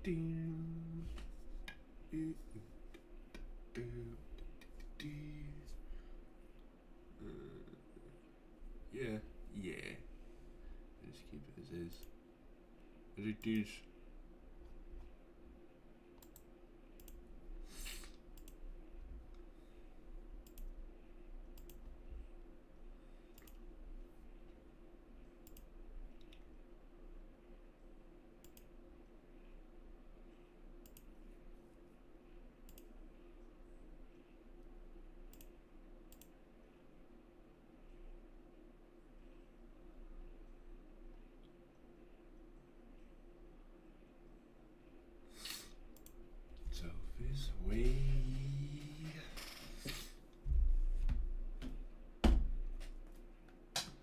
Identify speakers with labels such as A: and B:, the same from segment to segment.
A: Yeah, yeah. Just keep it as is. It is. This way.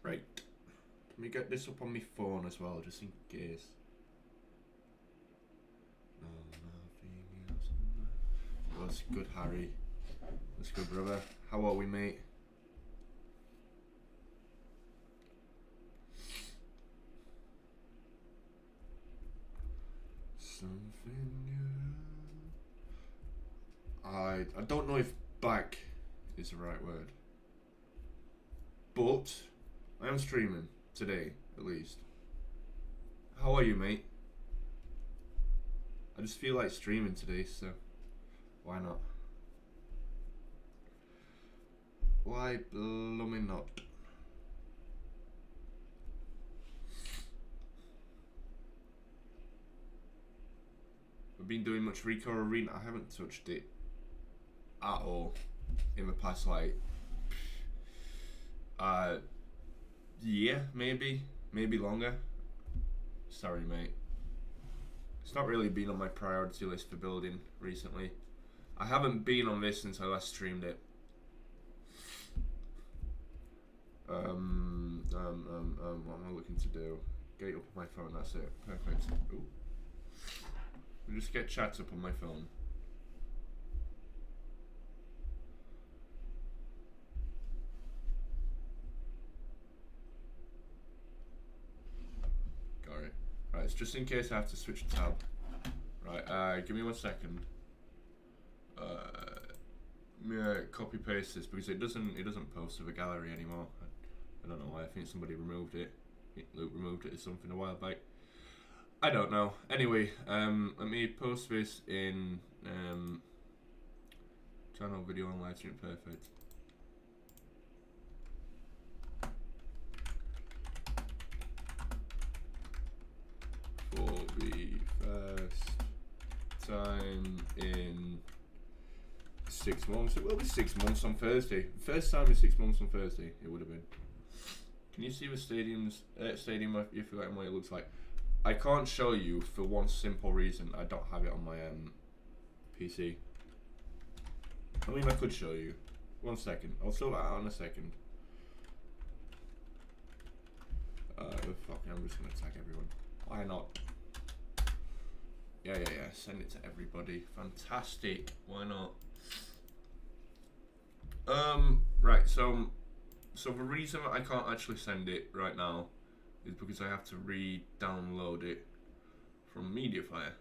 A: Right. Let me get this up on my phone as well, just in case. No, nothing else. That's good, Harry. That's good, brother. How are we, mate? Something new. I don't know if back is the right word, but I am streaming today, at least. How are you, mate? I just feel like streaming today, so why not? Why blooming not? I've been doing much Rico Arena. I haven't touched it at all in the past, like year, maybe longer. Sorry, mate. It's not really been on my priority list for building recently. I haven't been on this since I last streamed it. What am I looking to do? Get it up on my phone, that's it. Perfect. Ooh. I'll just get chats up on my phone. Got it. Right, it's just in case I have to switch tab. Right, give me 1 second. Yeah, copy paste this because it doesn't post to the gallery anymore. I don't know why. I think somebody removed it. Luke removed it or something a while back. I don't know. Anyway, let me post this in channel video and live stream. Perfect. For the first time in 6 months. It will be 6 months on Thursday. First time in 6 months on Thursday. It would have been. Can you see the stadium if you like what it looks like? I can't show you for one simple reason. I don't have it on my PC. I mean, I could show you. 1 second. I'll sort that out in a second. Fucking, I'm just gonna tag everyone. Why not? Yeah. Send it to everybody. Fantastic. Why not? Right. So the reason I can't actually send it right now is because I have to re-download it from MediaFire.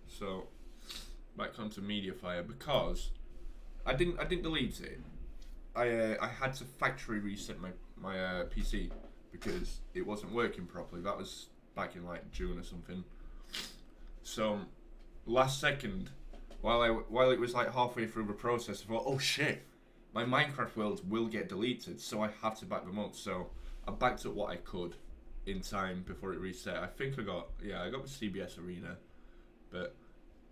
A: So back onto MediaFire because I didn't delete it. I had to factory reset my PC because it wasn't working properly. That was back in like June or something. So last second, while it was like halfway through the process, I thought, oh shit, my Minecraft worlds will get deleted, so I have to back them up. So I backed up what I could in time before it reset. I think I got the CBS Arena, but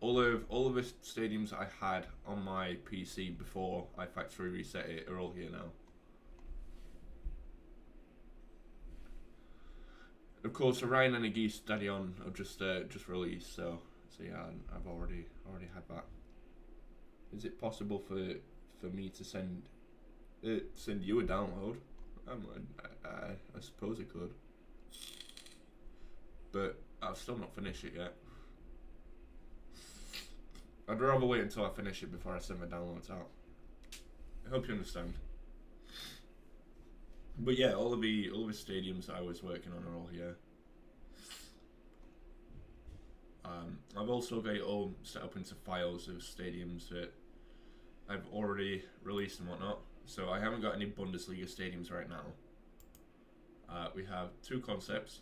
A: all of the stadiums I had on my PC before I factory reset it are all here now. Of course, Orion and Iggy Stadion have just released, so yeah, I've already had that. Is it possible for me to send you a download? I suppose it could, but I've still not finished it yet. I'd rather wait until I finish it before I send my downloads out. I hope you understand. But yeah, all of the stadiums I was working on are all here. I've also got it all set up into files of stadiums that I've already released and whatnot. So I haven't got any Bundesliga stadiums right now. We have two concepts.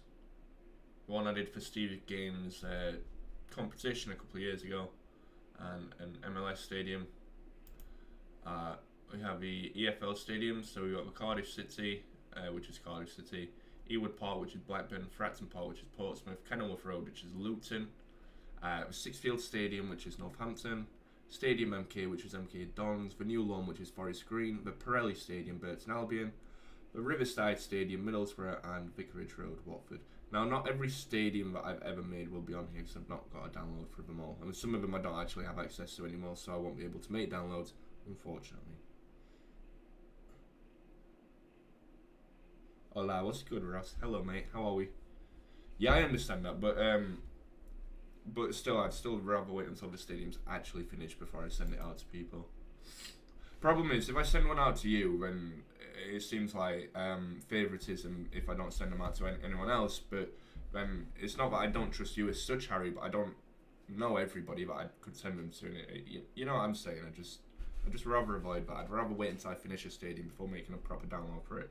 A: One I did for Steve Games competition a couple of years ago, and an MLS stadium. We have the EFL stadium, so we've got the Cardiff City, which is Cardiff City, Ewood Park, which is Blackburn, Fratton Park, which is Portsmouth, Kenilworth Road, which is Luton, Sixfield Stadium, which is Northampton, Stadium MK, which is MK Dons, the New Lawn, which is Forest Green, the Pirelli Stadium, Burton Albion, the Riverside Stadium, Middlesbrough, and Vicarage Road, Watford. Now, not every stadium that I've ever made will be on here because I've not got a download for them all. And some of them I don't actually have access to anymore, so I won't be able to make downloads, unfortunately. Hola, what's good, Ross? Hello, mate. How are we? Yeah, I understand that, but still, I'd still rather wait until the stadium's actually finished before I send it out to people. Problem is, if I send one out to you, then it seems like favouritism if I don't send them out to anyone else. But then it's not that I don't trust you as such, Harry, but I don't know everybody that I could send them to. And you know what I'm saying? I just rather avoid that. I'd rather wait until I finish a stadium before making a proper download for it.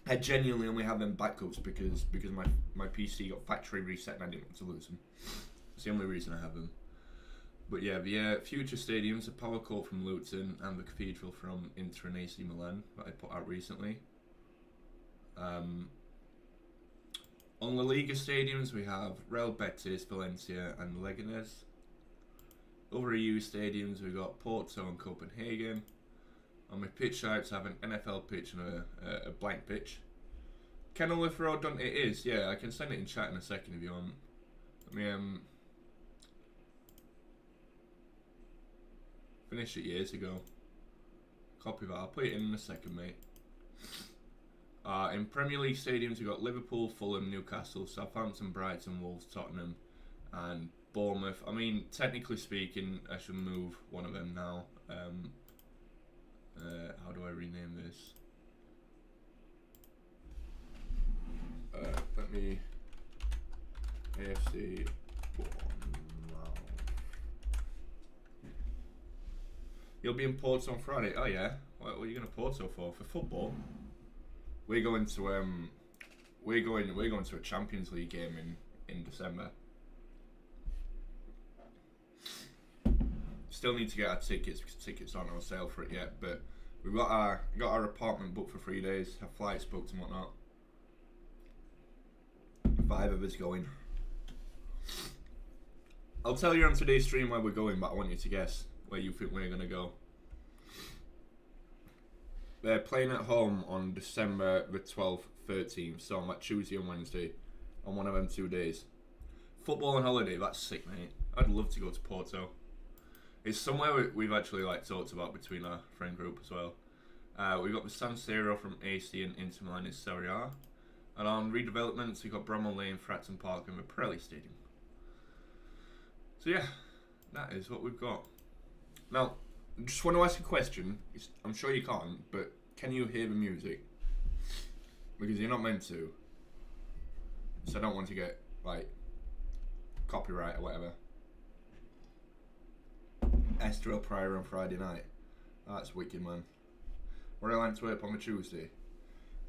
A: I genuinely only have them backups because my PC got factory reset and I didn't want to lose them. It's the only reason I have them. But yeah, the future stadiums, the Power Court from Luton and the Cathedral from Inter and AC Milan that I put out recently. On the Liga stadiums, we have Real Betis, Valencia and Leganés. Over EU stadiums, we've got Porto and Copenhagen. On my pitch types, I have an NFL pitch and a blank pitch. Kenilworth Road done? It is, yeah. I can send it in chat in a second if you want. Let me finished it years ago. Copy that. I'll put it in a second, mate. In Premier League stadiums, we've got Liverpool, Fulham, Newcastle, Southampton, Brighton, Wolves, Tottenham, and Bournemouth. I mean, technically speaking, I should move one of them now. How do I rename this? Let me... AFC Bournemouth. You'll be in Porto on Friday. Oh yeah. What are you going to Porto for? For football? We're going to we're going to a Champions League game in December. Still need to get our tickets because tickets aren't on sale for it yet. But we've got our apartment booked for 3 days. Have flights booked and whatnot. 5 of us going. I'll tell you on today's stream where we're going, but I want you to guess where you think we're going to go. They're playing at home on December the 12th, 13th, so on like Tuesday and Wednesday, on one of them 2 days. Football and holiday, that's sick, mate. I'd love to go to Porto. It's somewhere we've actually like talked about between our friend group as well. We've got the San Siro from AC and Inter Milan in Serie A. And on redevelopments, we've got Bramall Lane, Fratton Park and the Pirelli Stadium. So yeah, that is what we've got. Now, I just want to ask a question. I'm sure you can't, but can you hear the music? Because you're not meant to. So I don't want to get, like, copyright or whatever. Esther Pryor on Friday night. That's wicked, man. Royal Antwerp on the Tuesday.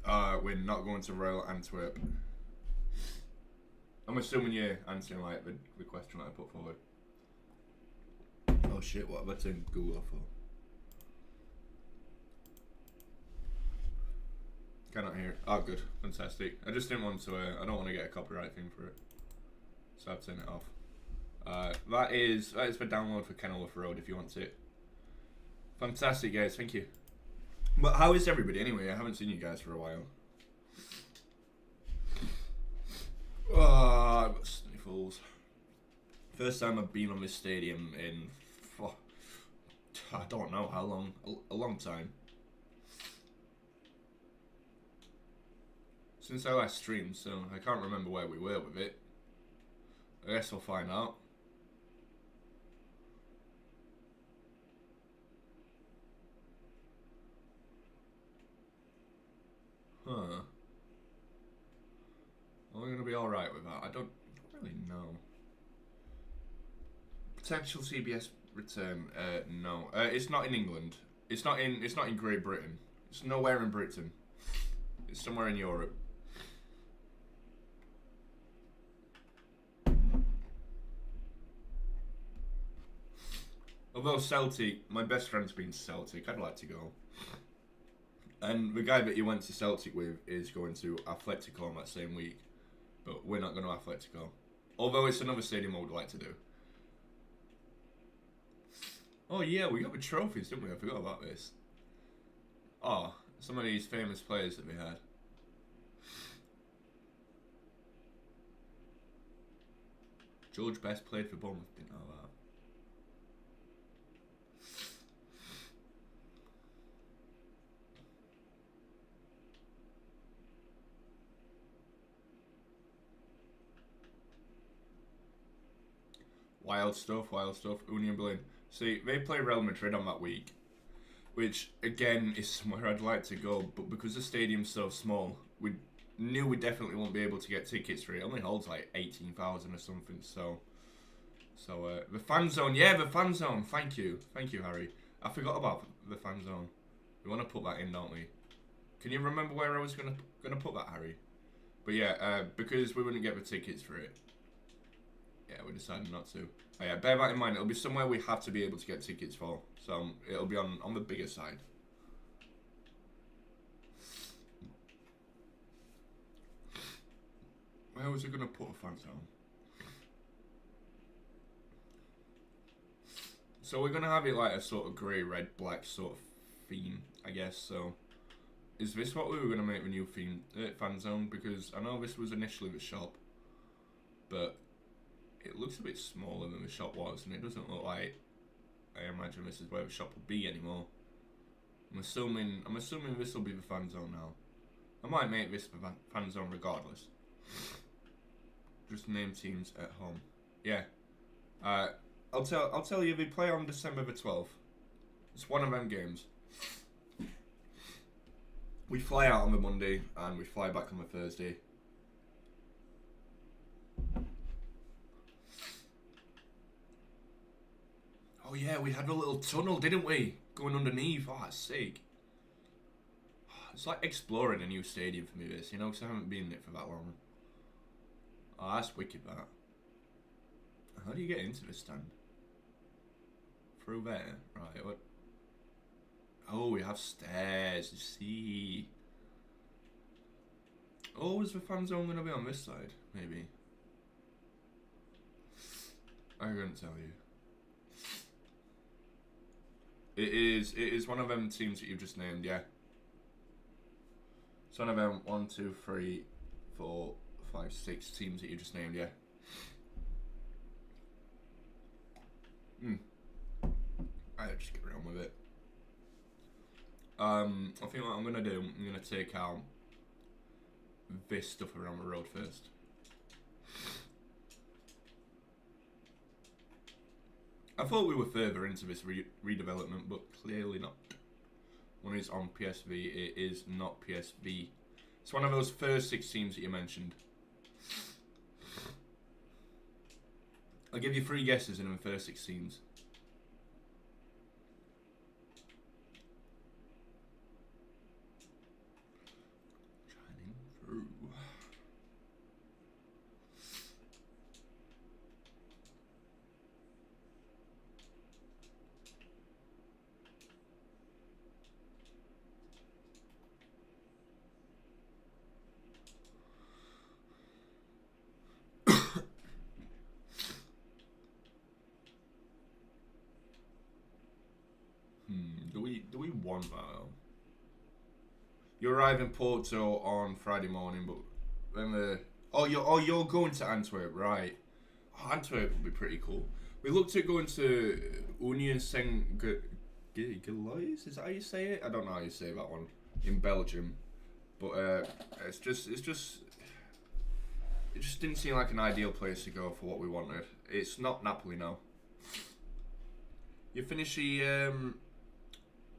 A: We're not going to Royal Antwerp. I'm assuming you're answering, like, the question that I put forward. Oh shit, what have I turned Google off for? Cannot hear it. Oh good, fantastic. I just didn't want to, I don't want to get a copyright thing for it. So I've turned it off. That is for download for Kenilworth Road if you want it. Fantastic guys, thank you. But how is everybody anyway? I haven't seen you guys for a while. Oh, I've got sniffles. First time I've been on this stadium in, I don't know how long, a long time. Since I last streamed, so I can't remember where we were with it. I guess we'll find out. all right with that. I don't really know. Potential CBS return? No. It's not in England. It's not in Great Britain. It's nowhere in Britain. It's somewhere in Europe. Although Celtic, my best friend's been to Celtic. I'd like to go. And the guy that he went to Celtic with is going to Atletico that same week. But we're not going to Atletico. Although it's another stadium I would like to do. Oh yeah, we got the trophies, didn't we? I forgot about this. Oh, some of these famous players that we had. George Best played for Bournemouth, didn't know that. Wild stuff, wild stuff. Union Berlin. See, they play Real Madrid on that week, which again is somewhere I'd like to go, but because the stadium's so small, we knew we definitely won't be able to get tickets for it. It only holds like 18,000 or something. So the fan zone, yeah, the fan zone. Thank you, Harry. I forgot about the fan zone. We want to put that in, don't we? Can you remember where I was gonna put that, Harry? But yeah, because we wouldn't get the tickets for it. Yeah, we decided not to. Oh yeah, bear that in mind. It'll be somewhere we have to be able to get tickets for. So it'll be on the bigger side. Where was I going to put a fan zone? So we're going to have it like a sort of grey, red, black sort of theme, I guess. So is this what we were going to make the new theme fan zone? Because I know this was initially the shop, but it looks a bit smaller than the shop was, and it doesn't look like I imagine this is where the shop will be anymore. I'm assuming this will be the fan zone now. I might make this the fan zone regardless. Just name teams at home. Yeah. I'll tell you, they play on December the 12th. It's one of them games. We fly out on the Monday and we fly back on the Thursday. Oh yeah, we had a little tunnel, didn't we? Going underneath. Oh, that's sick. It's like exploring a new stadium for me, this, you know, because I haven't been in it for that long. Oh, that's wicked, that. How do you get into this stand? Through there? Right, what? Oh, we have stairs, you see. Oh, is the fan zone going to be on this side? Maybe. I couldn't tell you. It is one of them teams that you've just named, yeah. It's one of them 1, 2, 3, 4, 5, 6 teams that you just named, yeah. I'll just get around with it. I think what I'm gonna do, I'm gonna take out this stuff around the road first. I thought we were further into this redevelopment, but clearly not. When it's on PSV, it is not PSV. It's one of those first 6 teams that you mentioned. I'll give you 3 guesses in the first 6 teams. Shining through. Do we want that though? You arrive in Porto on Friday morning, but then you're going to Antwerp, right? Oh, Antwerp would be pretty cool. We looked at going to Union Saint-Gilloise. Is that how you say it? I don't know how you say that one in Belgium, but it just didn't seem like an ideal place to go for what we wanted. It's not Napoli now. You finish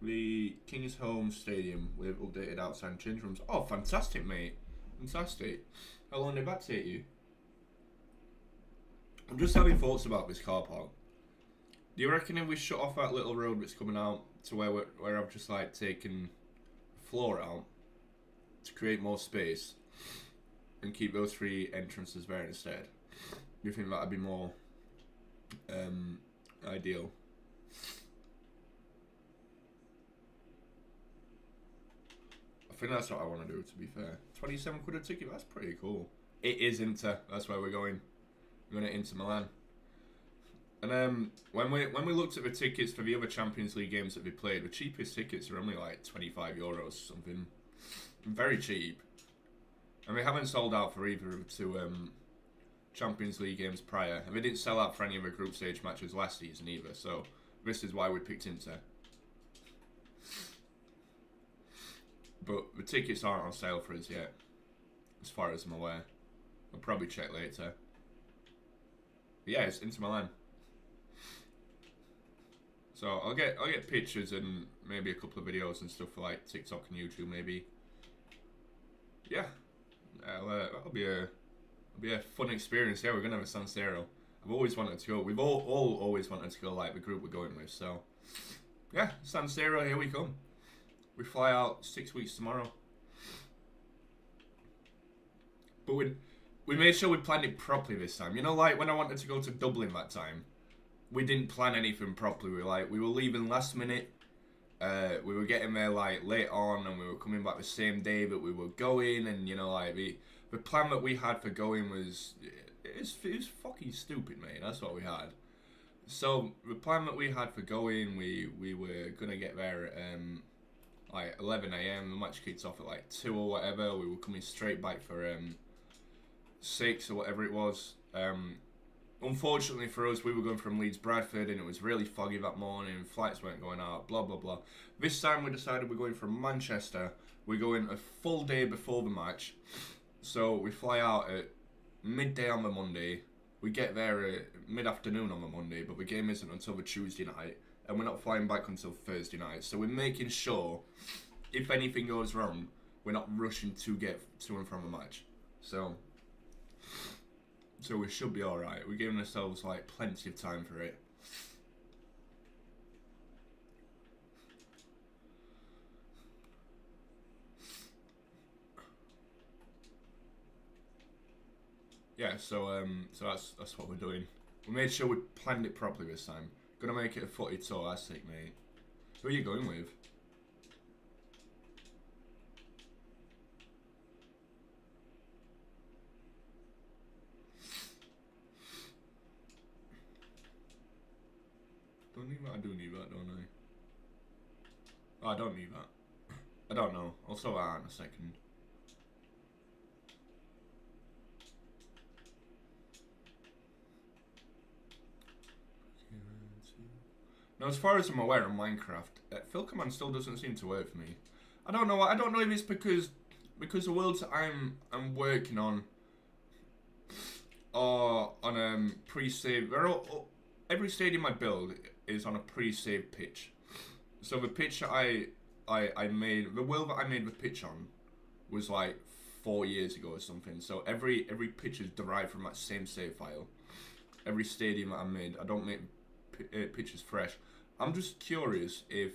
A: the King's Home Stadium with updated outside change rooms. Oh, fantastic, mate. Fantastic. How long did that take you? I'm just having thoughts about this car park. Do you reckon if we shut off that little road that's coming out to where I've just like taken the floor out to create more space and keep those 3 entrances there instead? Do you think that'd be more ideal? I think that's what I want to do, to be fair. 27 quid a ticket, that's pretty cool. It is Inter, that's where we're going. We're going to Inter Milan. And when we looked at the tickets for the other Champions League games that we played, the cheapest tickets are only like €25 or something. Very cheap. And we haven't sold out for either of the 2 Champions League games prior. And they didn't sell out for any of the group stage matches last season either, so this is why we picked Inter. But the tickets aren't on sale for us yet, as far as I'm aware. I'll probably check later. But yeah, it's Inter Milan. So I'll get pictures and maybe a couple of videos and stuff for like TikTok and YouTube maybe. Yeah, that'll be a fun experience. Yeah, we're gonna have a San Siro. I've always wanted to go. We've all always wanted to go, like the group we're going with. So yeah, San Siro, here we come. We fly out 6 weeks tomorrow. But we made sure we planned it properly this time. You know, like when I wanted to go to Dublin that time, we didn't we anything properly. We were leaving last minute. We were getting there like late on, and we were coming back the same day that we were going. And you know, like the plan that we had for going was it was fucking stupid, mate. That's what we had. So the plan that we had for going, we were gonna get there at like 11 AM. The match kicked off at like 2 or whatever. We were coming straight back for 6 or whatever it was. Unfortunately for us, we were going from Leeds Bradford and it was really foggy that morning. Flights weren't going out, blah blah blah. This time we decided we're going from Manchester. We're going a full day before the match. So we fly out at midday on the Monday. We get there at mid-afternoon on the Monday, but the game isn't until the Tuesday night. And we're not flying back until Thursday night. So we're making sure, if anything goes wrong, we're not rushing to get to and from the match. So we should be alright. We're giving ourselves like plenty of time for it. Yeah, so that's what we're doing. We made sure we planned it properly this time. Gonna make it a footy tour, that's it, mate. Who are you going with? Don't need that, I do need that, don't I? Oh, I don't need that. I don't know. I'll sort that out in a second. Now, as far as I'm aware of Minecraft, Phil Command still doesn't seem to work for me. I don't know. I don't know if it's because the worlds that I'm working on are on pre-save. Every stadium I build is on a pre-save pitch. So the pitch that I made, the world that I made the pitch on, was like 4 years ago or something. So every pitch is derived from that same save file. Every stadium that I made, I don't make pitches fresh. I'm just curious if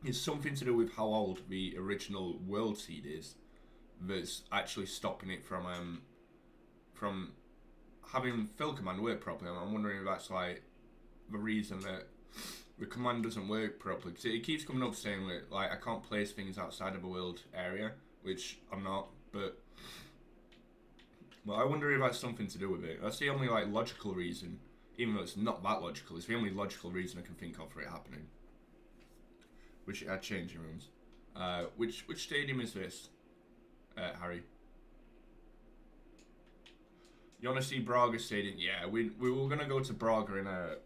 A: it's something to do with how old the original world seed is that's actually stopping it from having fill command work properly. I'm wondering if that's like the reason that the command doesn't work properly, because it keeps coming up saying that like I can't place things outside of a world area, which I'm not, but I wonder if that's something to do with it. That's the only like logical reason. Even though it's not that logical, it's the only logical reason I can think of for it happening. Which it had changing rooms. Which stadium is this, Harry? You want to see Braga Stadium? Yeah, we were gonna go to Braga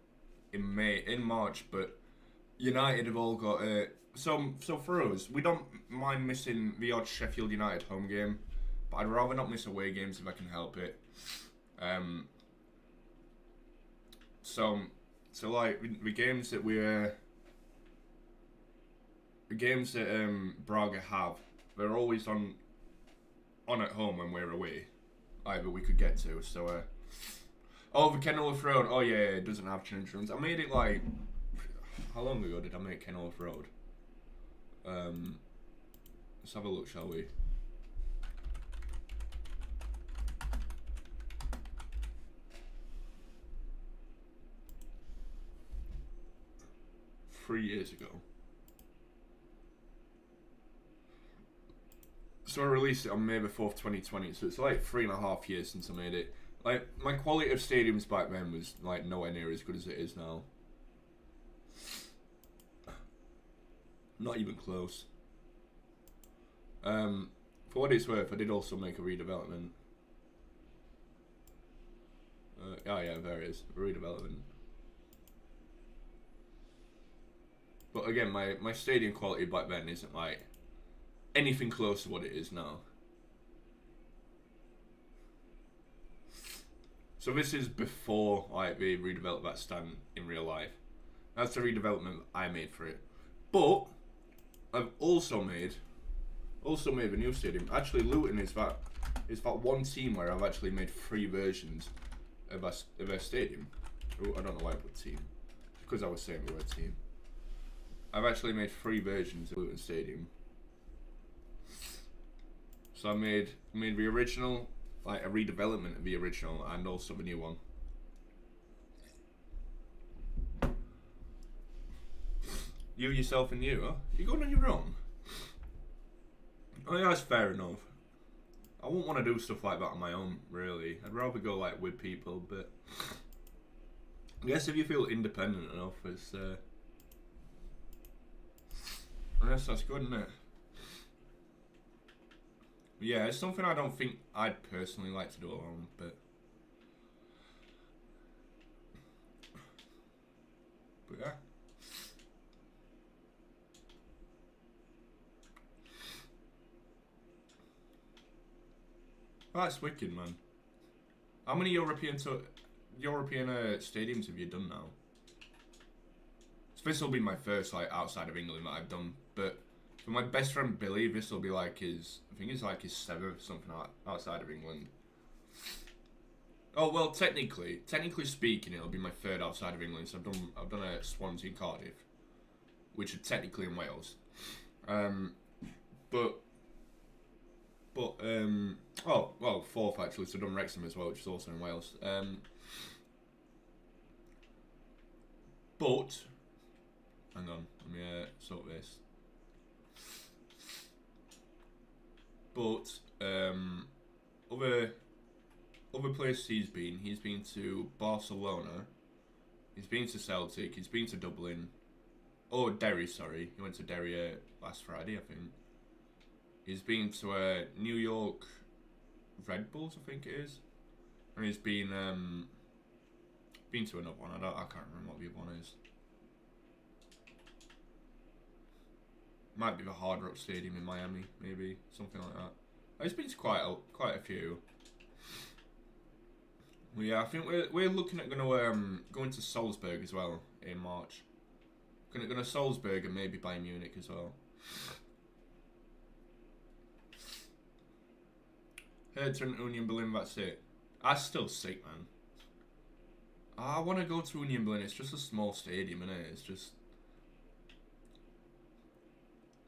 A: in March, but United have all got so for us, we don't mind missing the odd Sheffield United home game, but I'd rather not miss away games if I can help it. So like the games that Braga have, they're always on at home when we're away. either we could get to. So, oh, the Kenilworth Road. Oh yeah, it doesn't have change rooms. I made it like, how long ago did I make Kenilworth Road? Let's have a look, shall we? Three years ago. So I released it on May the 4th, 2020. So it's like 3.5 years since I made it. Like, my quality of stadiums back then was like nowhere near as good as it is now. Not even close. For what it's worth, I did also make a redevelopment. Oh yeah, there it is. A redevelopment. But again, my stadium quality back then isn't like anything close to what it is now. So this is before like they redeveloped that stand in real life. That's the redevelopment I made for it. But I've also made the new stadium. Actually, Luton is that one team where I've actually made 3 versions of their stadium. Oh, I don't know why I put team. Because I was saying the word team. I've actually made 3 versions of Luton Stadium. So I made the original, like a redevelopment of the original, and also the new one. You yourself and you, huh? You're going on your own. Oh yeah, that's fair enough. I wouldn't want to do stuff like that on my own, really. I'd rather go like with people, but I guess if you feel independent enough, it's I guess that's good, isn't it? Yeah, it's something I don't think I'd personally like to do alone, but yeah. Oh, that's wicked, man. How many European stadiums have you done now? So this will be my first like outside of England that I've done, but for my best friend Billy, this will be like his, I think it's like his 7th, something like outside of England. Oh well, technically speaking, it'll be my 3rd outside of England. So I've done a Swansea and Cardiff, which are technically in Wales, but oh well, 4th actually. So I've done Wrexham as well, which is also in Wales. But hang on, let me sort this. But other places he's been to Barcelona, he's been to Celtic, he's been to Dublin. Oh, Derry, sorry, he went to Derry last Friday, I think. He's been to New York Red Bulls, I think it is, and he's been to another one. I can't remember what the other one is. Might be the Hard Rock Stadium in Miami, maybe something like that. He's been to quite a few. Well, yeah, I think we're looking at going to Salzburg as well in March. Going to Salzburg and maybe Bayern Munich as well. Hertha and Union Berlin, that's it. That's still sick, man. I want to go to Union Berlin. It's just a small stadium, isn't it? It's just.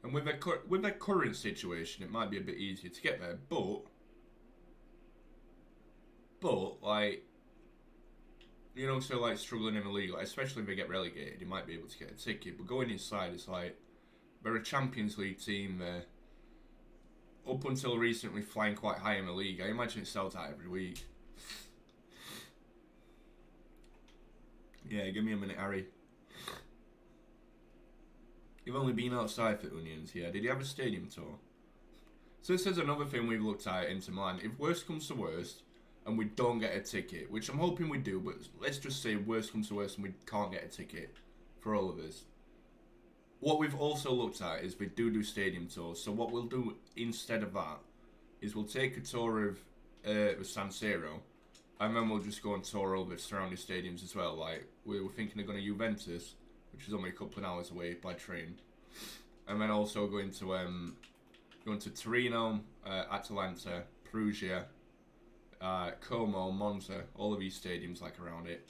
A: And with their current situation, it might be a bit easier to get there, but like, you know, so like struggling in the league, like, especially if they get relegated, you might be able to get a ticket. But going inside, it's like they're a Champions League team. They're up until recently flying quite high in the league. I imagine it sells out every week. Yeah, give me a minute, Harry. You've only been outside for Unions, yeah. Did you have a stadium tour? So this is another thing we've looked at into Milan. If worst comes to worst, and we don't get a ticket, which I'm hoping we do, but let's just say worst comes to worst and we can't get a ticket for all of us. What we've also looked at is we do stadium tours. So what we'll do instead of that is we'll take a tour of the San Siro, and then we'll just go and tour all the surrounding stadiums as well. Like, we were thinking of going to Juventus, which is only a couple of hours away by train, and then also going to Torino, Atalanta, Perugia, Como, Monza, all of these stadiums like around it.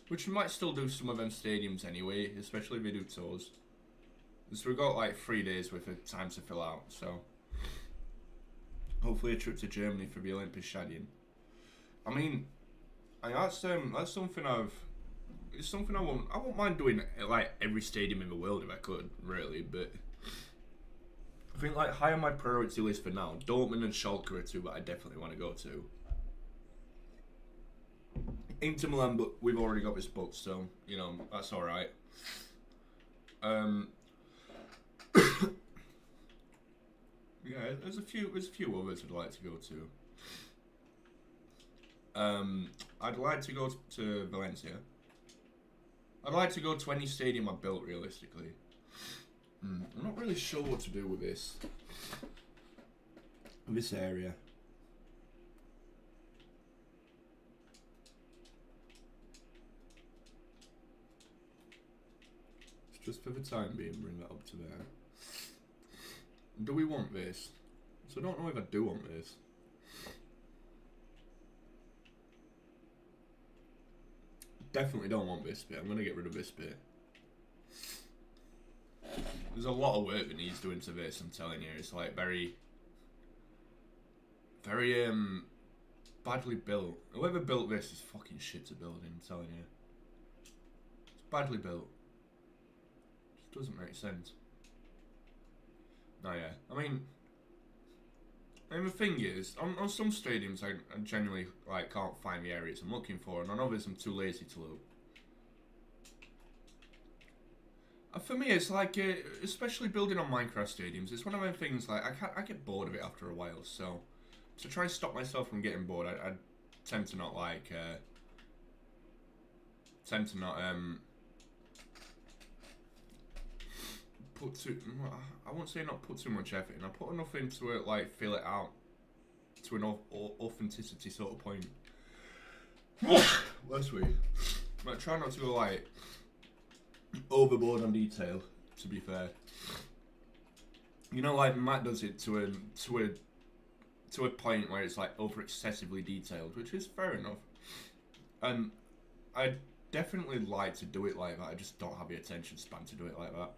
A: Which we might still do some of them stadiums anyway, especially if we do tours. So we've got like 3 days worth of time to fill out, so hopefully a trip to Germany for the Olympic Stadion. I mean, that's something it's something I won't mind doing like every stadium in the world if I could, really, but I think like high on my priority list for now, Dortmund and Schalke are two that I definitely want to go to. Inter Milan, but we've already got this booked, so you know that's all right. Yeah, there's a few others I'd like to go to. I'd like to go to Valencia. I'd like to go to any stadium I built realistically. I'm not really sure what to do with this area. Just for the time being, bring that up to there. Do we want this? So I don't know if I do want this. Definitely don't want this bit. I'm going to get rid of this bit. There's a lot of work that needs doing to this, I'm telling you. It's like very badly built. Whoever built this is fucking shit to build in, I'm telling you. It's badly built. Doesn't make sense. No, yeah. I mean the thing is, on some stadiums I genuinely like can't find the areas I'm looking for, and on others I'm too lazy to look. For me, it's like, especially building on Minecraft stadiums, it's one of those things like I get bored of it after a while. So to try and stop myself from getting bored, I tend to not like I won't say not put too much effort in. I put enough into it, like fill it out to an authenticity sort of point. Last week, I try not to go like overboard on detail. To be fair, you know, like Matt does it to a point where it's like over excessively detailed, which is fair enough. And I definitely like to do it like that. I just don't have the attention span to do it like that.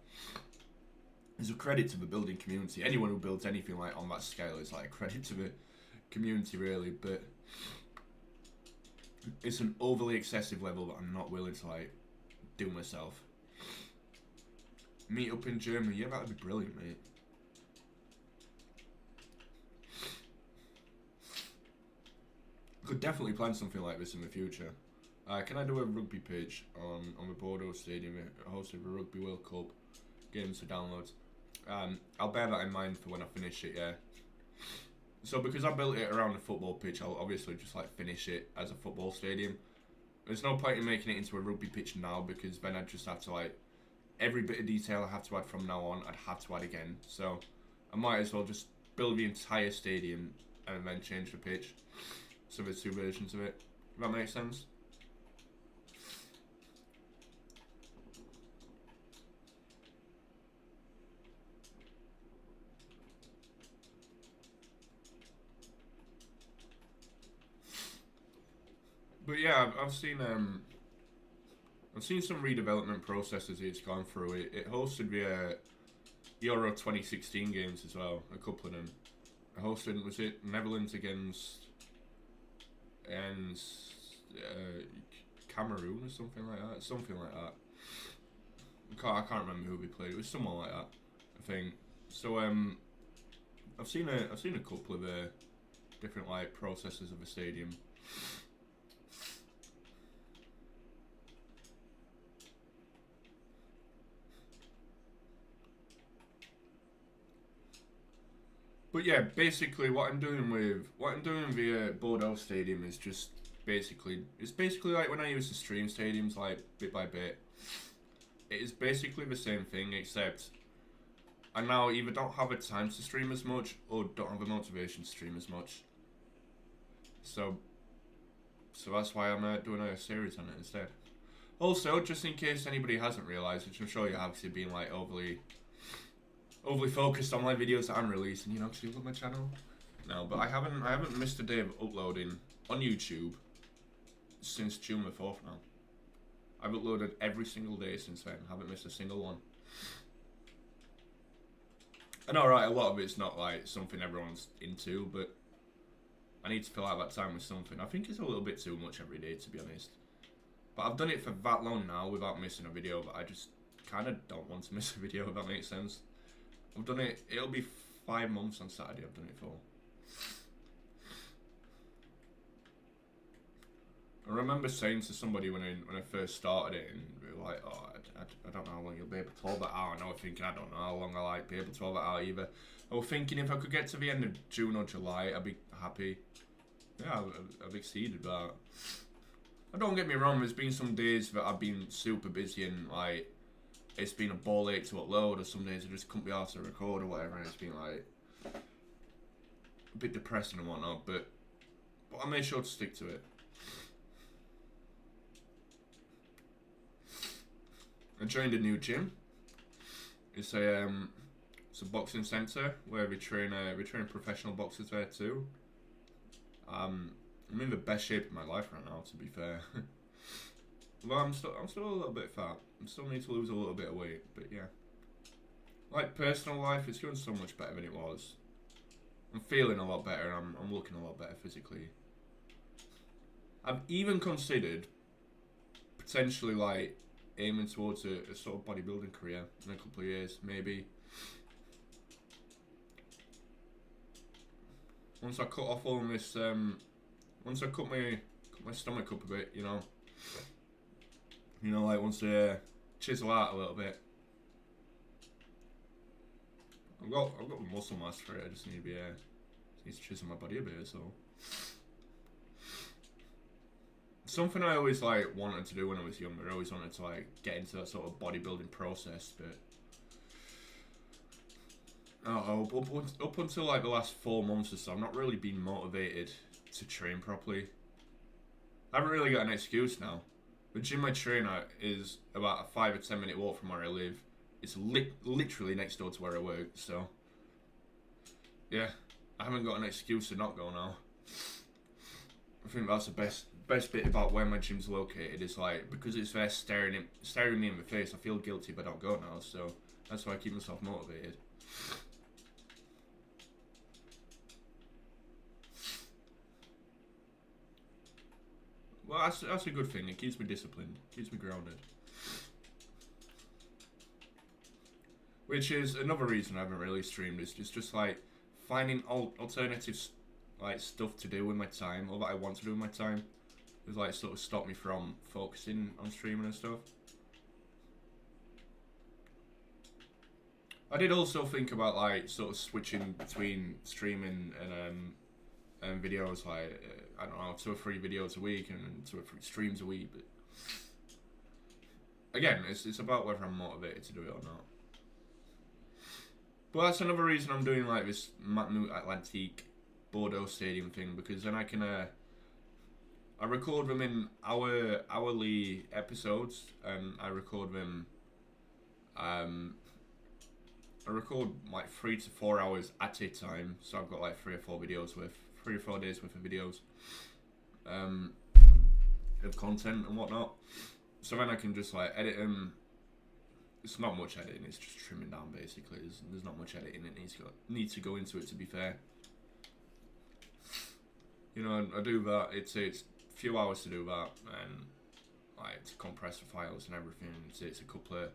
A: It's a credit to the building community. Anyone who builds anything like on that scale is like a credit to the community, really. But it's an overly excessive level that I'm not willing to like do myself. Meet up in Germany, yeah, that'd be brilliant, mate. Could definitely plan something like this in the future. Can I do a rugby page on the Bordeaux Stadium hosting the Rugby World Cup games to download? I'll bear that in mind for when I finish it, yeah. So because I built it around a football pitch, I'll obviously just like finish it as a football stadium. There's no point in making it into a rugby pitch now, because then I'd just have to like, every bit of detail I have to add from now on, I'd have to add again. So I might as well just build the entire stadium and then change the pitch. So there's two versions of it. Does that make sense? But yeah, I've seen some redevelopment processes it's gone through. It hosted the Euro 2016 games as well, a couple of them. It hosted, was it Netherlands against Cameroon or something like that? Something like that. I can't remember who we played. It was someone like that, I think. So I've seen a couple of different like processes of a stadium. But yeah, basically what I'm doing via Bordeaux Stadium is just basically like when I used to stream stadiums like bit by bit. It is basically the same thing, except I now either don't have a time to stream as much or don't have a motivation to stream as much. So that's why I'm doing a series on it instead. Also, just in case anybody hasn't realised, which I'm sure you have, because you've been like overly focused on my videos that I'm releasing, you know, because you love my channel. now, but I haven't missed a day of uploading on YouTube since June the 4th now. I've uploaded every single day since then. Haven't missed a single one. And alright, a lot of it's not like something everyone's into, but I need to fill out that time with something. I think it's a little bit too much every day, to be honest. But I've done it for that long now without missing a video, but I just kind of don't want to miss a video, if that makes sense. I've done it, it'll be 5 months on Saturday I've done it for. I remember saying to somebody when I first started it, and we were like, oh, I don't know how long you'll be able to hold that out. And I was thinking, I don't know how long I'll like be able to hold that out either. I was thinking if I could get to the end of June or July, I'd be happy. Yeah, I've exceeded that. Don't get me wrong, there's been some days that I've been super busy and like it's been a ball ache to upload, or some days I just couldn't be asked to record or whatever, and it's been like a bit depressing and whatnot, but I made sure to stick to it. I joined a new gym. It's a boxing centre where we train professional boxers there too. I'm in the best shape of my life right now, to be fair. Well, I'm still a little bit fat. I still need to lose a little bit of weight, but yeah. Like personal life, it's going so much better than it was. I'm feeling a lot better, and I'm looking a lot better physically. I've even considered potentially like aiming towards a sort of bodybuilding career in a couple of years, maybe. Once I cut off all this, once I cut my stomach up a bit, you know, like once I chisel out a little bit. I've got the muscle mass for it. I just need to chisel my body a bit, so. Something I always like wanted to do when I was younger. I always wanted to like get into that sort of bodybuilding process, but up until like the last 4 months or so, I've not really been motivated to train properly. I haven't really got an excuse now. The gym I train at is about a 5 or 10 minute walk from where I live. It's literally next door to where I work, so yeah, I haven't got an excuse to not go now. I think that's the best bit about where my gym's located is like, because it's there staring me in the face, I feel guilty if I don't go now, so that's why I keep myself motivated. Well, that's a good thing. It keeps me disciplined, keeps me grounded. Which is another reason I haven't really streamed. It's just like finding alternative like stuff to do with my time, or that I want to do with my time. Has like sort of stopped me from focusing on streaming and stuff. I did also think about like sort of switching between streaming and videos, like I don't know, 2 or 3 videos a week and 2 or 3 streams a week. But again, it's about whether I'm motivated to do it or not. But that's another reason I'm doing like this Matmut Atlantique Bordeaux Stadium thing, because then I can I record them in hourly episodes, and I record them I record like 3 to 4 hours at a time, so I've got like 3 or 4 days worth of videos of content and whatnot. So then I can just like edit them. It's not much editing, it's just trimming down basically. There's not much editing that needs to go into it, to be fair. You know, I do that, it takes a few hours to do that, and like to compress the files and everything, it takes a couple of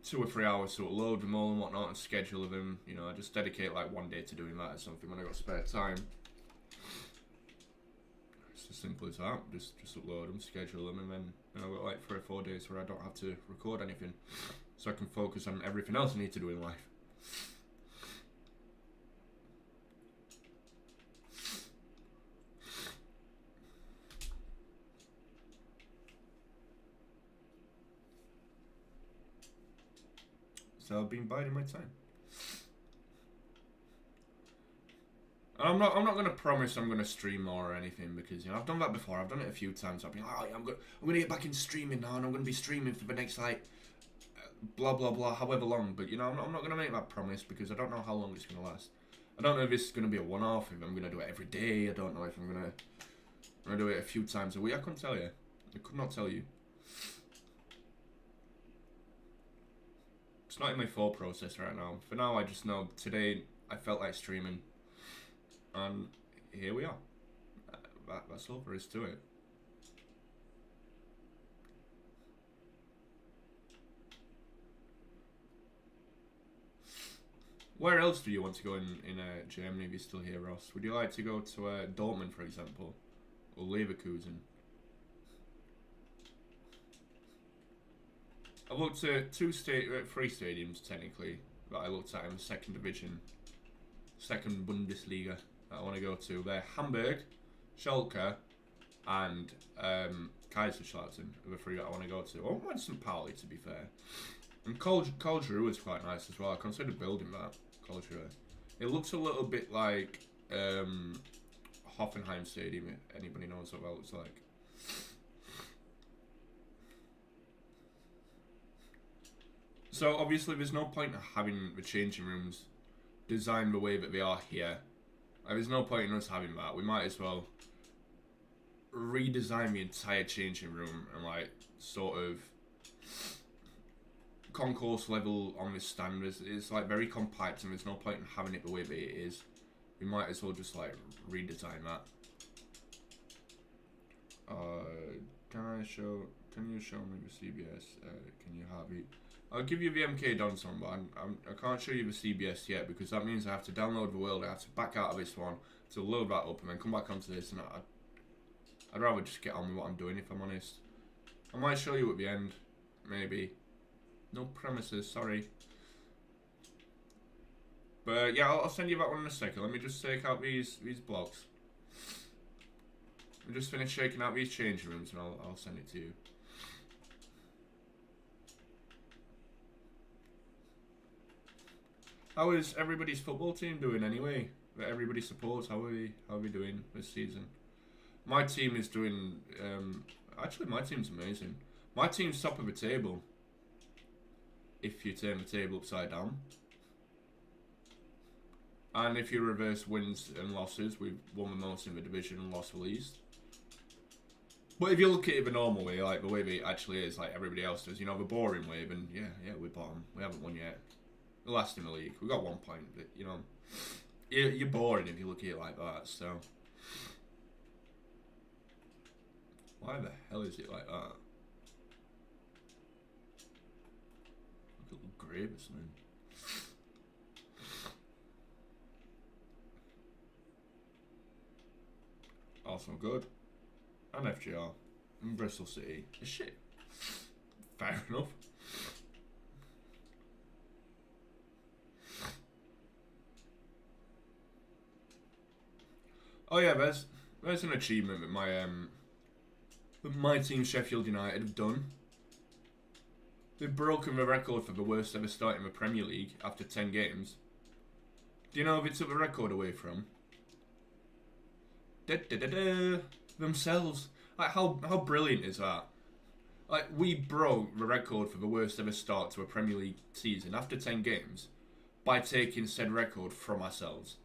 A: 2 or 3 hours to upload them all and whatnot and schedule them. You know, I just dedicate like 1 day to doing that or something when I got spare time. It's as simple as that. Just upload them, schedule them, and then I've got like 3 or 4 days where I don't have to record anything, so I can focus on everything else I need to do in life. So I've been biding my time. And I'm not gonna promise I'm gonna stream more or anything, because you know I've done that before. I've done it a few times. I've been like, oh, yeah, I'm gonna get back into streaming now, and I'm gonna be streaming for the next like blah blah blah, however long. But you know I'm not gonna make that promise, because I don't know how long it's gonna last. I don't know if this is going to be a one-off, if I'm going to do it every day. I don't know if I'm going to do it a few times a week. I couldn't tell you. I could not tell you. It's not in my thought process right now. For now, I just know today I felt like streaming. And here we are. That's all there is to it. Where else do you want to go in Germany if you're still here, Ross? Would you like to go to Dortmund, for example? Or Leverkusen? I looked at three stadiums, technically, that I looked at in the second division. Second Bundesliga that I want to go to. They're Hamburg, Schalke, and Kaiserslautern are the three that I want to go to. I went to St. Pauli, to be fair. And Karlsruhe is quite nice as well. I considered building that, Karlsruhe. It looks a little bit like Hoffenheim Stadium, if anybody knows what that looks like. So obviously there's no point in having the changing rooms designed the way that they are here. There's no point in us having that. We might as well redesign the entire changing room and like sort of concourse level on this stand. It's like very compact and there's no point in having it the way that it is. We might as well just like redesign that. Can you show me the CBS? Can you have it? I'll give you the MK Dons one, but I can't show you the CBS yet because that means I have to download the world. I have to back out of this one to load that up and then come back onto this. And I'd rather just get on with what I'm doing, if I'm honest. I might show you at the end, maybe. No promises, sorry. But yeah, I'll send you that one in a second. Let me just take out these blocks. I'll just finish shaking out these changing rooms and I'll send it to you. How is everybody's football team doing anyway? That everybody supports. How are we doing this season? My team is doing. Actually, my team's amazing. My team's top of the table. If you turn the table upside down, and if you reverse wins and losses, we've won the most in the division and lost the least. But if you look at it the normal way, like the way it actually is, like everybody else does, you know, the boring way, then yeah, we're bottom. We haven't won yet. The last in the league. We got 1 point, but you know, you're boring if you look at it like that. So why the hell is it like that? Look at Gravis, man. Arsenal good, and FGR, and Bristol City. Shit. Fair enough. Oh yeah, there's an achievement that my team Sheffield United have done. They've broken the record for the worst ever start in the Premier League after 10 games. Do you know who they took the record away from? Themselves. Like how brilliant is that? Like we broke the record for the worst ever start to a Premier League season after 10 games by taking said record from ourselves.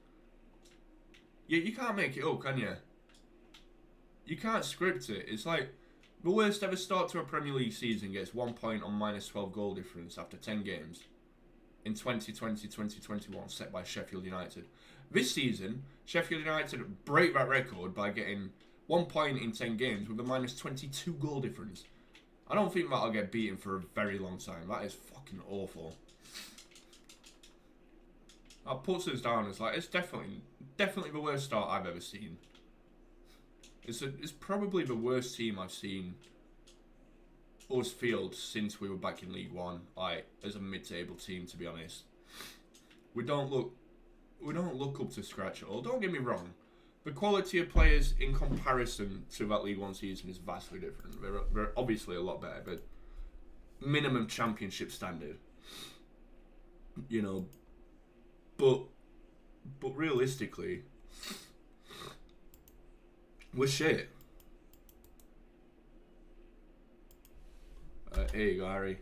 A: You can't make it up, can you? You can't script it. It's like the worst ever start to a Premier League season gets 1 point on -12 goal difference after 10 games in 2020-2021 set by Sheffield United. This season, Sheffield United break that record by getting 1 point in 10 games with a -22 goal difference. I don't think that'll get beaten for a very long time. That is fucking awful. That puts us down as like, it's definitely the worst start I've ever seen. It's probably the worst team I've seen us field since we were back in League One, like as a mid-table team, to be honest. We don't look up to scratch at all. Don't get me wrong. The quality of players in comparison to that League One season is vastly different. They're obviously a lot better, but minimum championship standard. You know, but realistically, we're shit. Here you go, Harry.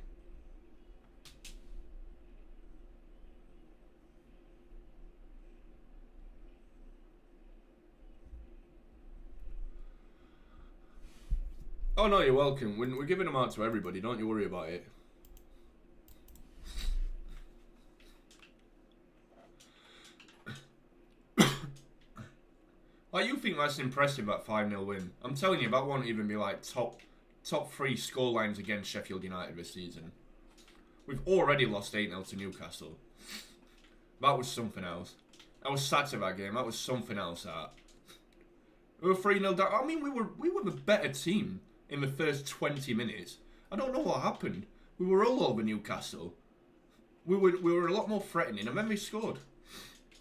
A: Oh no, you're welcome. We're giving them out to everybody. Don't you worry about it. Like, you think that's impressive, that 5-0 win? I'm telling you, that won't even be like top 3 scorelines against Sheffield United this season. We've already lost 8-0 to Newcastle. That was something else. I was sad to that game. That was something else. That we were 3-0 down. I mean, we were the better team in the first 20 minutes. I don't know what happened. We were all over Newcastle. We were a lot more threatening, and then we scored.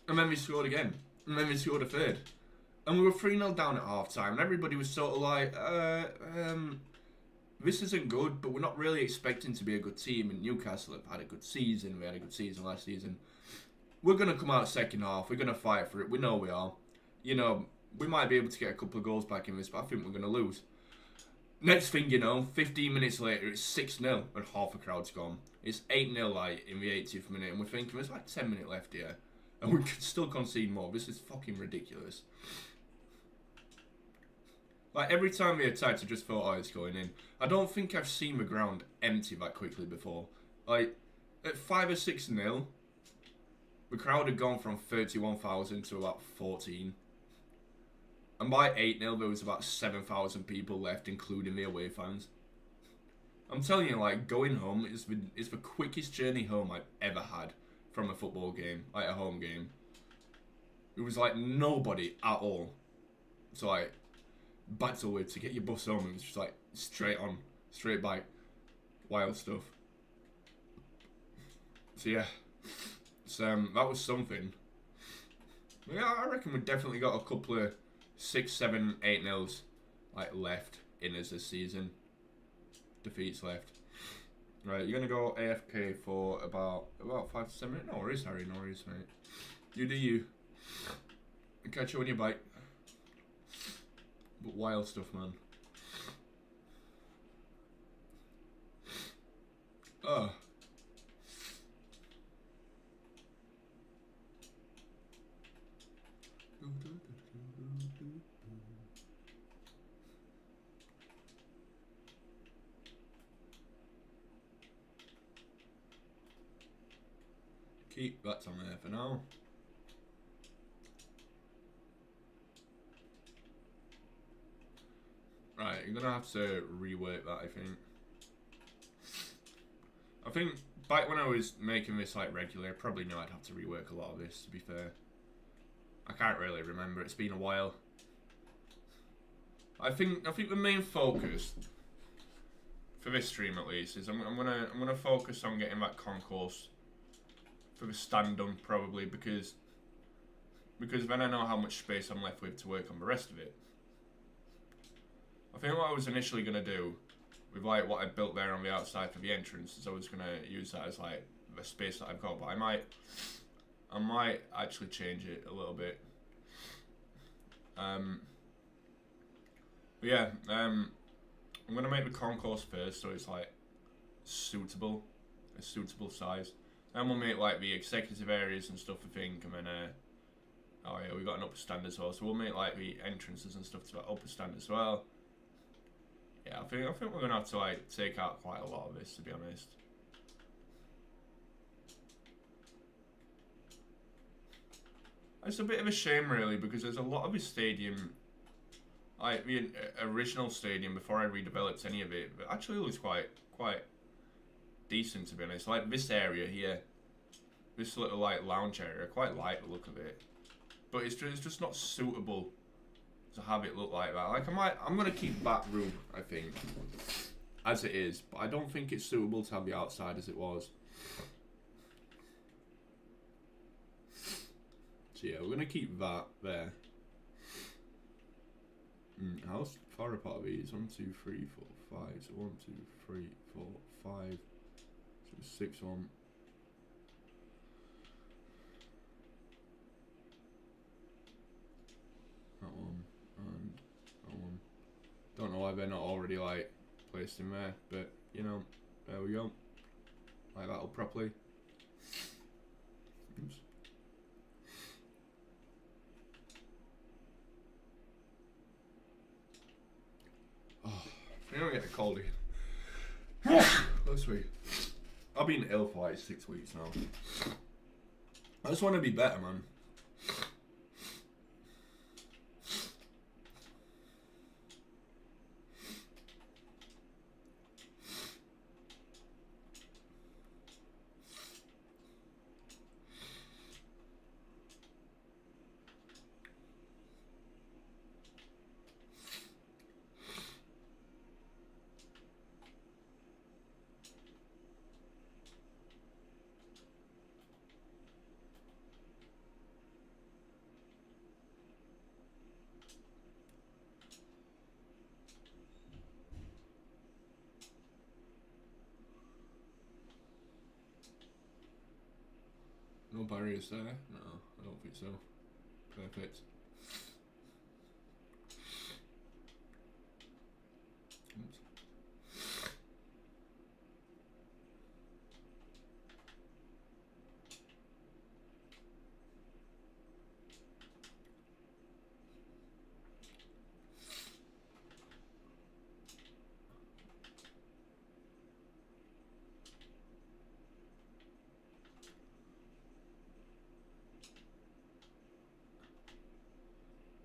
A: And then we scored again. And then we scored a third. And we were 3-0 down at half time, and everybody was sort of like, this isn't good, but we're not really expecting to be a good team. And Newcastle have had a good season. We had a good season last season. We're going to come out second half. We're going to fight for it. We know we are. You know, we might be able to get a couple of goals back in this, but I think we're going to lose. Next thing you know, 15 minutes later, it's 6-0 and half the crowd's gone. It's 8-0 like in the 80th minute, and we're thinking there's like 10 minutes left here. And we can still concede more. This is fucking ridiculous. Like, every time we attacked, I just thought, oh, it's going in. I don't think I've seen the ground empty that quickly before. Like, at 5 or 6-0, the crowd had gone from 31,000 to about 14. And by 8-0, there was about 7,000 people left, including the away fans. I'm telling you, like, going home is the quickest journey home I've ever had from a football game, like a home game. It was like nobody at all. So, like, battle with to get your bus home. It was just like straight bike, wild stuff. So yeah, that was something. Yeah, I reckon we definitely got a couple of 6, 7, 8-0s like left in us this season. Defeats left. Right, you're gonna go AFK for about 5 to 7 minutes. No worries, Harry. No worries, mate. You do you. I'll catch you on your bike. But wild stuff, man. Oh. Keep that on there for now. Right, you're gonna have to rework that, I think back when I was making this like regular, I probably knew I'd have to rework a lot of this, to be fair. I can't really remember, it's been a while. I think the main focus for this stream at least is I'm gonna focus on getting that concourse for the stand done, probably, because then I know how much space I'm left with to work on the rest of it. I think what I was initially going to do with like what I built there on the outside for the entrance is I was going to use that as like the space that I've got, but I might actually change it a little bit. But yeah, I'm going to make the concourse first so it's like a suitable size. Then we'll make like the executive areas and stuff, I think, and then oh yeah, we've got an upper stand as well, so we'll make like the entrances and stuff to that upper stand as well. Yeah, I think we're gonna have to like take out quite a lot of this, to be honest. It's a bit of a shame, really, because there's a lot of the stadium, like the original stadium before I redeveloped any of it, but actually looks quite decent, to be honest. Like this area here, this little like lounge area, I quite like the look of it, but it's just not suitable to have it look like that. Like I'm gonna keep that room, I think, as it is, but I don't think it's suitable to have the outside as it was. So yeah, we're gonna keep that there. How far apart are these? 1, 2, 3, 4, 5. So 1, 2, 3, 4, 5. So 6 1. That one and that one. Don't know why they're not already like placed in there, but you know, there we go. Like that up properly. Oops. Oh, You don't get a cold again. Last week. I've been ill for like 6 weeks now. I just want to be better, man. No barriers there? No, I don't think so. Perfect. Oops.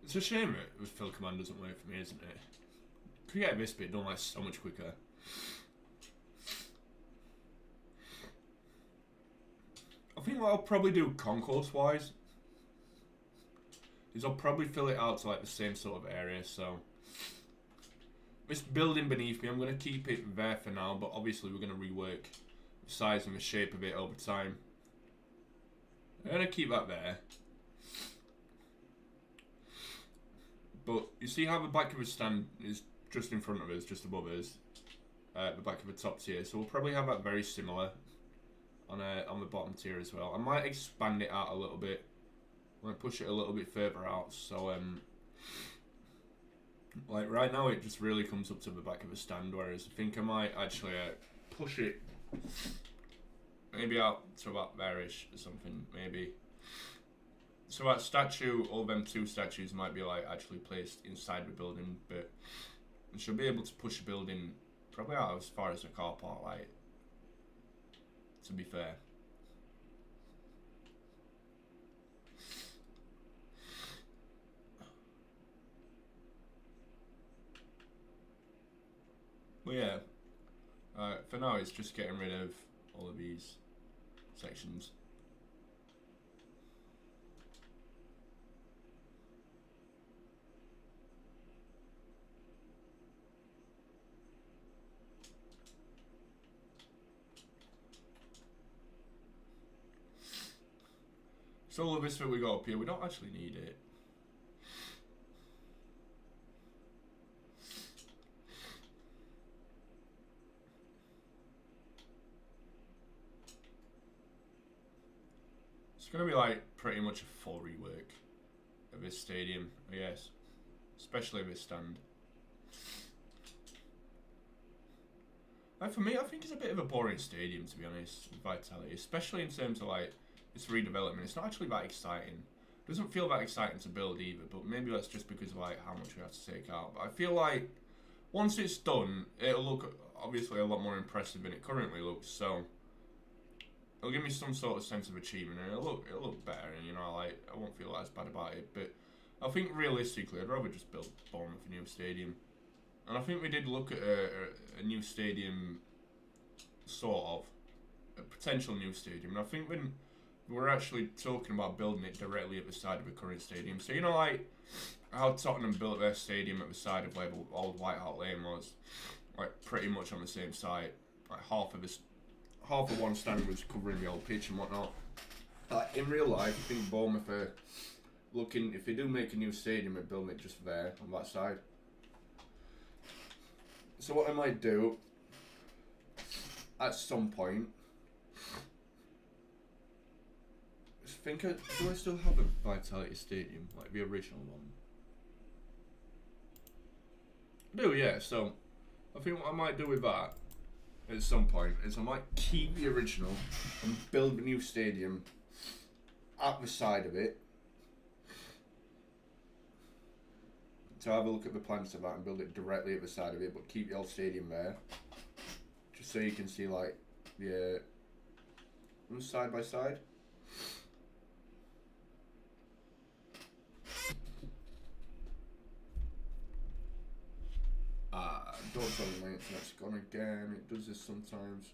A: It's a shame that the fill command doesn't work for me, isn't it? Could get this bit done like so much quicker. I think what I'll probably do concourse wise is I'll probably fill it out to like the same sort of area. So this building beneath me, I'm going to keep it there for now, but obviously we're going to rework the size and the shape of it over time. I'm going to keep that there. But you see how the back of the stand is just in front of us, just above us, the back of the top tier. So we'll probably have that very similar on the bottom tier as well. I might expand it out a little bit. I might push it a little bit further out. So like right now, it just really comes up to the back of the stand. Whereas I think I might actually push it maybe out to about there-ish or something, maybe. So that statue, or them two statues might be like actually placed inside the building, but we should be able to push the building probably out as far as the car park, like, to be fair. But yeah, for now it's just getting rid of all of these sections. So all of this that we got up here, we don't actually need it. It's going to be like pretty much a full rework of this stadium, I guess. Especially this stand. And for me, I think it's a bit of a boring stadium, to be honest, with Vitality. Especially in terms of like its redevelopment. It's not actually that exciting. It doesn't feel that exciting to build either, but maybe that's just because of like how much we have to take out. But I feel like once it's done, it'll look obviously a lot more impressive than it currently looks. So it'll give me some sort of sense of achievement, and it'll look better. And you know, like I won't feel as bad about it. But I think realistically, I'd rather just build Bournemouth a new stadium. And I think we did look at a new stadium, sort of a potential new stadium. And I think when we're actually talking about building it directly at the side of the current stadium. So, you know, like how Tottenham built their stadium at the side of where the old White Hart Lane was, like pretty much on the same site. Like half of one stand was covering the old pitch and whatnot. Like in real life, I think Bournemouth are looking, if they do make a new stadium, and building it just there on that side. So what I might do at some point, do I still have a Vitality Stadium, like the original one? I do, yeah. So I think what I might do with that at some point is I might keep the original and build a new stadium at the side of it to have a look at the plans of that and build it directly at the side of it, but keep the old stadium there, just so you can see like the side by side. Don't tell me my internet's gone again. It does this sometimes.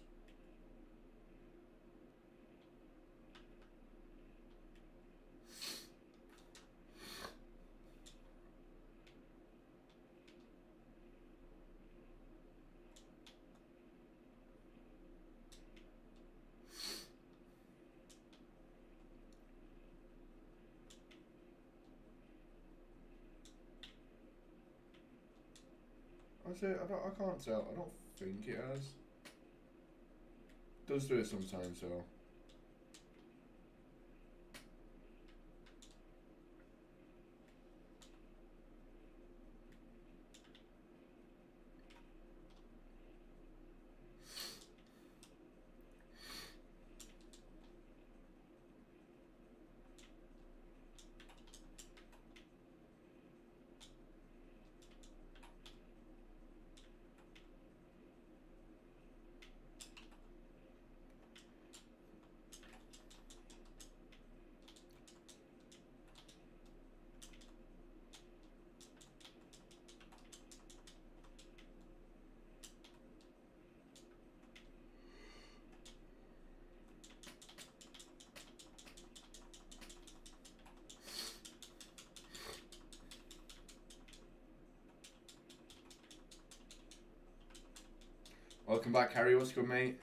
A: I can't tell. I don't think it has. It does do it sometimes though. Welcome back, Harry. What's good, mate?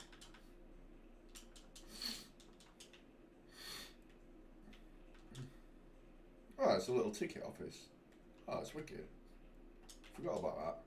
A: Oh, it's a little ticket office. Oh, it's wicked. Forgot about that.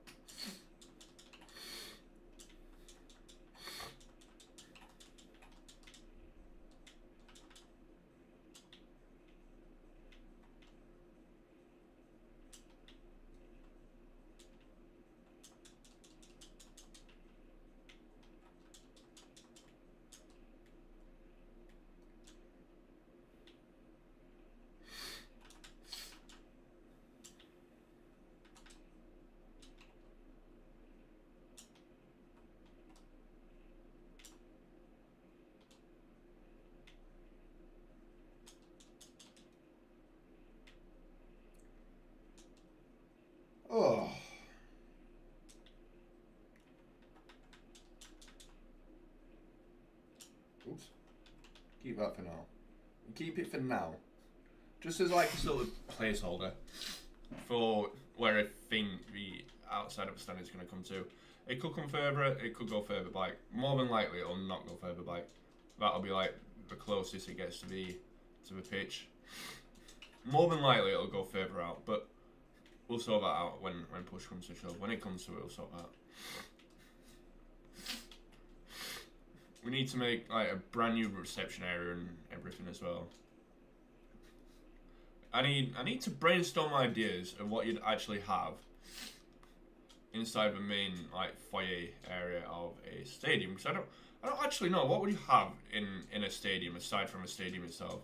A: Oh. Oops. Keep that for now. Keep it for now. Just as like a sort of placeholder for where I think the outside of the stand is going to come to. It could come further, it could go further back. More than likely it'll not go further back. That'll be like the closest it gets to the pitch. More than likely it'll go further out, but we'll sort that out when push comes to shove. When it comes to it, we'll sort that out. We need to make like a brand new reception area and everything as well. I need to brainstorm ideas of what you'd actually have inside the main like foyer area of a stadium, because I don't actually know what would you have in a stadium aside from a stadium itself.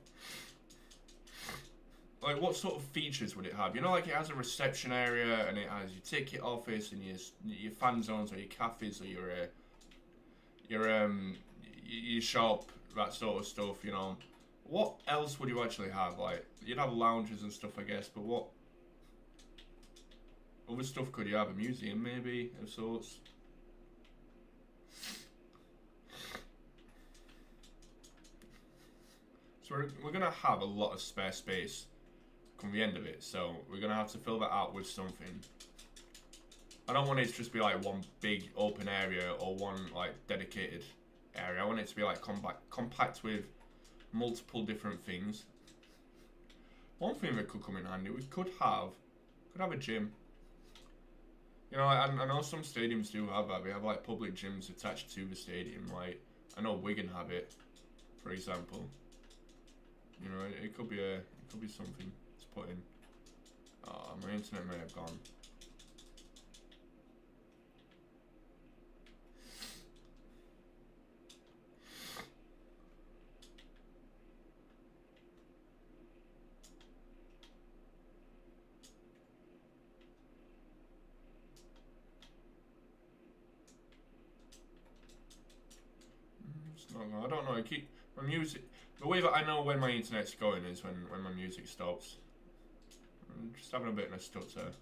A: Like, what sort of features would it have? You know, like it has a reception area and it has your ticket office and your fan zones or your cafes or your shop, that sort of stuff. You know, what else would you actually have? Like, you'd have lounges and stuff, I guess, but what other stuff could you have? A museum, maybe, of sorts. So we're gonna have a lot of spare space come the end of it, so we're gonna have to fill that out with something. I don't want it to just be like one big open area or one like dedicated area. I want it to be like compact with multiple different things. One thing that could come in handy, we could have a gym. You know, I know some stadiums do have that. They have like public gyms attached to the stadium. Like, I know Wigan have it, for example. You know, it could be something to put in. Oh, my internet may have gone. I don't know. I keep my music. The way that I know when my internet's going is when my music stops. I'm just having a bit of a stutter.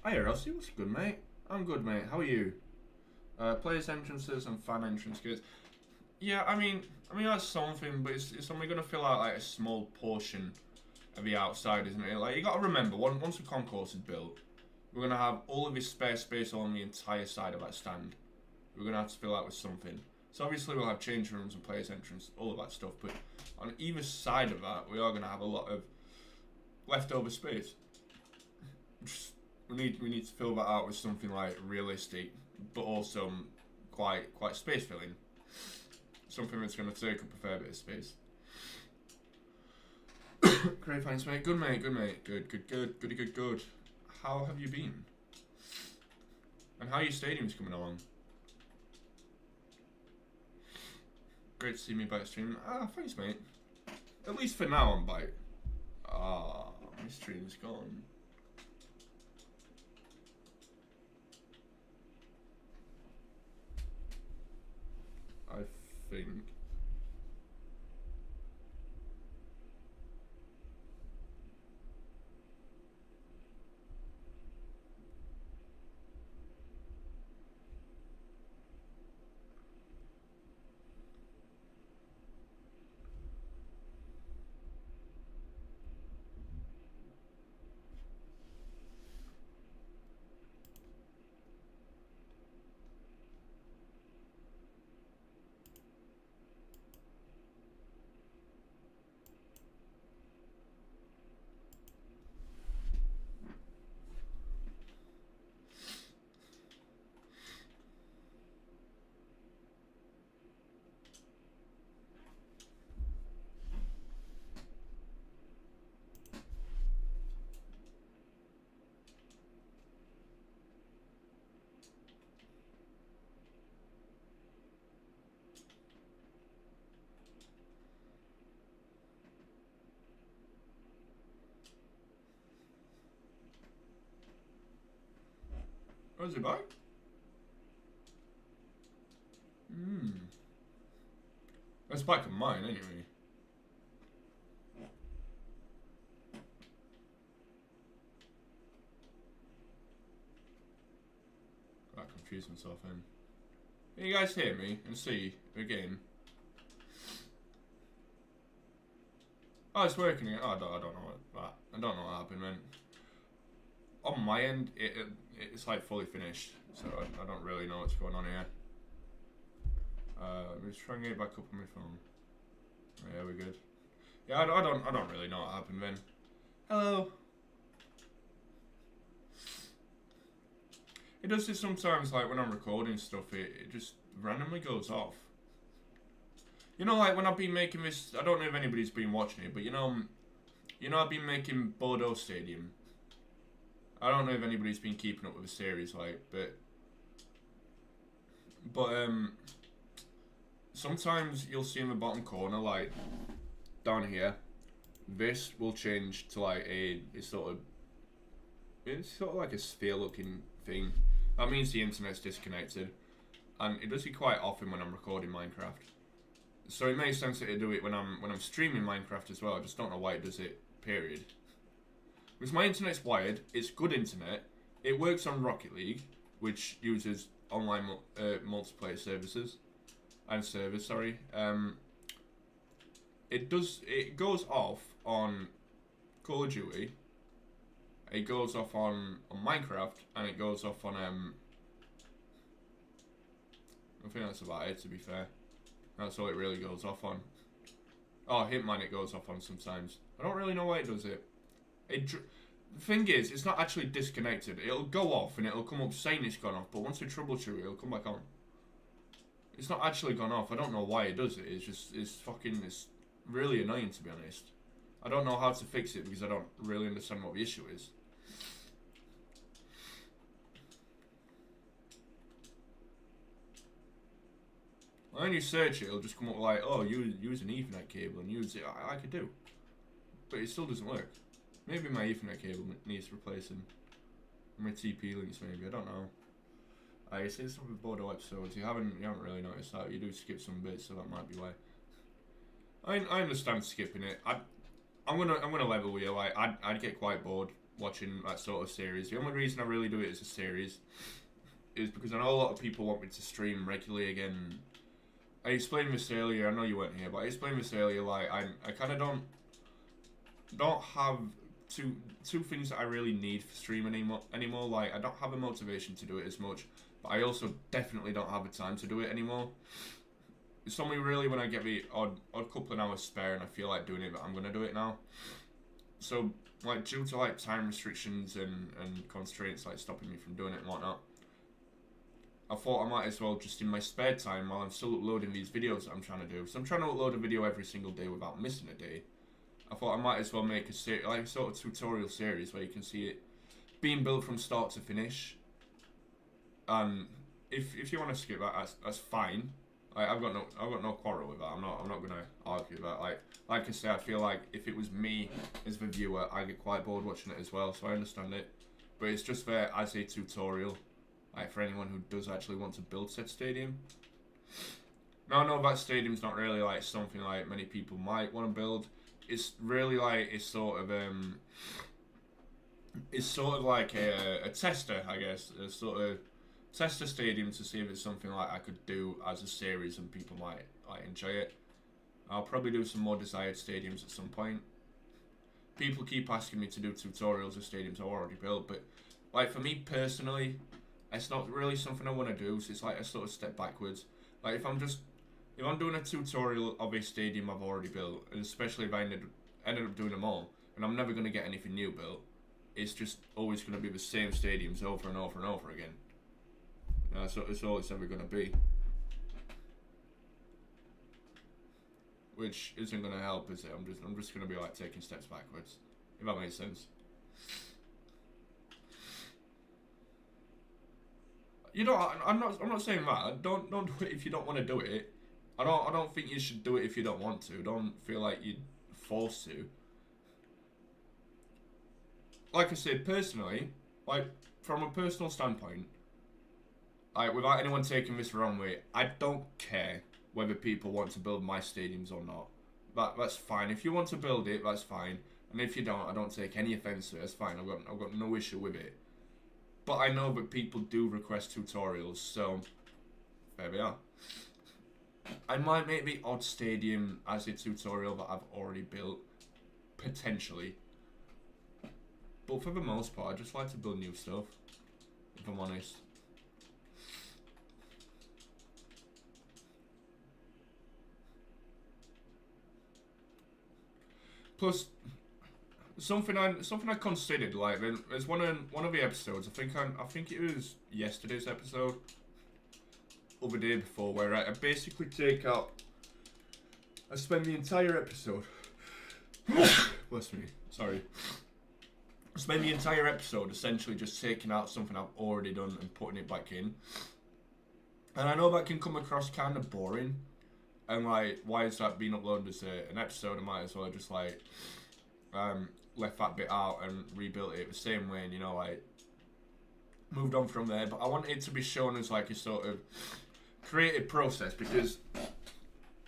A: Hiya, Rossi. What's good, mate? I'm good, mate. How are you? Players' entrances and fan entrance gates. Yeah, I mean that's something, but it's only going to fill out like a small portion of the outside, isn't it? Like, you got to remember, once the concourse is built, we're going to have all of this spare space along the entire side of that stand. We're going to have to fill out with something. So obviously we'll have change rooms and players' entrance, all of that stuff, but on either side of that, we are going to have a lot of leftover space. We need to fill that out with something like realistic, but also quite space filling. Something that's going to take up a fair bit of space. Great, thanks, mate. Good, mate. Good. How have you been? And how are your stadiums coming along? Great to see me back stream. Thanks, mate. At least for now, I'm back. My stream's gone. I think. Oh, is it back? It's back on mine anyway. I confused myself then. Can you guys hear me and see again? Oh, it's working again. Oh, I don't know what happened, man. On my end, it's like fully finished, so I don't really know what's going on here. Let me just try and get it back up on my phone. Yeah, we're good. Yeah, I don't really know what happened then. Hello. It does this sometimes, like when I'm recording stuff, it just randomly goes off. You know, like when I've been making this, I don't know if anybody's been watching it, but you know I've been making Bordeaux Stadium. I don't know if anybody's been keeping up with the series, like, but sometimes you'll see in the bottom corner, like down here, this will change to like it's sort of like a sphere-looking thing. That means the internet's disconnected, and it does it quite often when I'm recording Minecraft. So it makes sense to do it when I'm streaming Minecraft as well. I just don't know why it does it. Period. Because my internet's wired, it's good internet, it works on Rocket League, which uses online multiplayer services, and servers, sorry. It goes off on Call of Duty, it goes off on Minecraft, and it goes off on, I think that's about it, to be fair. That's all it really goes off on. Oh, Hitman it goes off on sometimes. I don't really know why it does it. The thing is, it's not actually disconnected. It'll go off and it'll come up saying it's gone off, but once we troubleshoot it, it'll come back on. It's not actually gone off. I don't know why it does it. It's really annoying, to be honest. I don't know how to fix it because I don't really understand what the issue is. When you search it, it'll just come up like, oh, use an Ethernet cable and use it. I could do. But it still doesn't work. Maybe my Ethernet cable needs replacing. my TP links maybe. I don't know. I say some of the Bordeaux episodes. You haven't really noticed that. You do skip some bits, so that might be why. I understand skipping it. I'm gonna level with you. Like I'd get quite bored watching that sort of series. The only reason I really do it as a series is because I know a lot of people want me to stream regularly again. I explained this earlier. I know you weren't here, but I explained this earlier. Like I kind of don't have two things that I really need for streaming anymore. Like I don't have a motivation to do it as much, but I also definitely don't have the time to do it anymore. It's only really when I get the odd couple of hours spare and I feel like doing it that I'm gonna do it now. So like due to like time restrictions and constraints like stopping me from doing it and whatnot, I thought I might as well just in my spare time while I'm still uploading these videos that I'm trying to do. So I'm trying to upload a video every single day without missing a day. I thought I might as well make a like sort of tutorial series where you can see it being built from start to finish. And if you want to skip that, that's fine. Like, I've got no quarrel with that. I'm not gonna argue that. Like I say, I feel like if it was me as the viewer, I get quite bored watching it as well. So I understand it, but it's just there as a tutorial. Like for anyone who does actually want to build said stadium. Now I know that stadium's not really like something like many people might want to build. It's really like it's sort of like a tester, I guess. A sort of test a stadium to see if it's something like I could do as a series and people might like enjoy it. I'll probably do some more desired stadiums at some point. People keep asking me to do tutorials of stadiums I've already built, but like for me personally, it's not really something I want to do, so it's like a sort of step backwards. Like if I'm doing a tutorial of a stadium I've already built, and especially if I ended up doing them all, and I'm never going to get anything new built, it's just always going to be the same stadiums over and over and over again. So it's all it's ever going to be. Which isn't going to help, is it? I'm just going to be like taking steps backwards, if that makes sense. You know, I'm not saying that. Don't do it if you don't want to do it. I don't think you should do it if you don't want to. Don't feel like you're forced to. Like I said, personally, like from a personal standpoint, like without anyone taking this the wrong way, I don't care whether people want to build my stadiums or not. That's fine. If you want to build it, that's fine. And if you don't, I don't take any offence to it. That's fine. I've got no issue with it. But I know that people do request tutorials, so there we are. I might make the odd stadium as a tutorial that I've already built, potentially. But for the most part, I just like to build new stuff, if I'm honest. Plus, something I considered, like there's one of the episodes. I think it was yesterday's episode, or the day before, where I basically take out. I spend the entire episode. Bless me. Sorry. I spend the entire episode essentially just taking out something I've already done and putting it back in. And I know that can come across kind of boring. And like, why is that being uploaded as an episode? I might as well just like left that bit out and rebuilt it the same way, and like moved on from there. But I want it to be shown as like a sort of creative process, because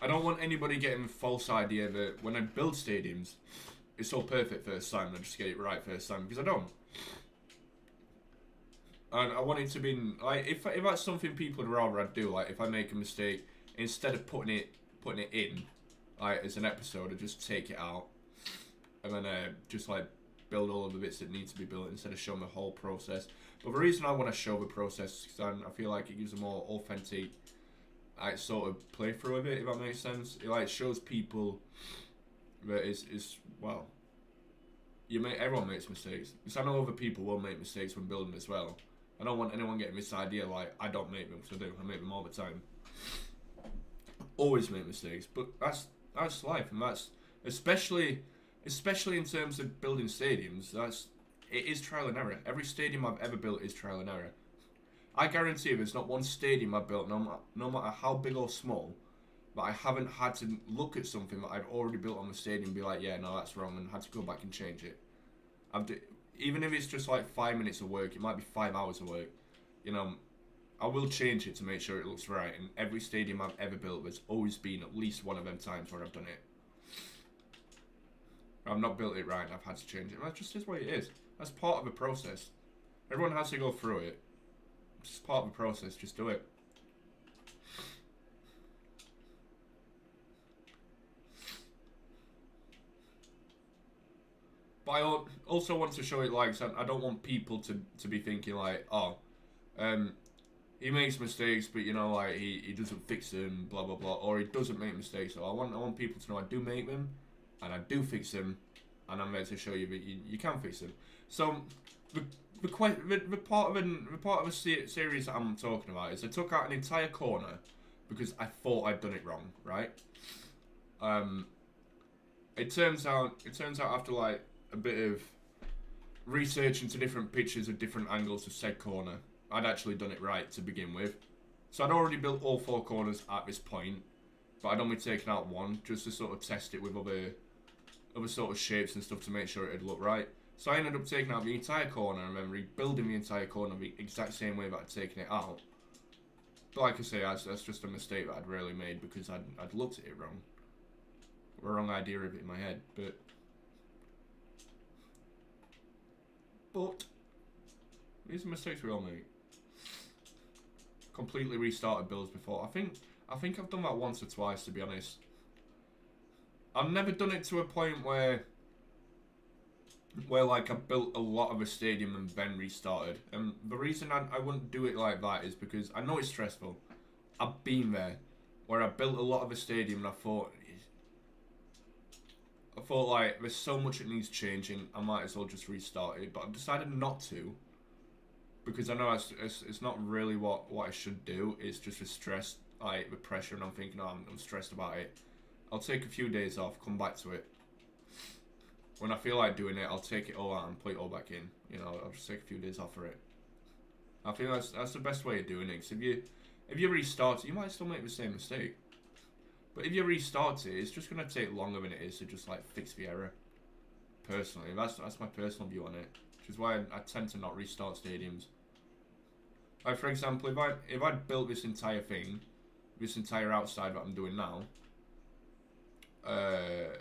A: I don't want anybody getting the false idea that when I build stadiums, it's all perfect first time and I just get it right first time, because I don't. And I want it to be like, if that's something people would rather I do, like if I make a mistake, instead of putting it in like as an episode, I just take it out and then just like build all of the bits that need to be built instead of showing the whole process. But the reason I want to show the process is because I feel like it gives a more authentic like sort of playthrough of it, if that makes sense. It like shows people that is well, everyone makes mistakes. Because I know other people will make mistakes when building as well. I don't want anyone getting this idea like I don't make them, because I do. I make them all the time. Always make mistakes, but that's life, and that's especially in terms of building stadiums. It is trial and error. Every stadium I've ever built is trial and error. I guarantee you, there's not one stadium I've built, no matter how big or small, that I haven't had to look at something that I've already built on the stadium and be like, yeah, no, that's wrong, and had to go back and change it. even if it's just like 5 minutes of work, it might be 5 hours of work. You know, I will change it to make sure it looks right. And every stadium I've ever built, there's always been at least one of them times where I've done it. I've not built it right and I've had to change it. That just is what it is. That's part of the process. Everyone has to go through it. It's just part of the process. Just do it. But I also want to show it like, I don't want people to be thinking like, oh, he makes mistakes, but you know, like he doesn't fix them, blah blah blah, or he doesn't make mistakes. So I want people to know I do make them, and I do fix them, and I'm there to show you that you can fix them. So the part of a series that I'm talking about is I took out an entire corner because I thought I'd done it wrong, right? It turns out after like a bit of research into different pictures of different angles of said corner, I'd actually done it right to begin with. So I'd already built all 4 corners at this point, but I'd only taken out one just to sort of test it with other sort of shapes and stuff to make sure it'd look right. So I ended up taking out the entire corner and then rebuilding the entire corner the exact same way that I'd taken it out. But like I say, that's just a mistake that I'd really made because I'd looked at it wrong. The wrong idea of it in my head, but these are mistakes we all make. Completely restarted builds before. I think I've done that once or twice, to be honest. I've never done it to a point where like I built a lot of a stadium and then restarted. And the reason I wouldn't do it like that is because I know it's stressful. I've been there where I built a lot of a stadium and I thought like there's so much that needs changing, I might as well just restart it. But I've decided not to because I know it's not really what I should do. It's just the stress, like the pressure, and I'm thinking, oh, I'm stressed about it. I'll take a few days off, come back to it. When I feel like doing it, I'll take it all out and put it all back in. You know, I'll just take a few days off for it. I feel that's the best way of doing it. Cause if you restart it, you might still make the same mistake. But if you restart it, it's just gonna take longer than it is to just like fix the error. Personally, that's my personal view on it, which is why I tend to not restart stadiums. Like for example, if I'd built this entire thing, this entire outside that I'm doing now,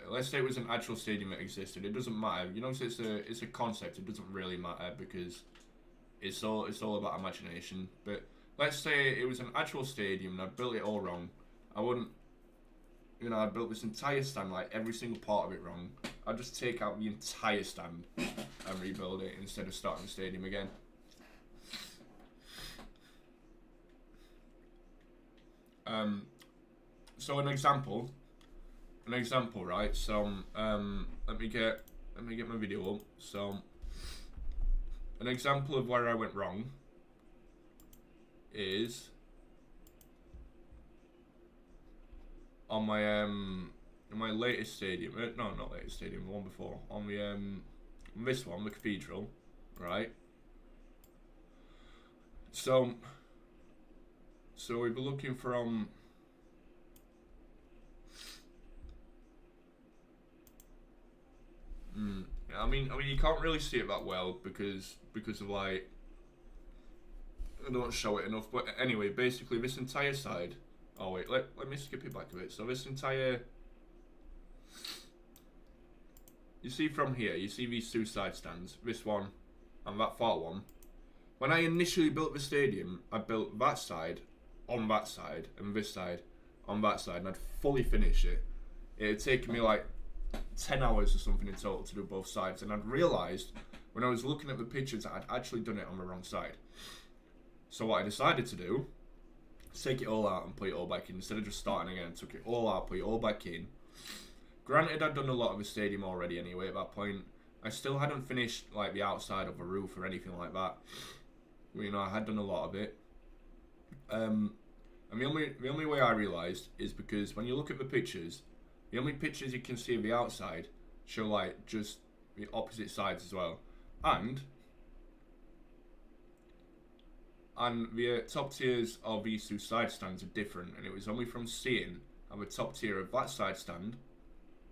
A: let's say it was an actual stadium that existed. It doesn't matter, you know. It's a concept. It doesn't really matter because it's all about imagination. But let's say it was an actual stadium and I built it all wrong. I wouldn't. You know, I built this entire stand, like every single part of it wrong. I'd just take out the entire stand and rebuild it instead of starting the stadium again. So an example, right? So let me get my video up. So an example of where I went wrong is on my latest stadium. No, not latest stadium. The one before. On the this one, the cathedral, right? So we were looking from. I mean, you can't really see it that well because of like I don't show it enough. But anyway, basically this entire side. Oh wait, let me skip it back a bit. So this entire, you see from here, you see these 2 side stands, this one and that far one. When I initially built the stadium, I built that side on that side and this side on that side, and I'd fully finish it. It had taken me like 10 hours or something in total to do both sides, and I'd realised when I was looking at the pictures that I'd actually done it on the wrong side. So what I decided to do, take it all out and put it all back in instead of just starting again. Took it all out, put it all back in. Granted, I'd done a lot of the stadium already anyway at that point. I still hadn't finished like the outside of the roof or anything like that. You know, I had done a lot of it. And the only way I realised is because when you look at the pictures, the only pictures you can see of the outside show like just the opposite sides as well. And the top tiers of these 2 side stands are different, and it was only from seeing how the top tier of that side stand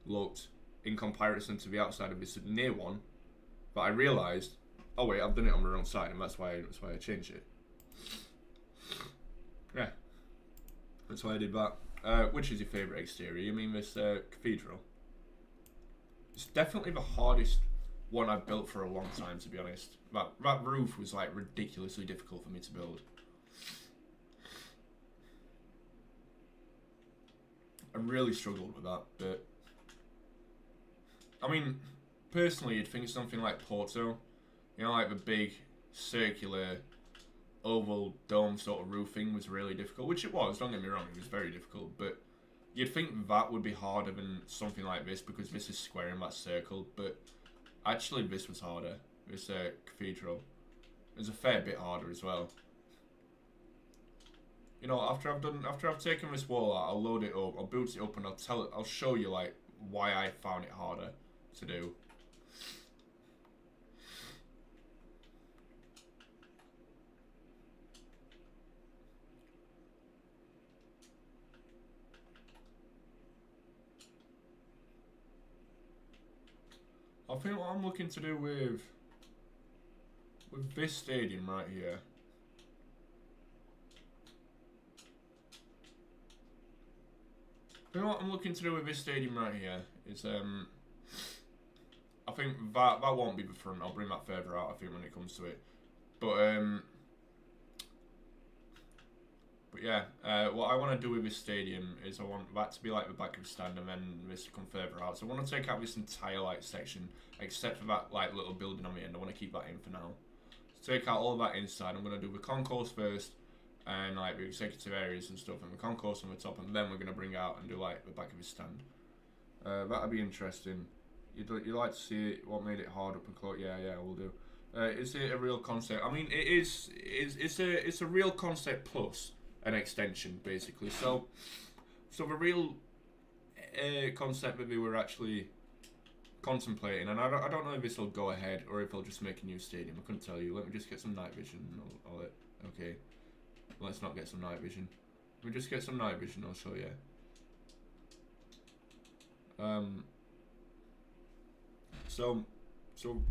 A: looked in comparison to the outside of this near one But I realised, oh wait, I've done it on the wrong side, and that's why I changed it. Yeah, that's why I did that. Which is your favourite exterior? You mean this cathedral? It's definitely the hardest one I've built for a long time, to be honest. That roof was like ridiculously difficult for me to build. I really struggled with that, but I mean, personally, you'd think something like Porto, you know, like the big circular oval dome sort of roofing was really difficult, which it was, don't get me wrong, it was very difficult, but you'd think that would be harder than something like this because this is square and that's circle, but actually this was harder, this cathedral. It was a fair bit harder as well. You know, after I've taken this wall out, I'll load it up, I'll boot it up, and I'll show you like why I found it harder to do. I think what I'm looking to do with this stadium right here. I think what I'm looking to do with this stadium right here is I think that won't be the front. I'll bring that further out, I think, when it comes to it. But yeah, what I want to do with this stadium is I want that to be like the back of the stand, and then this to come further out. So I want to take out this entire like section, except for that like little building on the end. I want to keep that in for now. So take out all of that inside. I'm going to do the concourse first, and like the executive areas and stuff, and the concourse on the top, and then we're going to bring out and do like the back of his stand. That'd be interesting. You'd like to see it, what made it hard up and close? Yeah, we'll do. Is it a real concept? I mean, it is. It's a real concept plus an extension, basically. So the real concept that they were actually contemplating, and I don't know if this will go ahead or if they'll just make a new stadium. I couldn't tell you. Let me just get some night vision. Okay. Let's not get some night vision. We just get some night vision. I'll show you. So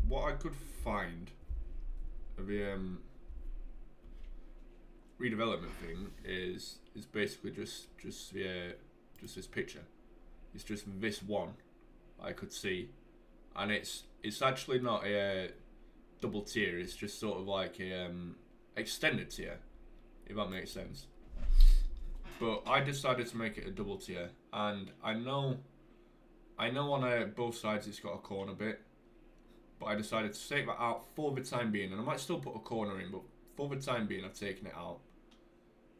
A: what I could find of the redevelopment thing is basically just this picture. It's just this one I could see, and it's actually not a double tier. It's just sort of like a extended tier, if that makes sense. But I decided to make it a double tier, and I know on both sides it's got a corner bit, but I decided to take that out for the time being, and I might still put a corner in, but for the time being I've taken it out.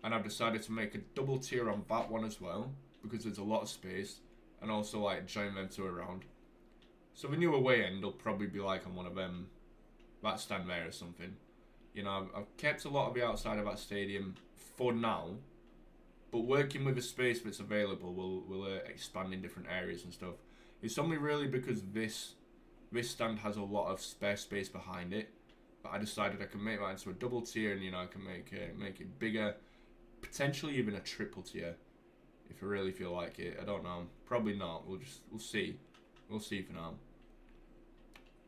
A: And I've decided to make a double tier on that one as well, because there's a lot of space, and also like join them two around. So the new away end will probably be like on one of them, that stand there or something. You know, I've kept a lot of the outside of that stadium for now, but working with the space that's available, we'll expand in different areas and stuff. It's only really because this stand has a lot of spare space behind it, but I decided I can make that into a double tier, and you know I can make it bigger, potentially even a triple tier, if I really feel like it. I don't know, probably not. We'll see for now.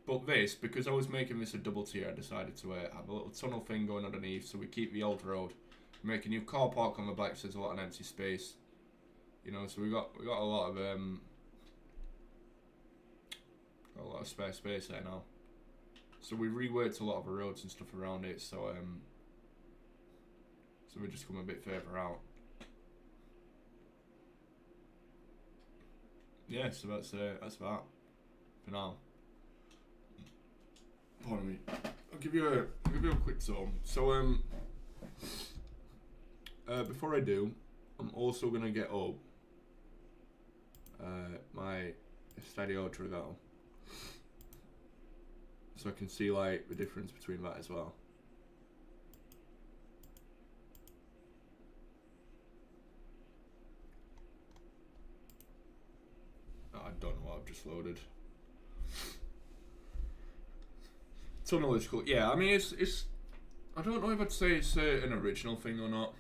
A: But this, because I was making this a double tier, I decided to have a little tunnel thing going underneath, so we keep the old road. Make a new car park on the back, so there's a lot of empty space. You know, so we got a lot of spare space there now. So we reworked a lot of the roads and stuff around it, so we just come a bit further out. Yeah, so that's that for now. Pardon me. I'll give you a quick tour. So before I do, I'm also gonna get up my Stadia Go, so I can see like the difference between that as well. Oh, I don't know what I've just loaded. Tunnel is cool. Yeah, I mean it's. I don't know if I'd say it's an original thing or not.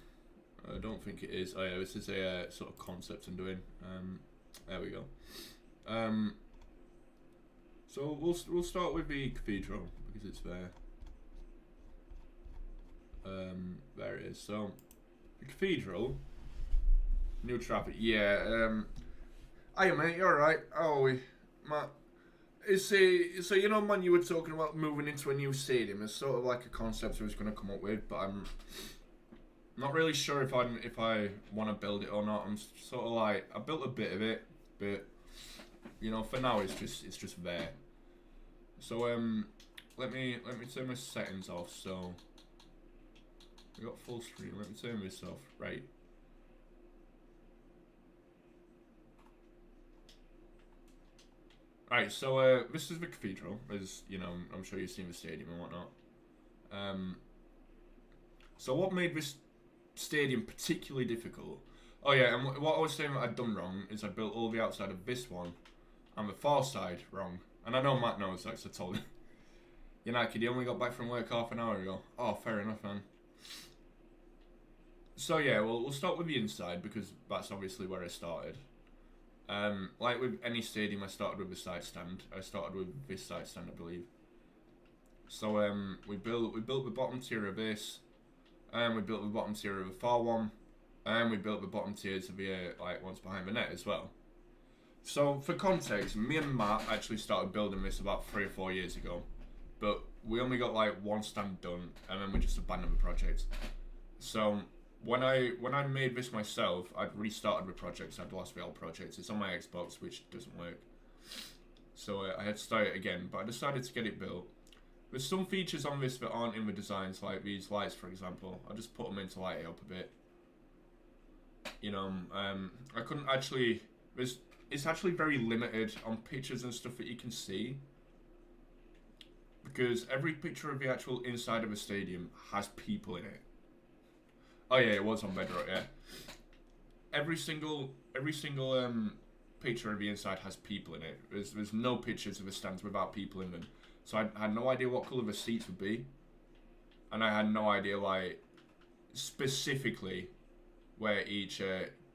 A: I don't think it is. Oh yeah, this is a sort of concept I'm doing. There we go. So we'll start with the cathedral because it's there. There it is. So the cathedral, new traffic. Yeah. Hiya mate, you alright? Oh, Matt. So you know, man, you were talking about moving into a new stadium. It's sort of like a concept I was going to come up with, but I'm not really sure if I want to build it or not. I'm sort of like, I built a bit of it, but you know, for now it's just there. So let me turn my settings off. So we got full screen. Let me turn this off. Right. Right, so this is the cathedral, as you know, I'm sure you've seen the stadium and whatnot. So what made this stadium particularly difficult? Oh yeah, and what I was saying that I'd done wrong is I built all the outside of this one and the far side wrong. And I know Matt knows that, 'cause I told him. You know, kid, he only got back from work half an hour ago. Oh, fair enough, man. So yeah, well, we'll start with the inside because that's obviously where I started. Like with any stadium, I started with the side stand. I started with this side stand, I believe. So we built the bottom tier of this, and we built the bottom tier of the far one, and we built the bottom tiers of the like ones behind the net as well. So for context, me and Matt actually started building this about 3 or 4 years ago, but we only got like one stand done, and then we just abandoned the project. So when I made this myself, I'd restarted the project. So I'd lost the old project. It's on my Xbox, which doesn't work. So I had to start it again, but I decided to get it built. There's some features on this that aren't in the designs, like these lights, for example. I'll just put them in to light it up a bit. You know, I couldn't actually. It's actually very limited on pictures and stuff that you can see, because every picture of the actual inside of a stadium has people in it. Oh yeah, it was on Bedrock. Yeah, every single picture of the inside has people in it. There's no pictures of the stands without people in them. So I had no idea what colour the seats would be, and I had no idea like specifically where each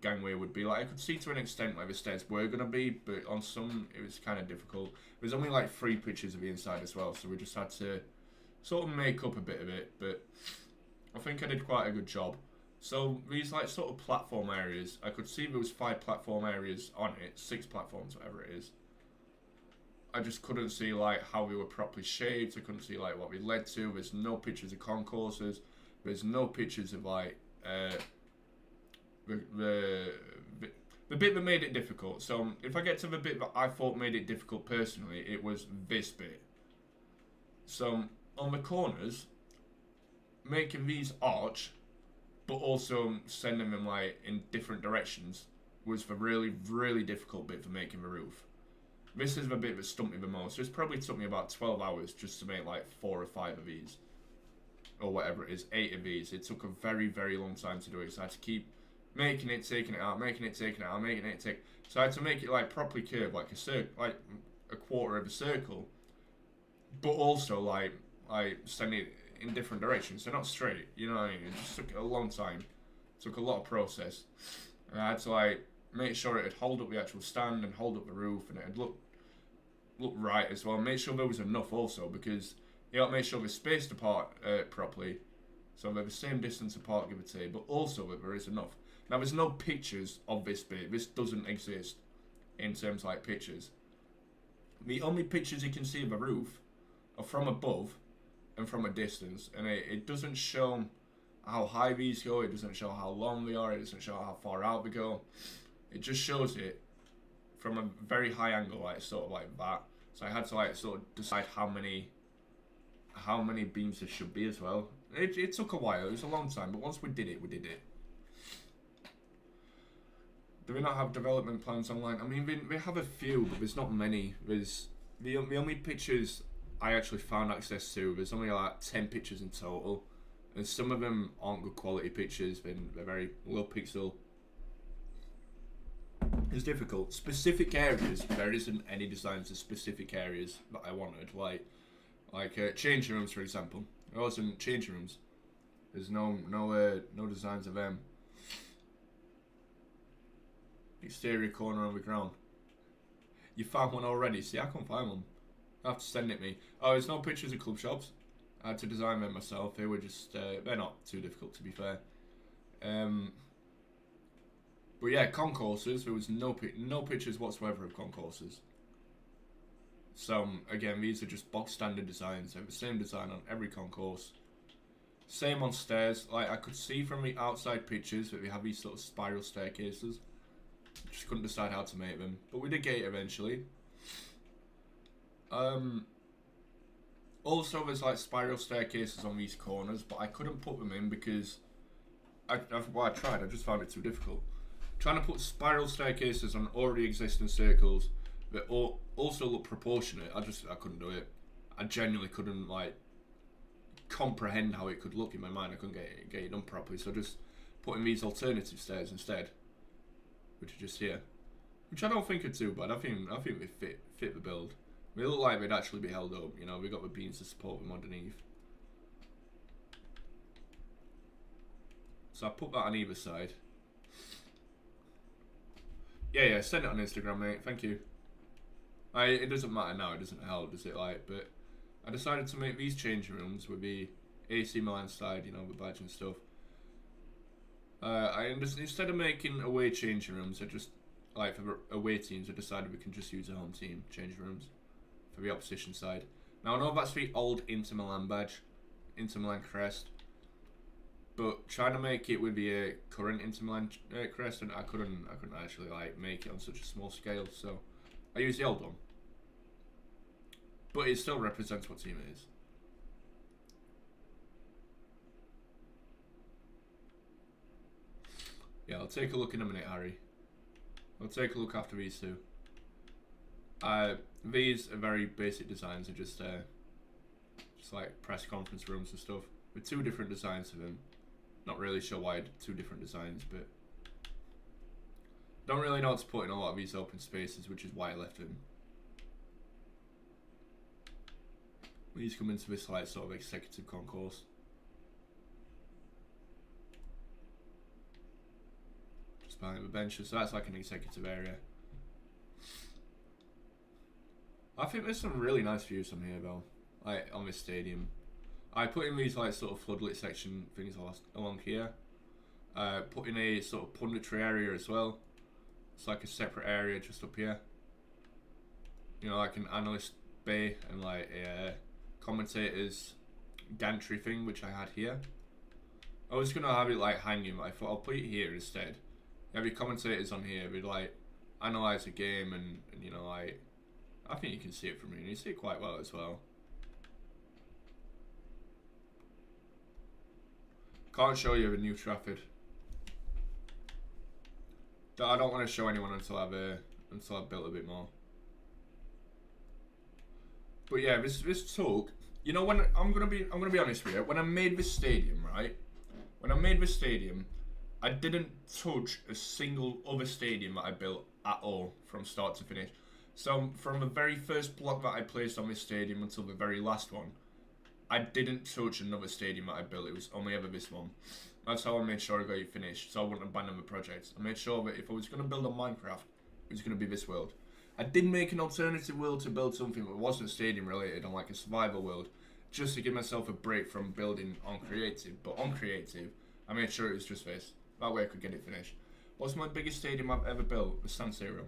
A: gangway would be. Like I could see to an extent where the stairs were gonna be, but on some it was kind of difficult. There's only like 3 pictures of the inside as well, so we just had to sort of make up a bit of it. But I think I did quite a good job. So these like sort of platform areas, I could see there was 5 platform areas on it, 6 platforms, whatever it is. I just couldn't see like how they were properly shaped. I couldn't see like what they led to. There's no pictures of concourses. There's no pictures of like the bit that made it difficult. So if I get to the bit that I thought made it difficult personally, it was this bit. So on the corners, making these arch, but also sending them like in different directions was the really difficult bit for making the roof. This is the bit that stumped me the most. It's probably took me about 12 hours just to make like 4 or 5 of these, or whatever it is, 8 of these. It took a very long time to do it, so I had to keep making it, taking it out, making it, taking it out, making it, take. So I had to make it like properly curved, like a circle, like a quarter of a circle, but also like sending it in different directions, so not straight. You know what I mean? It just took a long time. It took a lot of process, and I had to like make sure it'd hold up the actual stand and hold up the roof, and it'd look right as well. Make sure there was enough also, because you got to make sure they're spaced apart properly, so they're the same distance apart, give or take, but also that there is enough. Now there's no pictures of this bit. This doesn't exist in terms of like pictures. The only pictures you can see of the roof are from above and from a distance, and it doesn't show how high these go, it doesn't show how long they are, it doesn't show how far out they go. It just shows it from a very high angle, like sort of like that. So I had to like sort of decide how many beams there should be as well. It took a while, it was a long time, but once we did it, we did it. Do we not have development plans online? I mean, we have a few, but there's not many. There's the only pictures I actually found access to, there's only like 10 pictures in total, and some of them aren't good quality pictures. They're very low pixel. It's difficult. Specific areas, there isn't any designs of specific areas that I wanted, like changing rooms, for example. There wasn't changing rooms. There's no designs of them. Exterior corner on the ground. You found one already? See, I can't find one. I have to send it me. Oh, there's no pictures of club shops. I had to design them myself. They were just, they're not too difficult to be fair. But yeah, concourses, there was no pictures whatsoever of concourses. So again, these are just box standard designs. They have the same design on every concourse. Same on stairs. Like I could see from the outside pictures that we have these sort of spiral staircases. Just couldn't decide how to make them, but we did get it eventually. Also, there's like spiral staircases on these corners, but I couldn't put them in because I tried. I just found it too difficult. Trying to put spiral staircases on already existing circles that also look proportionate. I couldn't do it. I genuinely couldn't like comprehend how it could look in my mind. I couldn't get it done properly. So just putting these alternative stairs instead, which are just here, which I don't think are too bad. I think they fit the build. They look like they'd actually be held up. You know, we got the beams to support them underneath. So I put that on either side. Yeah, send it on Instagram, mate. Thank you. It doesn't matter now. It doesn't help, does it? Like, but I decided to make these changing rooms with the AC Milan side, you know, the badge and stuff. Instead of making away changing rooms, I just like for away teams, I decided we can just use a home team changing rooms for the opposition side. Now I know that's the old Inter Milan badge, Inter Milan crest, but trying to make it with the current Inter Milan crest, and I couldn't actually like make it on such a small scale, so I used the old one. But it still represents what team it is. Yeah, I'll take a look in a minute, Harry. I'll take a look after these two. These are very basic designs. They're just like press conference rooms and stuff with two different designs of them. Not really sure why two different designs, but don't really know what to put in a lot of these open spaces, which is why I left them. These come into this like sort of executive concourse. Just behind the benches, so that's like an executive area. I think there's some really nice views from here though, like on this stadium. I put in these like sort of floodlit section things along here. Put in a sort of punditry area as well. It's like a separate area just up here. You know, like an analyst bay and like a commentators gantry thing, which I had here. I was gonna have it like hanging, but I thought I'll put it here instead. You have your commentators on here, we'd like analyse a game and you know, like I think you can see it from here and you see it quite well as well. Can't show you the new Trafford. I don't want to show anyone until I've built a bit more. But yeah, this took. You know, when I'm gonna be honest with you. When I made this stadium, right? When I made this stadium, I didn't touch a single other stadium that I built at all from start to finish. So from the very first block that I placed on this stadium until the very last one, I didn't touch another stadium that I built. It was only ever this one. That's how I made sure I got it finished, so I wouldn't abandon the project. I made sure that if I was going to build on Minecraft, it was going to be this world. I did make an alternative world to build something that wasn't stadium related, on like a survival world, just to give myself a break from building on creative. But on creative, I made sure it was just this. That way I could get it finished. What's my biggest stadium I've ever built? The San Siro.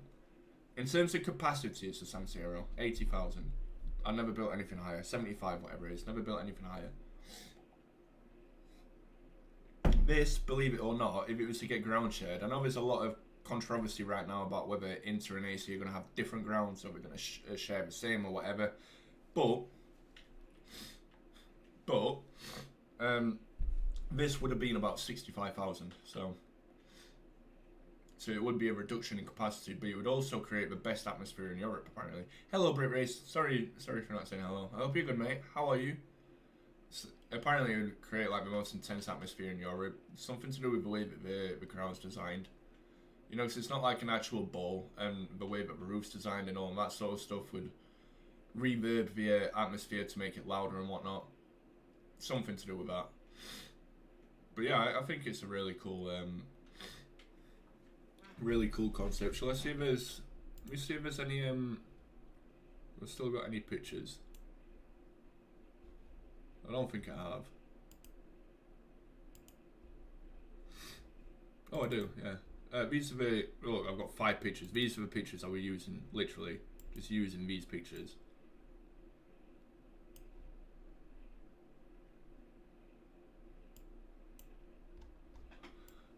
A: In terms of capacity, it's the San Siro, 80,000. I never built anything higher. 75, whatever it is. Never built anything higher. This, believe it or not, if it was to get ground shared, I know there's a lot of controversy right now about whether Inter and AC are going to have different grounds or we're going to share the same or whatever. But this would have been about 65,000. So it would be a reduction in capacity, but it would also create the best atmosphere in Europe, apparently. Hello, Brit Race. Sorry for not saying hello. I hope you're good, mate. How are you? Apparently, it would create like the most intense atmosphere in Europe. Something to do with the way that the ground's designed. You know, because it's not like an actual bowl, and the way that the roof's designed and all that sort of stuff would reverb the atmosphere to make it louder and whatnot. Something to do with that. But yeah, I think it's a really cool concept. Shall I see if there's? Let me see if there's any I've still got any pictures. I don't think I have. Oh, I do, yeah. These are the, look, I've got 5 pictures. These are the pictures I was using, literally. Just using these pictures.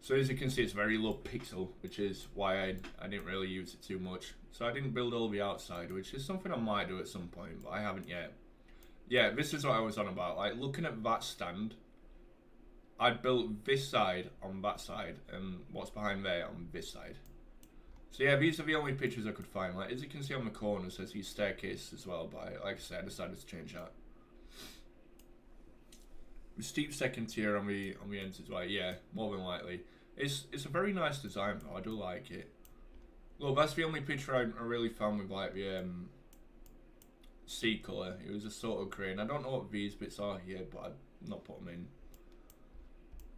A: So as you can see, it's very low pixel, which is why I didn't really use it too much. So I didn't build all the outside, which is something I might do at some point, but I haven't yet. Yeah, this is what I was on about. Like, looking at that stand, I built this side on that side, and what's behind there on this side. So yeah, these are the only pictures I could find. Like, as you can see on the corner, there's these staircases as well, but like I said, I decided to change that. The steep second tier on the ends as well, yeah, more than likely. It's a very nice design though, I do like it. Well, that's the only picture I really found with like the sea colour. It was a sort of green. I don't know what these bits are here, but I've not put them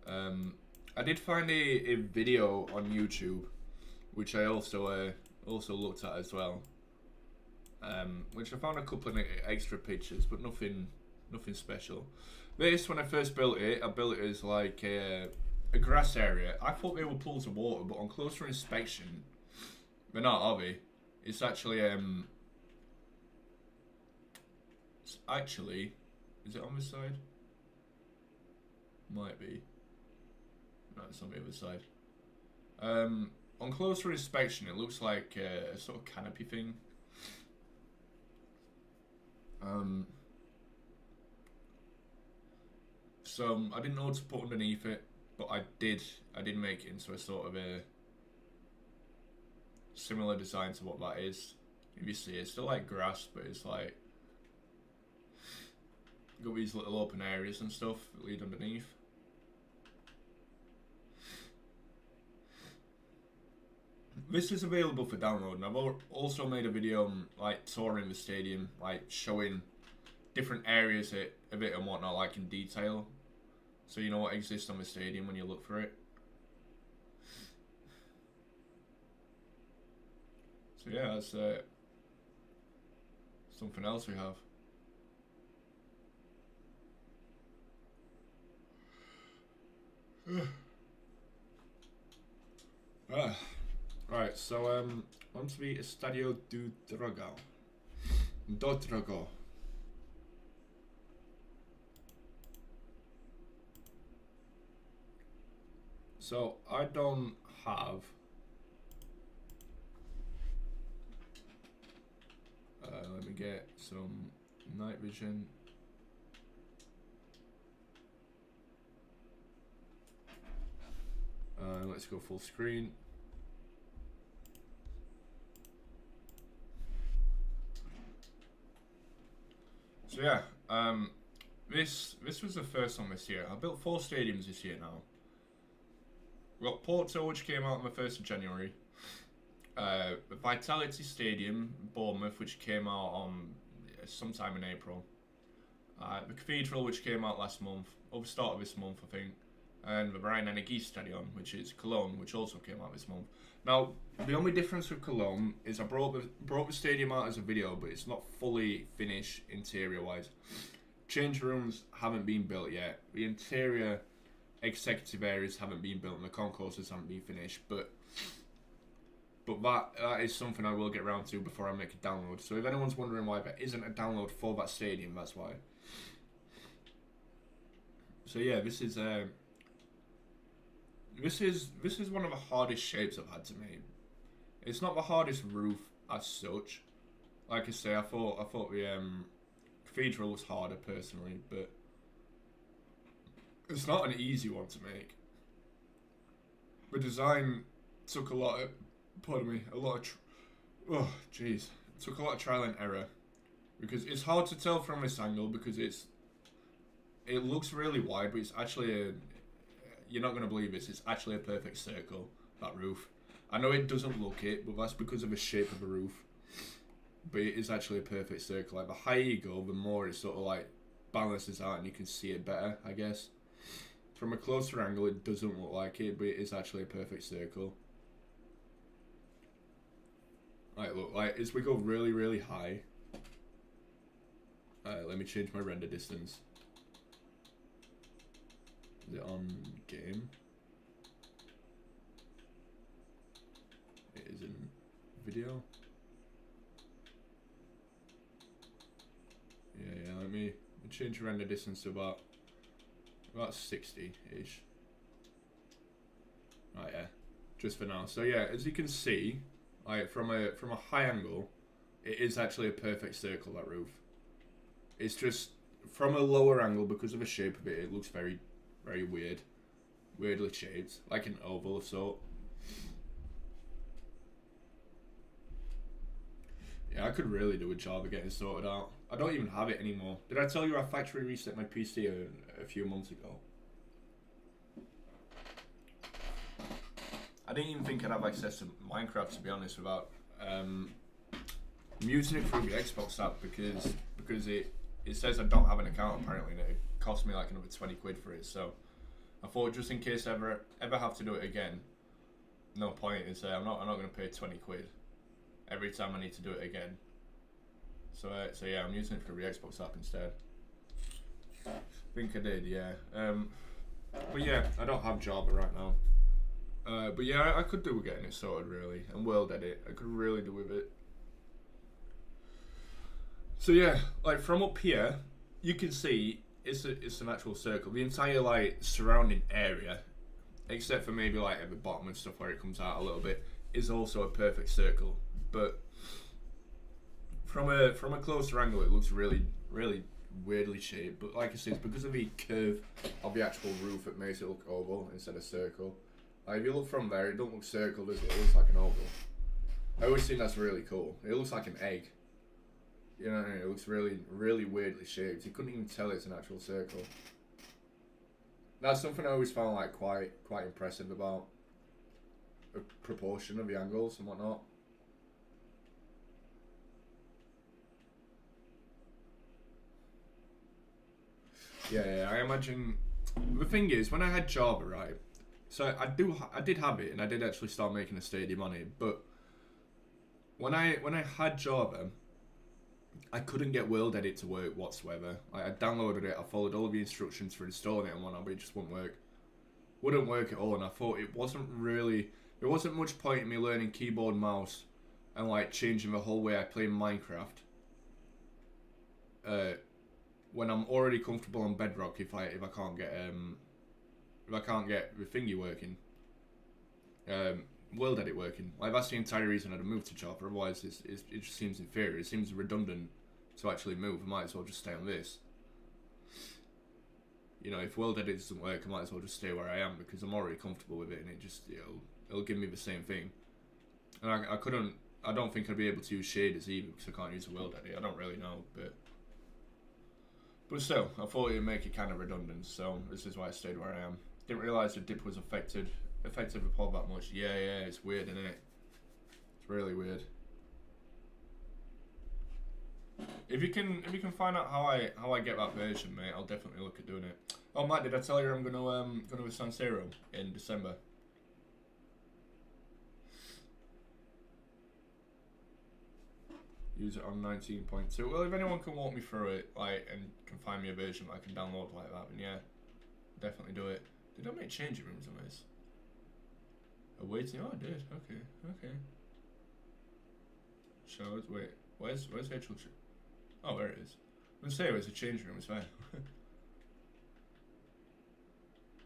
A: in. I did find a video on YouTube, which I also looked at as well. Which I found a couple of extra pictures, but nothing special. This, when I first built it, I built it as like a grass area. I thought they were pools of water, but on closer inspection, they're not, are they? It's actually is it on this side? Might be. No, it's on the other side. On closer inspection, it looks like a sort of canopy thing. So I didn't know what to put underneath it, but I did make it into a sort of a similar design to what that is. If you see, it's still like grass, but it's like got these little open areas and stuff that lead underneath. This is available for download, and I've also made a video on like touring the stadium, like showing different areas of it and whatnot, like in detail, so you know what exists on the stadium when you look for it. So yeah, that's something else we have. Right, so on to the Stadio do Drago. So I don't have let me get some night vision. Let's go full screen. So yeah, this was the first one this year. I built 4 stadiums this year now. We got Porto, which came out on the 1st of January. The Vitality Stadium, Bournemouth, which came out on sometime in April. The Cathedral, which came out last month, or the start of this month, I think. And the Rhein Energie Stadion, which is Cologne, which also came out this month. Now, the only difference with Cologne is I brought the stadium out as a video, but it's not fully finished interior-wise. Change rooms haven't been built yet. The interior executive areas haven't been built, and the concourses haven't been finished. But that is something I will get around to before I make a download. So if anyone's wondering why there isn't a download for that stadium, that's why. So yeah, this is one of the hardest shapes I've had to make. It's not the hardest roof as such. Like I say, I thought the cathedral was harder personally, but it's not an easy one to make. The design took a lot of, took a lot of trial and error, because it's hard to tell from this angle because it looks really wide, but it's actually you're not going to believe this, it's actually a perfect circle, that roof. I know it doesn't look it, but that's because of the shape of the roof. But it is actually a perfect circle. Like, the higher you go, the more it sort of like balances out and you can see it better, I guess. From a closer angle, it doesn't look like it, but it is actually a perfect circle. Like, look, like, as we go really, really high, Let me change my render distance. Is it on game? It is in video. Yeah, let me change the render distance to about 60-ish. Right, yeah, just for now. So yeah, as you can see, like from a high angle, it is actually a perfect circle, that roof. It's just from a lower angle, because of the shape of it, it looks very, very weird, weirdly shaped, like an oval of sort. Yeah, I could really do a job of getting sorted out. I don't even have it anymore. Did I tell you I factory reset my PC a few months ago? I didn't even think I'd have access to Minecraft, to be honest, without I'm using it through the Xbox app because it says I don't have an account apparently, and it cost me like another 20 quid for it. So I thought, just in case I ever have to do it again, no point in saying I'm not going to pay 20 quid every time I need to do it again. So yeah, I'm using it for the Xbox app instead. I think I did, yeah. But yeah, I don't have Java right now. But yeah, I could do with getting it sorted, really, and world edit. I could really do with it. So yeah, like from up here, you can see it's an actual circle. The entire like surrounding area, except for maybe like at the bottom and stuff where it comes out a little bit, is also a perfect circle. But from a closer angle, it looks really, really weirdly shaped. But like I said, it's because of the curve of the actual roof that makes it look oval instead of circle. Like if you look from there, it don't look circle, does it? It looks like an oval. I always think that's really cool. It looks like an egg. You know what I mean? It looks really, really weirdly shaped. You couldn't even tell it's an actual circle. That's something I always found like quite impressive about the proportion of the angles and whatnot. Yeah, I imagine the thing is, when I had Java, right? So I did have it, and I did actually start making a Stadia money. But when I had Java, I couldn't get World Edit to work whatsoever. Like, I downloaded it, I followed all of the instructions for installing it and whatnot, but it just wouldn't work. Wouldn't work at all, and I thought there wasn't much point in me learning keyboard, mouse, and like changing the whole way I play Minecraft. When I'm already comfortable on Bedrock, if I can't get the thingy working, World Edit working. Like that's the entire reason I'd moved to Java. Otherwise, it just seems inferior. It seems redundant to actually move. I might as well just stay on this. You know, if World Edit doesn't work, I might as well just stay where I am because I'm already comfortable with it, and it'll give me the same thing. And I don't think I'd be able to use shaders either because I can't use the World Edit. I don't really know, but still, I thought it'd make it kind of redundant. So this is why I stayed where I am. Didn't realise the dip was affected the pod that much. Yeah, it's weird, isn't it? It's really weird. If you can find out how I get that version, mate, I'll definitely look at doing it. Oh, Matt, did I tell you I'm gonna to San Siro in December? Use it on 19.2. Well, if anyone can walk me through it, like, and can find me a version that I can download like that, then yeah, definitely do it. Did I make changing rooms on this? Waiting. Oh, I did. Okay. Shows. Wait. Where's the actual? Oh, there it is. I'm gonna say it was a changing room. It's fine.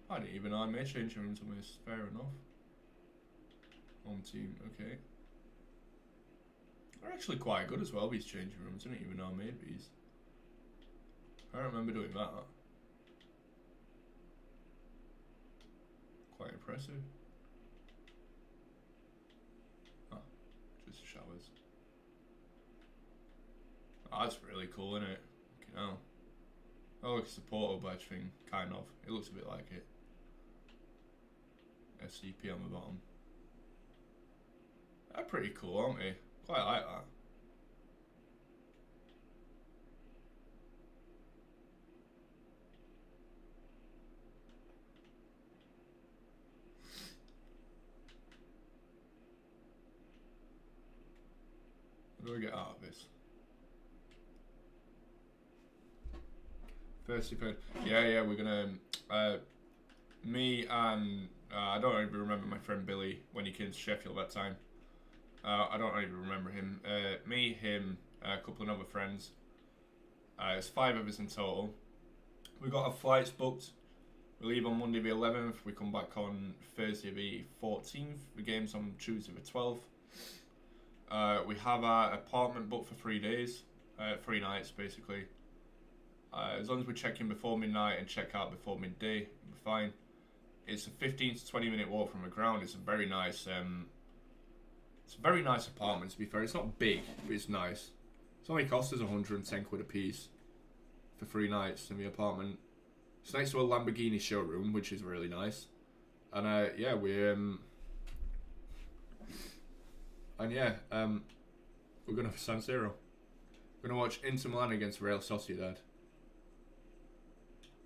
A: I didn't even know I made changing rooms on this. Fair enough. Home team. Okay. They're actually quite good as well. These changing rooms. I didn't even know I made these. I don't remember doing that. Quite impressive. Showers. Oh, that's really cool, isn't it? You know. Oh, it's the portal badge thing, kind of. It looks a bit like it. SCP on the bottom. They're pretty cool, aren't they? Quite like that. What do we get out of this? 31st. Yeah, we're gonna. Me and I don't even remember my friend Billy when he came to Sheffield that time. I don't even remember him. Me, him, a couple of other friends. It's 5 of us in total. We got our flights booked. We leave on Monday the 11th. We come back on Thursday the 14th. The game's on Tuesday the 12th. We have our apartment booked for 3 days. 3 nights, basically. As long as we check in before midnight and check out before midday, we're fine. It's a 15 to 20 minute walk from the ground. It's a very nice apartment, to be fair. It's not big, but it's nice. It's only cost us 110 quid a piece for 3 nights in the apartment. It's next to a Lamborghini showroom, which is really nice. And yeah, we're going to San Siro. We're going to watch Inter Milan against Real Sociedad,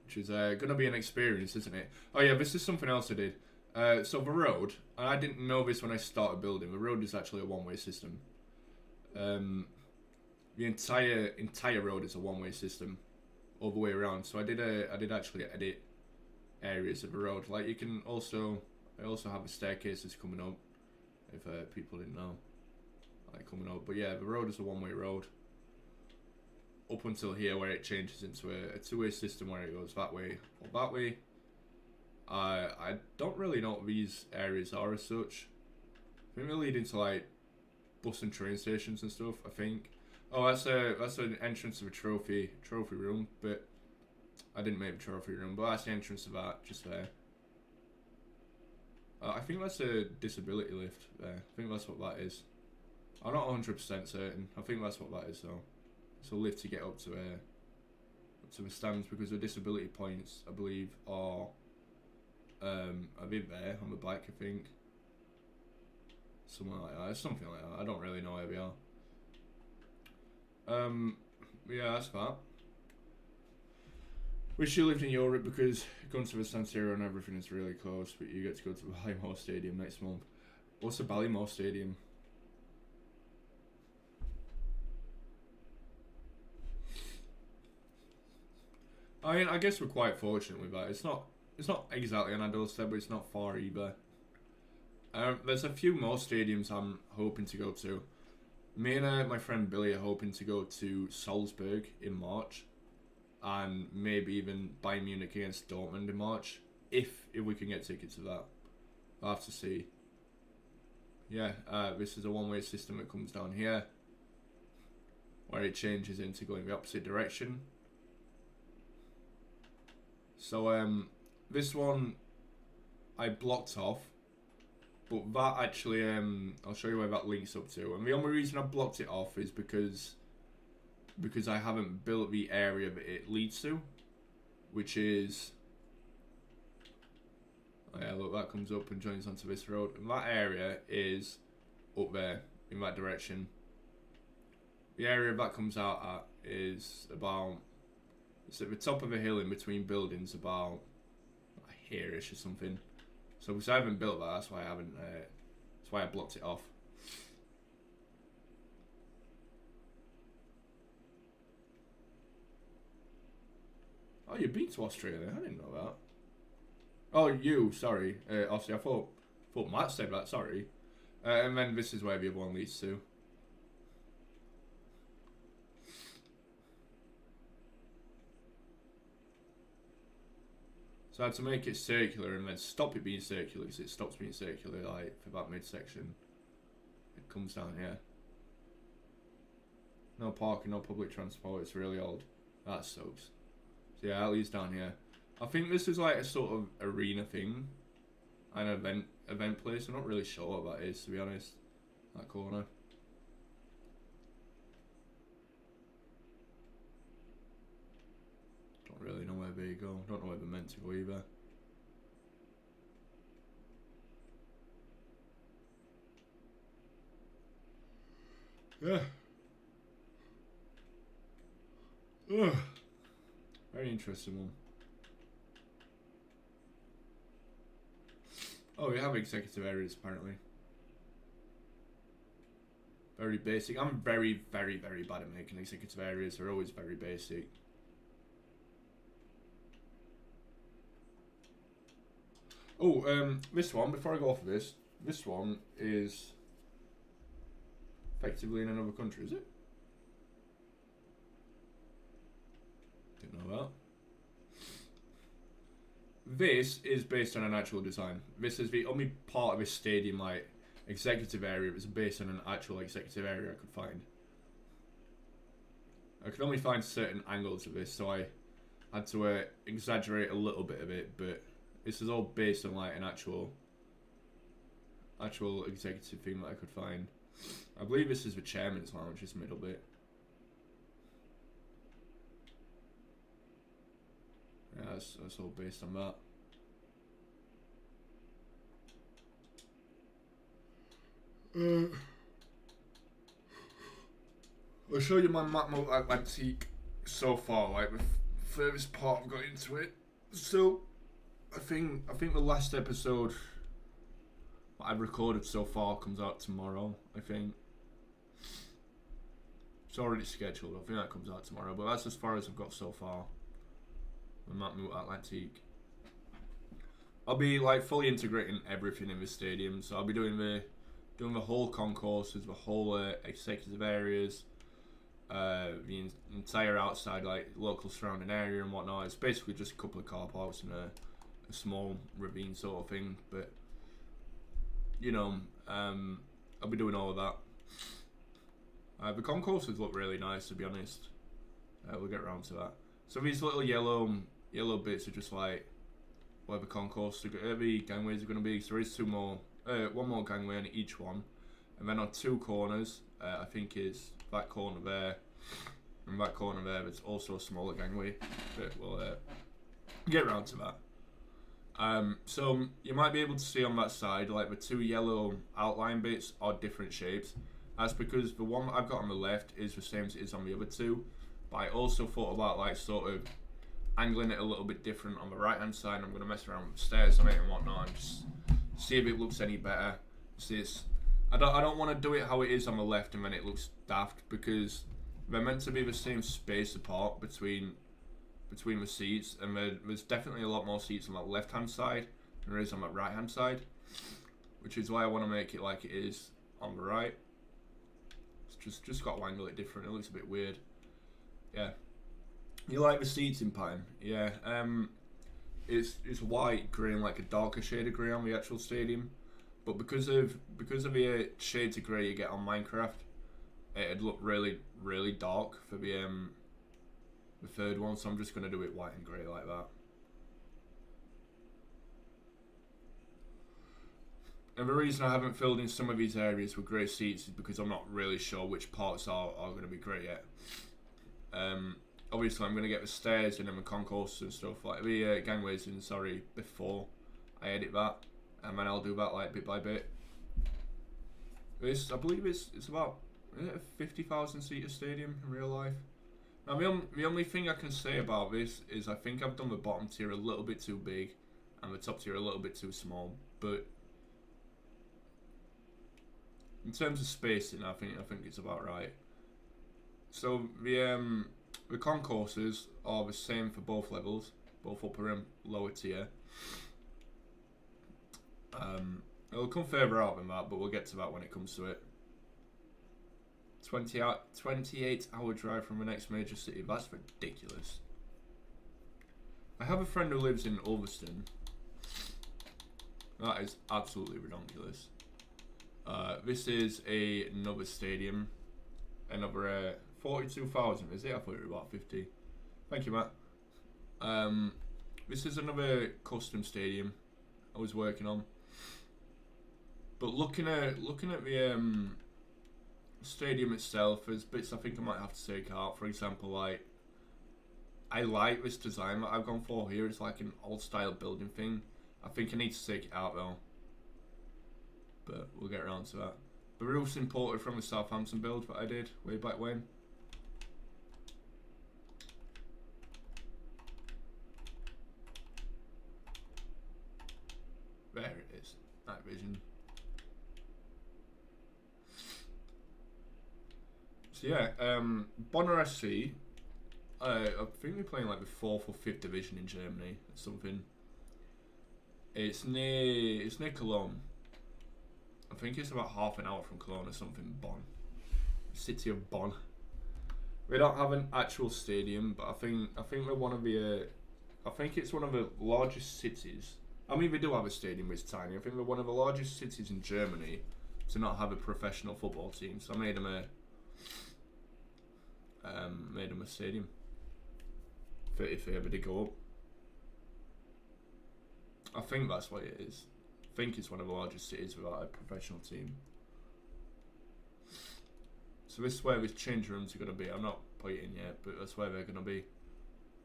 A: which is going to be an experience, isn't it? Oh yeah, this is something else I did. So the road, and I didn't know this when I started building, the road is actually a one-way system. The entire road is a one-way system, all the way around. So I did actually edit areas of the road. Like I also have the staircases coming up, if people didn't know, like coming up. But yeah, the road is a one-way road up until here, where it changes into a two-way system where it goes that way or that way. I don't really know what these areas are as such. I think they lead into like bus and train stations and stuff, I think. Oh, that's an entrance to a trophy room, but I didn't make the trophy room, but that's the entrance of that, just there. I think that's a disability lift there. I think that's what that is. I'm not 100% certain. I think that's what that is though. It's a lift to get up to the stands, because the disability points, I believe, are a bit there on the bike, I think. Something like that. Something like that. I don't really know where we are. Yeah, that's that. Wish you lived in Europe, because going to the San Siro and everything is really close, but you get to go to the Ballymore Stadium next month. What's the Ballymore Stadium? I mean, I guess we're quite fortunate with that. It's not exactly on our doorstep, but it's not far either. There's a few more stadiums I'm hoping to go to. Me and my friend Billy are hoping to go to Salzburg in March, and maybe even Bayern Munich against Dortmund in March, if we can get tickets to that. I'll have to see. Yeah, this is a one-way system that comes down here, where it changes into going the opposite direction. So this one I blocked off, but that actually I'll show you where that links up to. And the only reason I blocked it off is because I haven't built the area that it leads to, which is, oh yeah, look, that comes up and joins onto this road, and that area is up there in that direction. The area that comes out at is about, it's at the top of a hill in between buildings, about here-ish or something. So because I haven't built that, that's why I haven't. That's why I blocked it off. Oh, you've been to Australia? I didn't know that. Oh, you? Sorry, Aussie. I thought Matt said that. Sorry. And then this is where the other one leads to. So I had to make it circular and then stop it being circular, because it stops being circular like for that midsection. It comes down here. No parking, no public transport, it's really old. That sucks. So yeah, that leads down here. I think this is like a sort of arena thing. An event place. I'm not really sure what that is, to be honest. That corner. Don't really know where they go. Don't know where they're meant to go either. Yeah. Ugh. Very interesting one. Oh, we have executive areas apparently. Very basic. I'm very, very, very bad at making executive areas. They're always very basic. This one, before I go off of this one is effectively in another country, is it? Didn't know that. This is based on an actual design. This is the only part of this stadium, like, executive area that's based on an actual executive area I could find. I could only find certain angles of this, so I had to exaggerate a little bit of it, but this is all based on, like, an actual executive thing that I could find. I believe this is the chairman's lounge, this middle bit. Yeah, that's all based on that. I'll show you my Bournemouth Atlantique so far, like the furthest part I've got into it. So, I think the last episode I've recorded so far comes out tomorrow, I think. It's already scheduled, I think that comes out tomorrow, but that's as far as I've got so far. The Bournemouth Atlantique. I'll be like fully integrating everything in the stadium, so I'll be doing the whole concourses, the whole executive areas, the entire outside, like local surrounding area and whatnot. It's basically just a couple of car parks and a small ravine sort of thing, but you know, I'll be doing all of that. The concourses look really nice, to be honest. We'll get around to that. So these little yellow bits are just like where the concourse, the gangways are going to be. So there is one more gangway on each one, and then on two corners, I think is that corner there and that corner there. There's also a smaller gangway, but we'll get around to that. So you might be able to see on that side, like the two yellow outline bits are different shapes. That's because the one that I've got on the left is the same as it is on the other two. But I also thought about like sort of angling it a little bit different on the right hand side. I'm going to mess around with the stairs on it and whatnot and just see if it looks any better. I don't want to do it how it is on the left and then it looks daft, because they're meant to be the same space apart between the seats, and there's definitely a lot more seats on that left hand side than there is on that right hand side, which is why I want to make it like it is on the right. It's just got to angle it different. It looks a bit weird. Yeah. You like the seating pattern? Yeah. It's white, grey, and like a darker shade of grey on the actual stadium. But because of the shades of grey you get on Minecraft, it'd look really, really dark for the third one. So I'm just gonna do it white and grey like that. And the reason I haven't filled in some of these areas with grey seats is because I'm not really sure which parts are going to be grey yet. Obviously I'm going to get the stairs and then the concourse and stuff, like the gangways in, sorry, before I edit that, and then I'll do that like bit by bit. I believe it's about a 50,000 seater stadium in real life. Now the only thing I can say about this is I think I've done the bottom tier a little bit too big and the top tier a little bit too small, but in terms of spacing, I think it's about right. So the concourses are the same for both levels, both upper and lower tier. It'll come further out than that, but we'll get to that when it comes to it. 28-hour drive from the next major city. That's ridiculous. I have a friend who lives in Ulverston. That is absolutely ridiculous. This is another stadium, another 42,000, is it? I thought it was about 50. Thank you, Matt. This is another custom stadium I was working on. But looking at the stadium itself, there's bits I think I might have to take out. For example, like, I like this design that I've gone for here. It's like an old style building thing. I think I need to take it out though, but we'll get around to that. The roof's imported from the Southampton build that I did way back when. There it is, night vision. So yeah, Bonner SC, I think we're playing like the 4th or 5th division in Germany or something. It's near Cologne. I think it's about half an hour from Cologne or something. Bonn, city of Bonn. We don't have an actual stadium, but I think we're one of the. I think it's one of the largest cities. I mean, we do have a stadium, but it's tiny. I think we're one of the largest cities in Germany to not have a professional football team. So I made them a stadium for if they ever did go up. I think that's what it is. I think it's one of the largest cities without a professional team. So this is where these change rooms are going to be. I'm not put it in yet, but that's where they're going to be.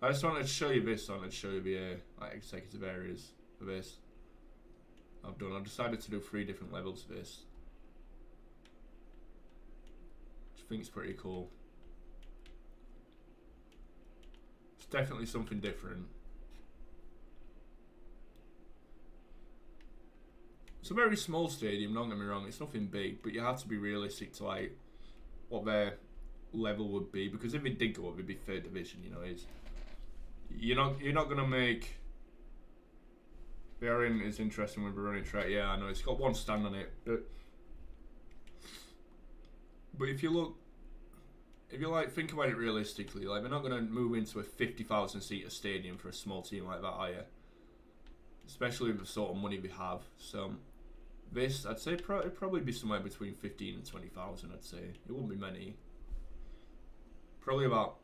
A: I just wanted to show you this. I wanted to show you the like executive areas for this. I've decided to do 3 different levels of this. Which I think is pretty cool. It's definitely something different. It's a very small stadium, don't get me wrong, it's nothing big, but you have to be realistic to like what their level would be, because if it did go up, it'd be 3rd division, you know. You're not gonna make. Bearing is interesting with the running track. Yeah, I know it's got 1 stand on it, but if you like think about it realistically, like we're not gonna move into a 50,000 seater stadium for a small team like that, are you? Especially with the sort of money we have. So this, I'd say, it'd probably be somewhere between 15 and 20,000. I'd say it wouldn't be many. Probably about.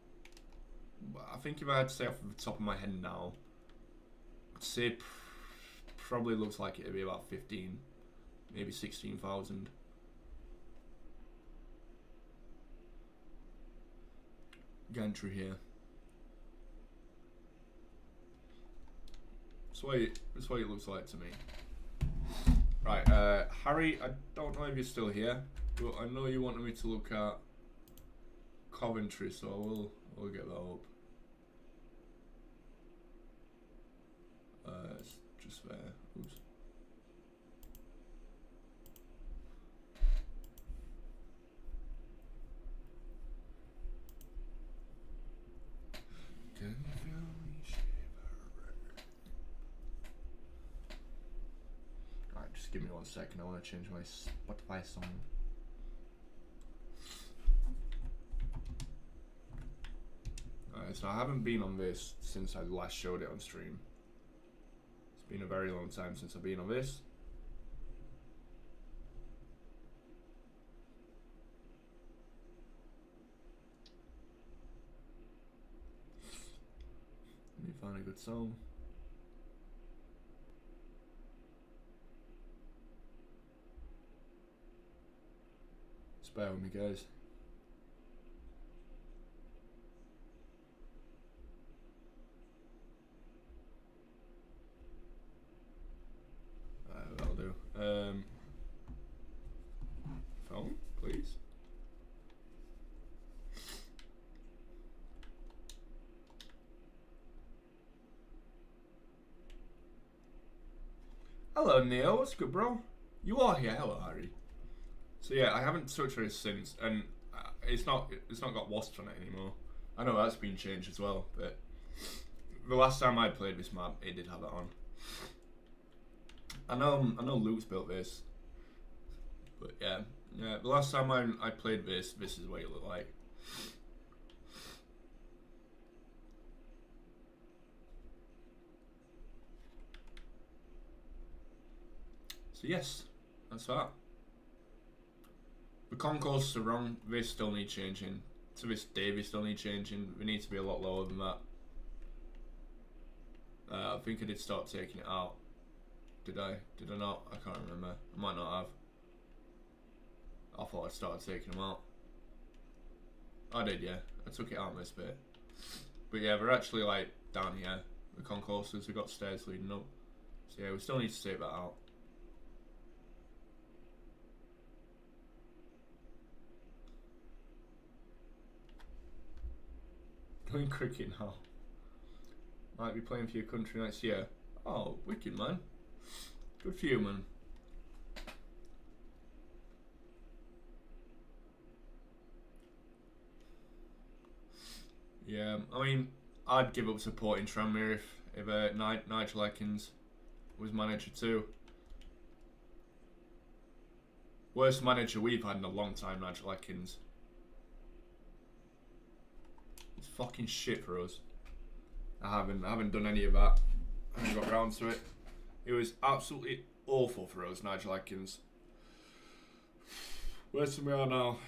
A: I think if I had to say off the top of my head now, I'd say probably looks like it'd be about 15, maybe 16,000. Gantry here. That's what it looks like to me. Right, Harry, I don't know if you're still here, but I know you wanted me to look at Coventry, so we'll get that up. It's just there. Oops. Alright, just give me 1 second. I want to change my Spotify song. Alright, so I haven't been on this since I last showed it on stream. It's been a very long time since I've been on this. Let me find a good song. Just bear with me, guys. That'll do. Phone, please. Hello, Neil. What's good, bro? You are here. Hello, Harry. So yeah, I haven't touched this since, and it's not got wasps on it anymore. I know that's been changed as well, but the last time I played this map, it did have that on. I know Luke's built this, but yeah, the last time I played this is what it looked like. So yes, that's that. The concourses are wrong. They still need changing. To this day, they still need changing. We need to be a lot lower than that. I think I did start taking it out. Did I? Did I not? I can't remember. I might not have. I thought I started taking them out. I did, yeah. I took it out this bit. But yeah, we're actually like down here. The concourses, we've got stairs leading up. So yeah, we still need to take that out. Doing cricket now. Might be playing for your country next year. Oh, wicked, man. Good for you, man. Yeah, I mean, I'd give up supporting Tranmere if Nigel Atkins was manager too. Worst manager we've had in a long time, Nigel Atkins. It's fucking shit for us. I haven't done any of that. I haven't got round to it. It was absolutely awful for us, Nigel Atkins. Worse than we are now.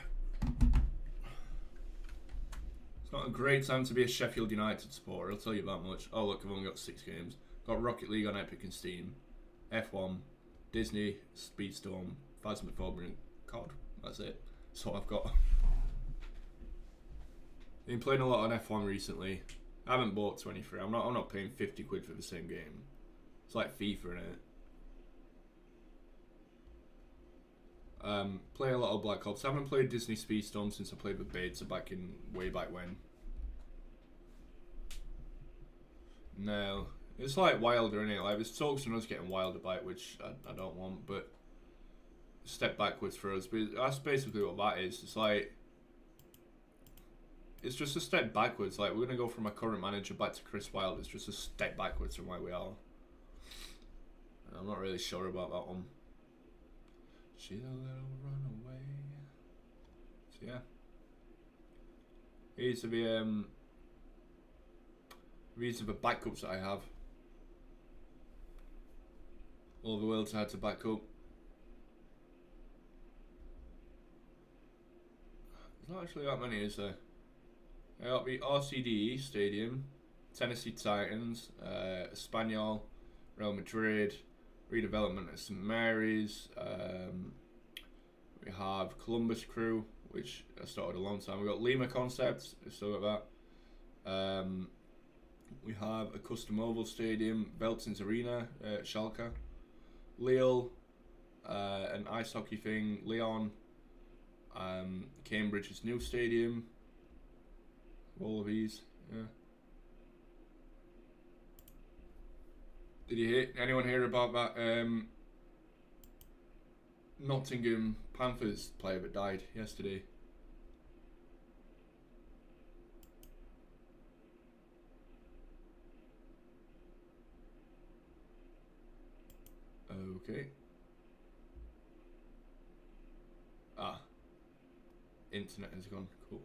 A: It's not a great time to be a Sheffield United supporter, I'll tell you that much. Oh look, I've only got 6 games. Got Rocket League on Epic and Steam, F1, Disney, Speedstorm, Phasmophobia and COD. That's it. That's what I've got. Been playing a lot on F1 recently. I haven't bought 23. I'm not paying 50 quid for the same game. It's like FIFA, innit? Play a lot of Black Ops. I haven't played Disney Speedstorm since I played with Beta way back when. No. It's like wilder, innit? Like there's talks on us getting wilder by it, which I don't want, but step backwards for us. But that's basically what that is. It's like it's just a step backwards. Like we're gonna go from our current manager back to Chris Wilde. It's just a step backwards from where we are. I'm not really sure about that one. She's a little runaway. So yeah. These are the backups that I have. All the world's had to back up. There's not actually that many, is there? I got the RCDE Stadium, Tennessee Titans, Espanyol, Real Madrid, redevelopment at St Mary's. We have Columbus Crew, which I started a long time. We got Lima Concepts, I still got that. We have a custom oval stadium, Veltins Arena, Schalke, Lille, an ice hockey thing, Lyon, Cambridge's new stadium, all of these, yeah. Did anyone hear about that Nottingham Panthers player that died yesterday? Okay. Internet has gone. Cool.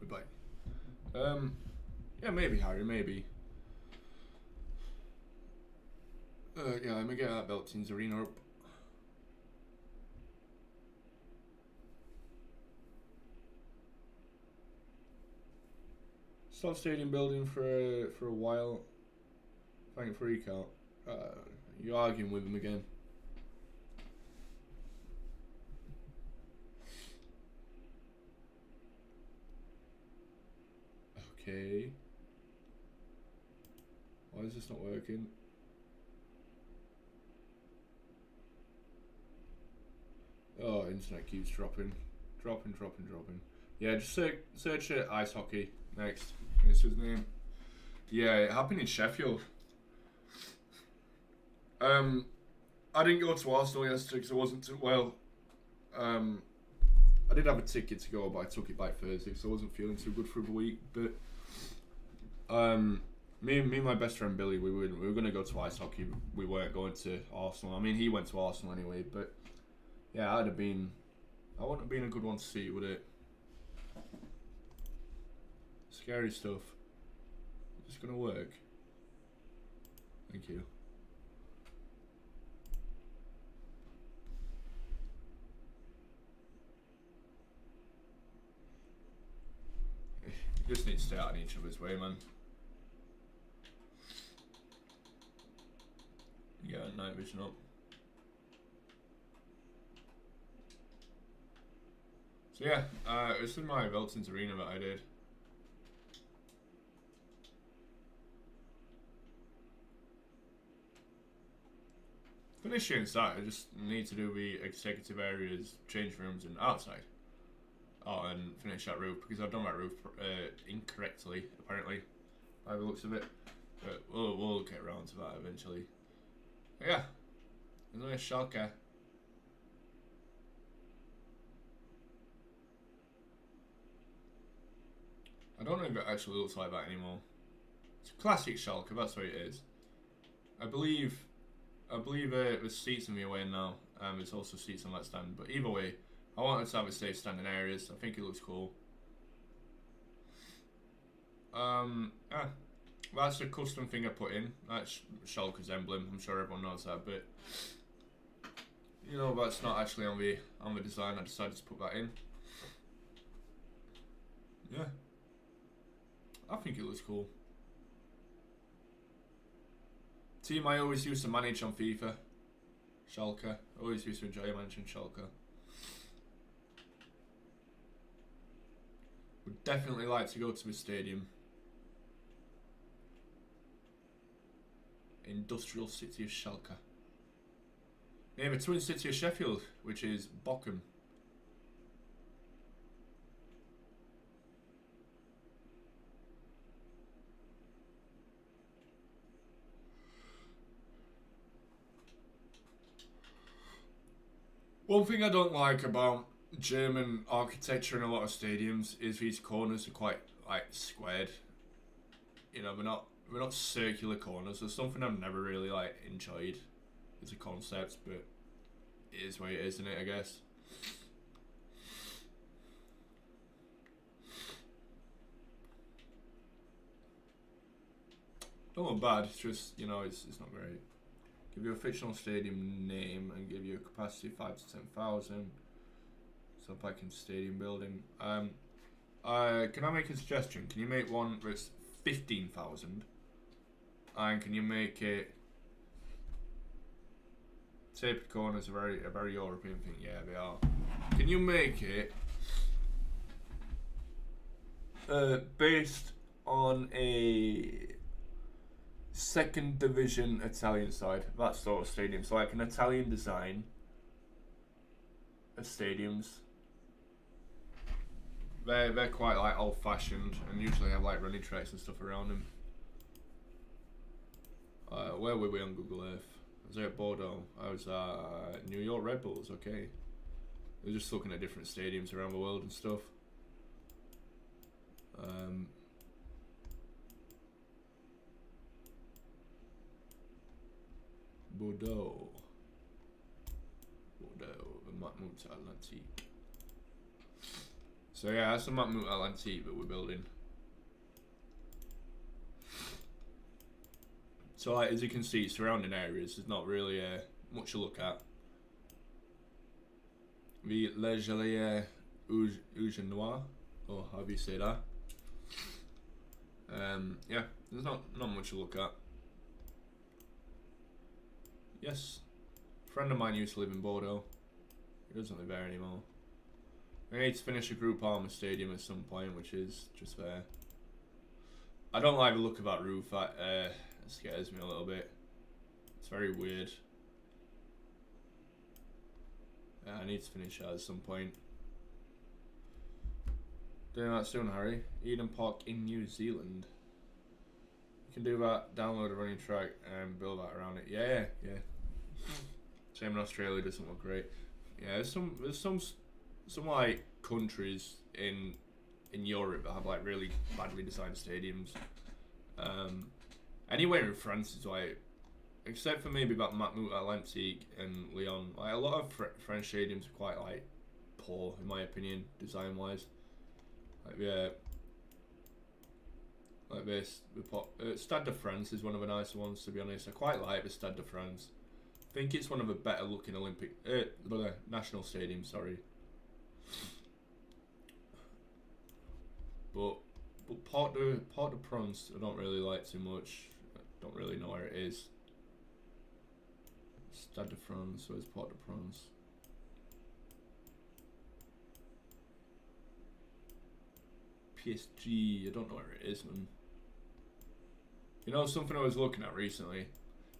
A: We're back. Yeah, maybe Harry, maybe. Yeah, let me get that Veltins Arena up. Stop stadium building for a while. Thank for recount. You're arguing with him again. Okay. Why is this not working? Oh, internet keeps dropping. Dropping. Yeah, just search ice hockey next. It's his name. Yeah, it happened in Sheffield. I didn't go to Arsenal yesterday because I wasn't too well. I did have a ticket to go, but I took it back Thursday, so I wasn't feeling too good for the week. But me and my best friend Billy, we were going to go to ice hockey. We weren't going to Arsenal. I mean, he went to Arsenal anyway. But yeah, I wouldn't have been a good one to see, would it? Scary stuff. Is this gonna work? Thank you. You just need to stay out of each other's way, man. Yeah, night vision up. So yeah, it's in my Veltins Arena that I did. Finish it inside. I just need to do the executive areas, change rooms, and outside. Oh, and finish that roof because I've done that roof incorrectly, apparently, by the looks of it. But we'll get around to that eventually. But yeah, there's a nice Schalke. I don't know if it actually looks like that anymore. It's a classic Schalke, that's what it is. I believe there's seats in the away now. There's also seats on that stand. But either way, I wanted to have it safe standing areas. I think it looks cool. Yeah, that's a custom thing I put in. That's Schalke's emblem. I'm sure everyone knows that, but you know that's not actually on the design. I decided to put that in. Yeah, I think it looks cool. Team I always used to manage on FIFA, Schalke. I always used to enjoy managing Schalke. Would definitely like to go to the stadium. Industrial city of Schalke. Near the twin city of Sheffield, which is Bochum. One thing I don't like about German architecture in a lot of stadiums is these corners are quite like squared. You know, we're not circular corners. There's something I've never really like enjoyed as a concept, but it is what it is, isn't it? I guess. Don't look bad. It's just, you know, it's not great. Give you a fictional stadium name and give you a capacity of 5 to 10,000. So back in stadium building. Can I make a suggestion? Can you make one that's 15,000? And can you make it? Tapered corners are a very European thing. Yeah, they are. Can you make it based on a second division Italian side, that sort of stadium, so like an Italian design of stadiums. They're quite like old fashioned and usually have like running tracks and stuff around them. Where were we on Google Earth? I was at Bordeaux. I was New York Red Bulls. Okay, we're just looking at different stadiums around the world and stuff. Bordeaux, the Matmut Atlantique. So yeah, that's the Matmut Atlantique that we're building. So like, as you can see, surrounding areas, there's not really much to look at. The Le Gelée Noir, or how do you say that? Yeah, there's not much to look at. Yes, a friend of mine used to live in Bordeaux. He doesn't live there anymore. We need to finish a Group Armour Stadium at some point, which is just there. I don't like the look of that roof. That scares me a little bit. It's very weird. Yeah, I need to finish that at some point. Doing that soon, Harry. Eden Park in New Zealand. You can do that, download a running track and build that around it. Yeah. Same in Australia, doesn't look great. Yeah, there's some like countries in Europe that have like really badly designed stadiums. Anywhere in France is like, except for maybe that Matmut Atlantique and Lyon, like a lot of French stadiums are quite like poor in my opinion, design wise. Like like this, Stade de France is one of the nicer ones, to be honest. I quite like the Stade de France. I think it's one of the better looking national stadiums, sorry. But Port de France I don't really like too much. I don't really know where it is. Stade de France, where's Port de France? PSG, I don't know where it is, man. You know, something I was looking at recently?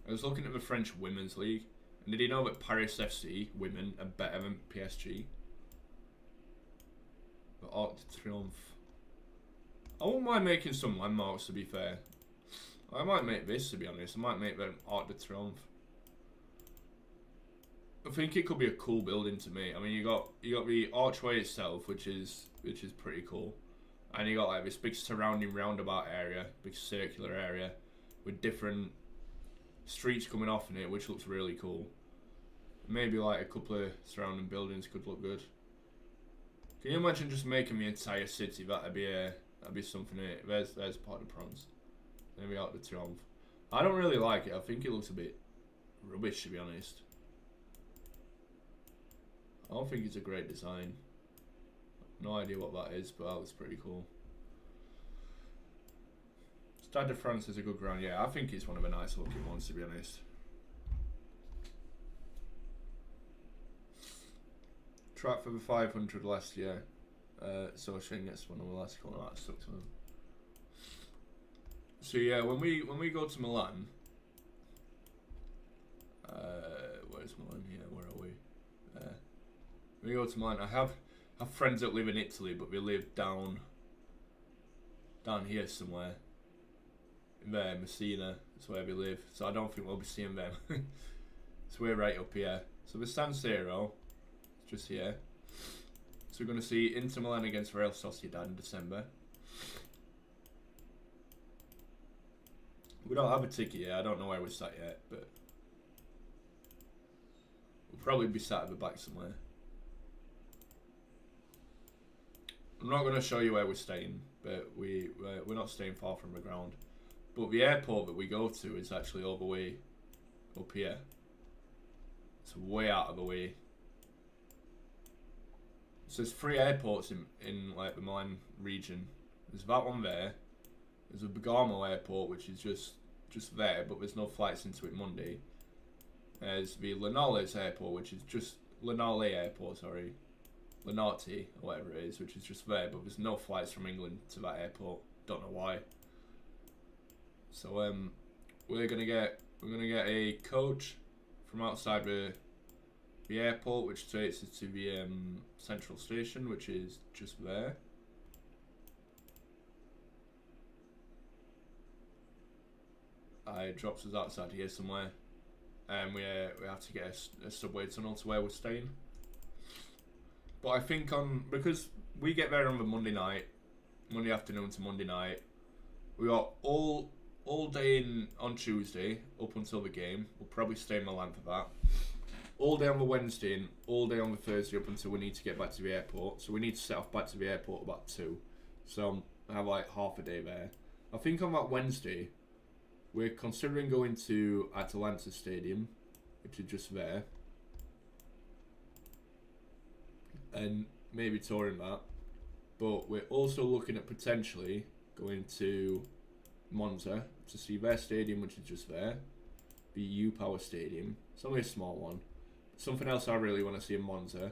A: I was looking at the French Women's League, And did you know that Paris FC women are better than PSG? The Arc de Triomphe. I wouldn't mind making some landmarks, to be fair. I might make this, to be honest. I might make the Arc de Triomphe. I think it could be a cool building to me. I mean, you got the archway itself, which is pretty cool, and you got like this big surrounding roundabout area, big circular area, with different streets coming off in it, which looks really cool. Maybe like a couple of surrounding buildings could look good. Can you imagine just making the entire city? That'd be something. There's Parc des Princes. Maybe Arc de Triomphe. I don't really like it. I think it looks a bit rubbish, to be honest. I don't think it's a great design. No idea what that is, but that looks pretty cool. Stade de France is a good ground. Yeah, I think it's one of the nice looking ones, to be honest. Track for the 500 last year. So Shane gets one of the last corner. That sucks, man. So yeah, when we go to Milan, where's Milan here? Where are we? When we go to Milan, I have friends that live in Italy, but they live down here somewhere. In there, Messina, that's where we live. So I don't think we'll be seeing them. So we're right up here. So the San Siro, it's just here. So we're going to see Inter Milan against Real Sociedad in December. We don't have a ticket yet. I don't know where we're sat yet, but we'll probably be sat at the back somewhere. I'm not going to show you where we're staying, but we're not staying far from the ground. But the airport that we go to is actually all the way up here. It's way out of the way. So there's 3 airports in like the Milan region. There's that one there. There's a Bergamo airport, which is just there, but there's no flights into it Monday. There's the Linales airport, which is just Linale airport, sorry. Linate, or whatever it is, which is just there, but there's no flights from England to that airport. Don't know why. So we're gonna get a coach from outside the airport, which takes us to the central station, which is just there. It drops us outside here somewhere, and we have to get a subway tunnel to where we're staying. But I think because we get there on the Monday afternoon to Monday night, we got all day on Tuesday up until the game. We'll probably stay in Milan for that. All day on the Wednesday and all day on the Thursday up until we need to get back to the airport. So we need to set off back to the airport about 2. So I have like half a day there. I think on that Wednesday, we're considering going to Atalanta Stadium, which is just there. And maybe touring that, but we're also looking at potentially going to Monza to see their stadium, which is just there, the U-Power Stadium. It's only a small one. Something else I really want to see in Monza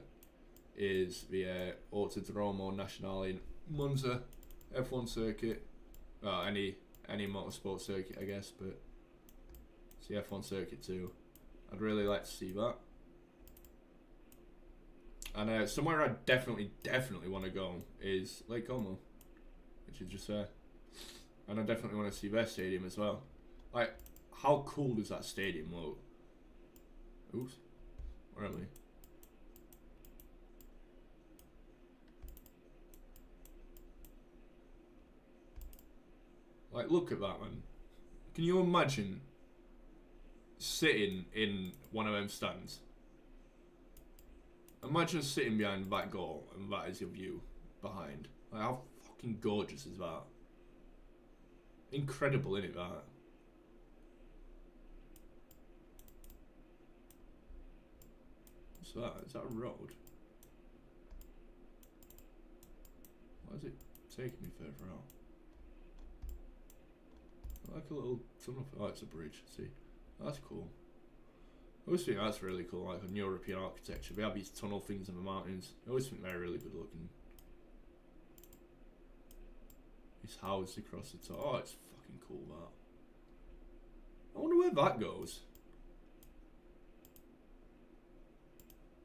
A: is the Autodromo Nazionale in Monza, F1 circuit. Well, any motorsport circuit, I guess, but it's the F1 circuit too. I'd really like to see that. And somewhere I definitely want to go is Lake Como, which is just there. And I definitely want to see their stadium as well. Like, how cool does that stadium look? Oops, where are we? Like, look at that, man. Can you imagine sitting in one of them stands? Imagine sitting behind that goal and that is your view behind. Like, how fucking gorgeous is that? Incredible, isn't it, that? What's that? Is that a road? Why is it taking me further out? Like a little tunnel. Oh, it's a bridge. See, that's cool. I always think that's really cool, like on European architecture. They have these tunnel things in the mountains. I always think they're really good looking. These houses across the top. Oh, it's fucking cool, that. I wonder where that goes.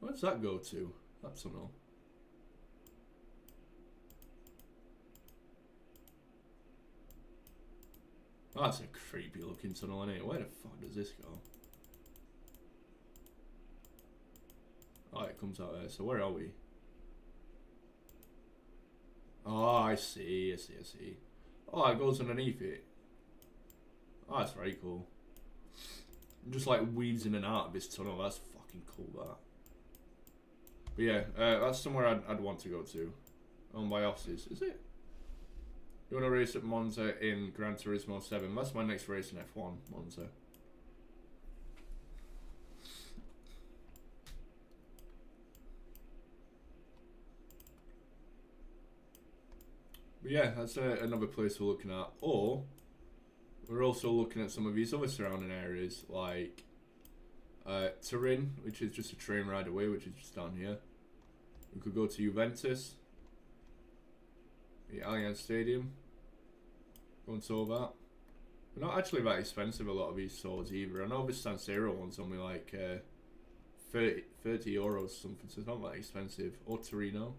A: Where does that go to? That's tunnel. That's a creepy looking tunnel, isn't it? Where the fuck does this go? Oh, it comes out there. So where are we? Oh, I see. Oh, it goes underneath it. Oh, that's very cool. Just like weaves in and out of this tunnel. That's fucking cool, that. But yeah, that's somewhere I'd want to go to. Owned by Osses, is it? You want to race at Monza in Gran Turismo 7? That's my next race in F1, Monza. But yeah, that's another place we're looking at. Or, we're also looking at some of these other surrounding areas, like Turin, which is just a train ride away, which is just down here. We could go to Juventus, the Allianz Stadium. Go and tour that. They're not actually that expensive, a lot of these tours either. I know this San Siro one's only like 30 euros or something, so it's not that expensive. Or Torino.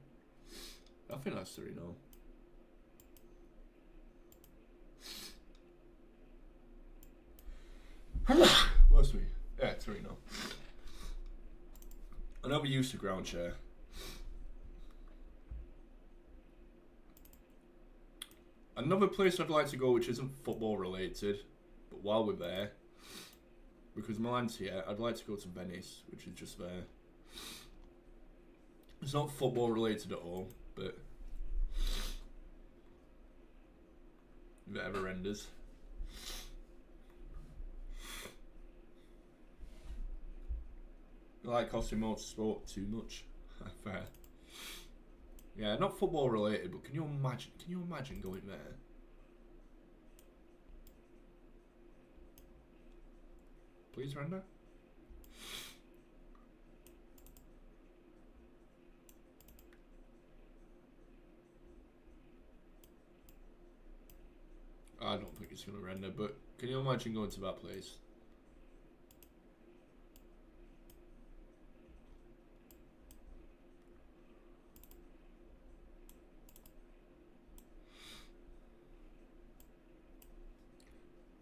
A: I think that's Torino. What's me? Yeah, Torino. I know we used to ground share. Another place I'd like to go, which isn't football related, but while we're there, because Milan's here, I'd like to go to Venice, which is just there. It's not football related at all, but if it ever renders. I like Costume Motorsport too much. Fair. Yeah, not football related, but can you imagine going there? Please render. I don't think it's gonna render, but can you imagine going to that place?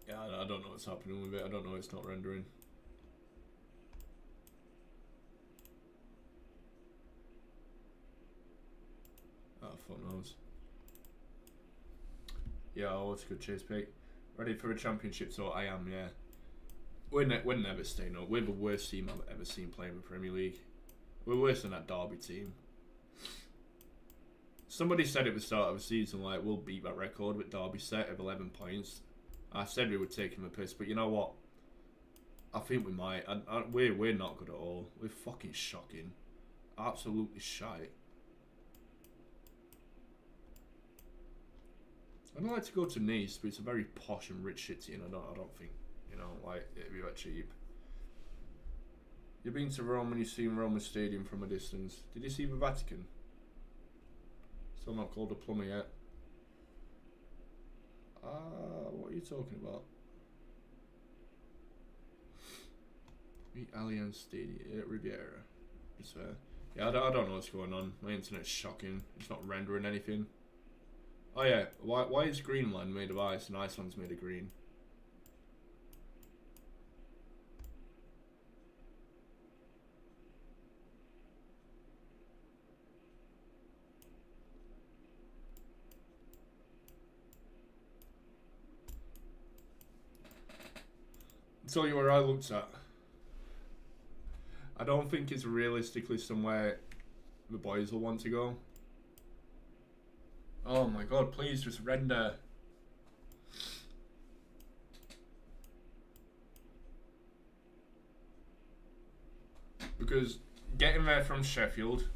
A: Yeah, I don't know what's happening with it. I don't know it's not rendering. Oh, fuck knows. Yeah, oh, it's a good chase pick. Ready for a championship, so I am, yeah. We're never staying up. We're the worst team I've ever seen play in the Premier League. We're worse than that Derby team. Somebody said at the start of the season, like, we'll beat that record with Derby set of 11 points. I said we would take him a piss, but you know what? I think we might. We're not good at all. We're fucking shocking. Absolutely shite. I'd like to go to Nice, but it's a very posh and rich city, and I don't think, you know, like, it'd be that cheap. You've been to Rome and you've seen Roma's Stadium from a distance. Did you see the Vatican? Still not called a plumber yet. What are you talking about? The Allianz Stadium, Riviera. Just there. Yeah, I don't know what's going on. My internet's shocking. It's not rendering anything. Oh yeah, why is Greenland made of ice and Iceland's made of green? I'll tell you where I looked at. I don't think it's realistically somewhere the boys will want to go. Oh my god, please just render. Because getting there from Sheffield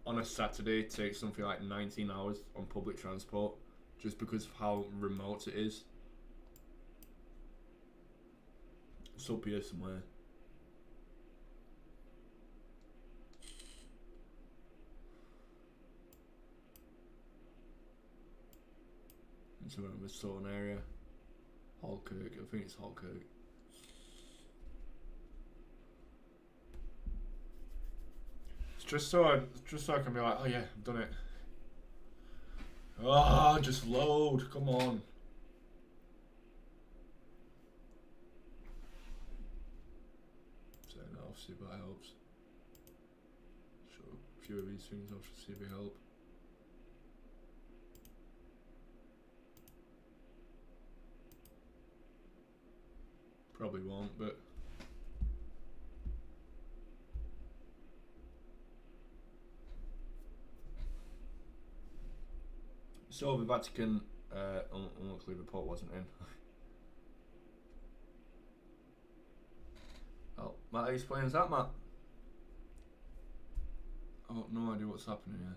A: on a Saturday takes something like 19 hours on public transport, just because of how remote it is. It's up here somewhere. It's around this sort of area. Halkirk, I think it's Halkirk. just so I can be like, oh yeah, I've done it. Ah, just load. Come on. So no, see if that helps. Show a few of these things off to see if they help. Probably won't, but so the Vatican unluckily report wasn't in. Oh, Matt explains that, Matt. Oh, no idea what's happening here.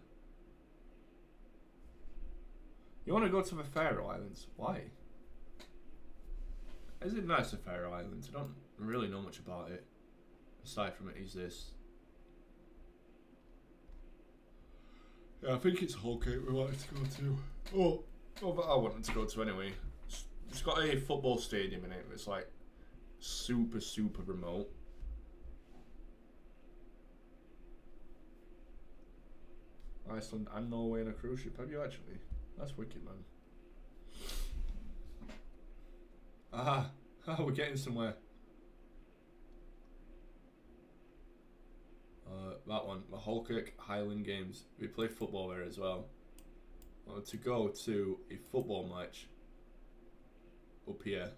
A: You want to go to the Faroe Islands? Why? Is it nice, the Faroe Islands? I don't really know much about it. Aside from it is this. Yeah, I think it's Hull Cape we wanted to go to. Oh, that I wanted to go to anyway. It's got a football stadium in it. It's like super remote. Iceland and Norway on a cruise ship. Have you actually? That's wicked, man. Ah, we're getting somewhere. That one, the Holkirk Highland Games. We play football there as well. To go to a football match up here.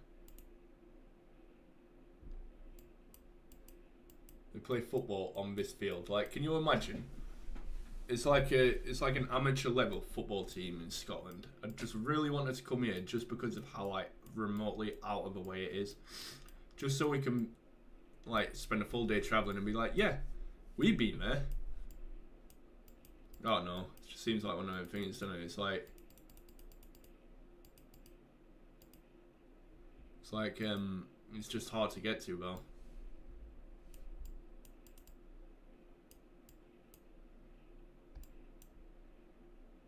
A: We play football on this field. Like, can you imagine? It's like an amateur level football team in Scotland. I just really wanted to come here just because of how like remotely out of the way it is. Just so we can like spend a full day travelling and be like, yeah, we've been there. Oh no, it just seems like one of those things, doesn't it? It's like it's just hard to get to though.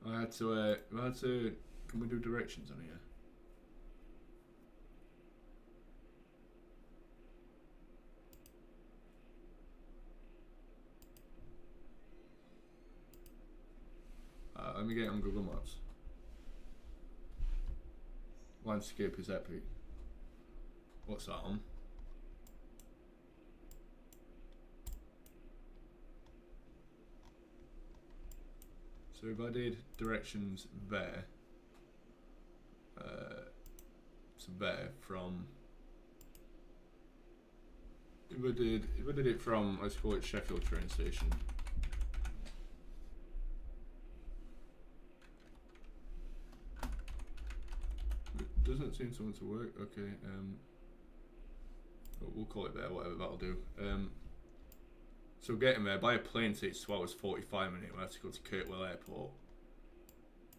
A: I had to. Can we do directions on here? Let me get it on Google Maps. Landscape is epic. What's that on? So if I did directions there, to there from, if I did it from, let's call it Sheffield train station. It doesn't seem to want to work. Okay, we'll call it there. Whatever, that'll do. So getting there by a plane takes 2 hours 45 minutes. We have to go to Kirkwell Airport,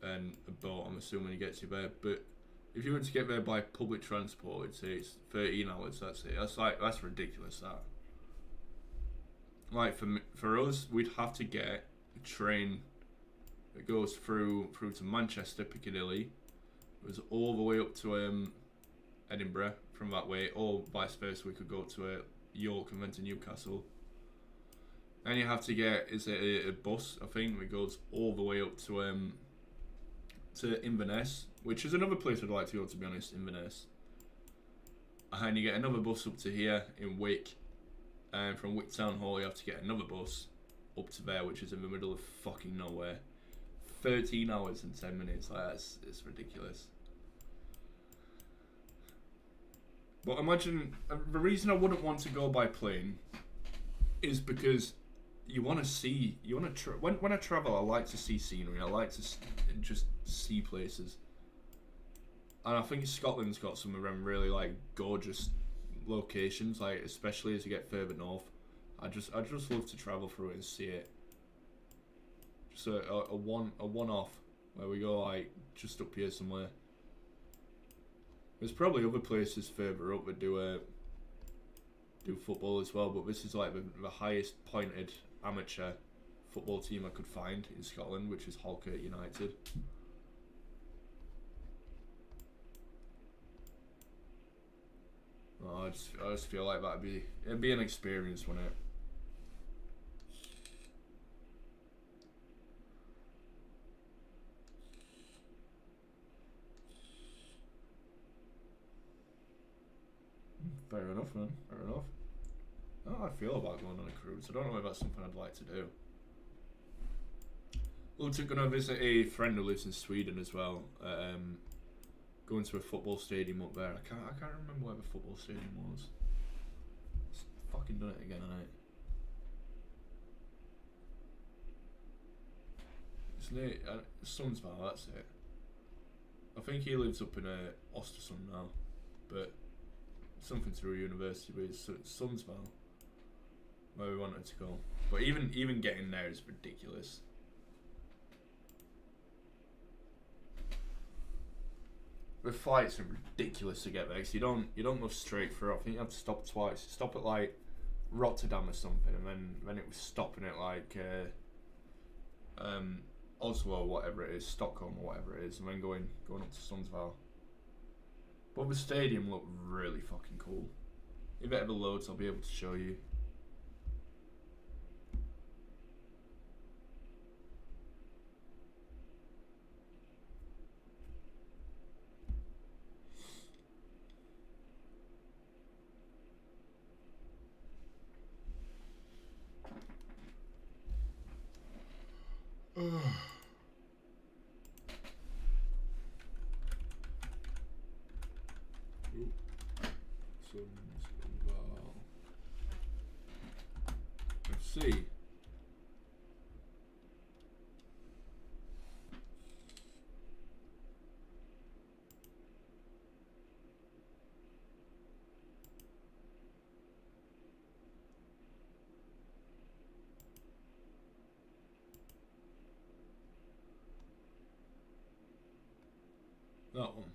A: and a boat. I'm assuming gets you there. But if you were to get there by public transport, it takes 13 hours. That's it. That's ridiculous. That. Like for us, we'd have to get a train that goes through to Manchester, Piccadilly. It was all the way up to Edinburgh from that way, or vice versa. We could go to York and then to Newcastle. And you have to get a bus, I think, that goes all the way up to Inverness, which is another place I'd like to go, to be honest, Inverness. And you get another bus up to here in Wick, and from Wick Town Hall you have to get another bus up to there, which is in the middle of fucking nowhere. 13 hours and 10 minutes, like it's ridiculous. But imagine, the reason I wouldn't want to go by plane is because you want to when I travel, I like to see scenery. I like to just see places, and I think Scotland's got some of them really like gorgeous locations. Like especially as you get further north, I just love to travel through it and see it. Just a one-off where we go like just up here somewhere. There's probably other places further up that do football as well, but this is like the highest pointed amateur football team I could find in Scotland, which is Holkirk United. Oh, I just feel like it'd be an experience, wouldn't it? Fair enough, man. Fair enough. I don't know how I feel about going on a cruise. I don't know if that's something I'd like to do. Also going to visit a friend who lives in Sweden as well. Going to a football stadium up there. I can't remember where the football stadium was. It's fucking done it again, ain't it? It's near Sundsvall, that's it. I think he lives up in Östersund now, but something through university, but it's Sundsvall where we wanted to go. But even getting there is ridiculous. The flights are ridiculous to get there, because you don't go straight through. I think you have to stop twice. Stop at like Rotterdam or something, and then it was stopping at like Oslo or whatever it is, Stockholm or whatever it is, and then going up to Sundsvall. But the stadium looked really fucking cool. If it ever loads, I'll be able to show you. Let's see. That one.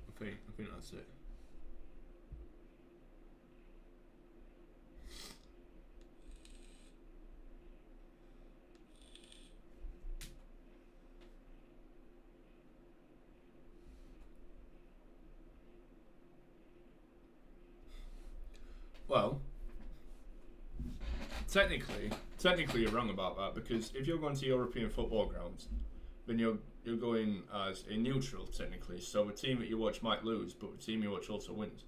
A: I think that's it. Well, technically you're wrong about that, because if you're going to European football grounds, then you're going as a neutral technically. So the team that you watch might lose, but the team you watch also wins.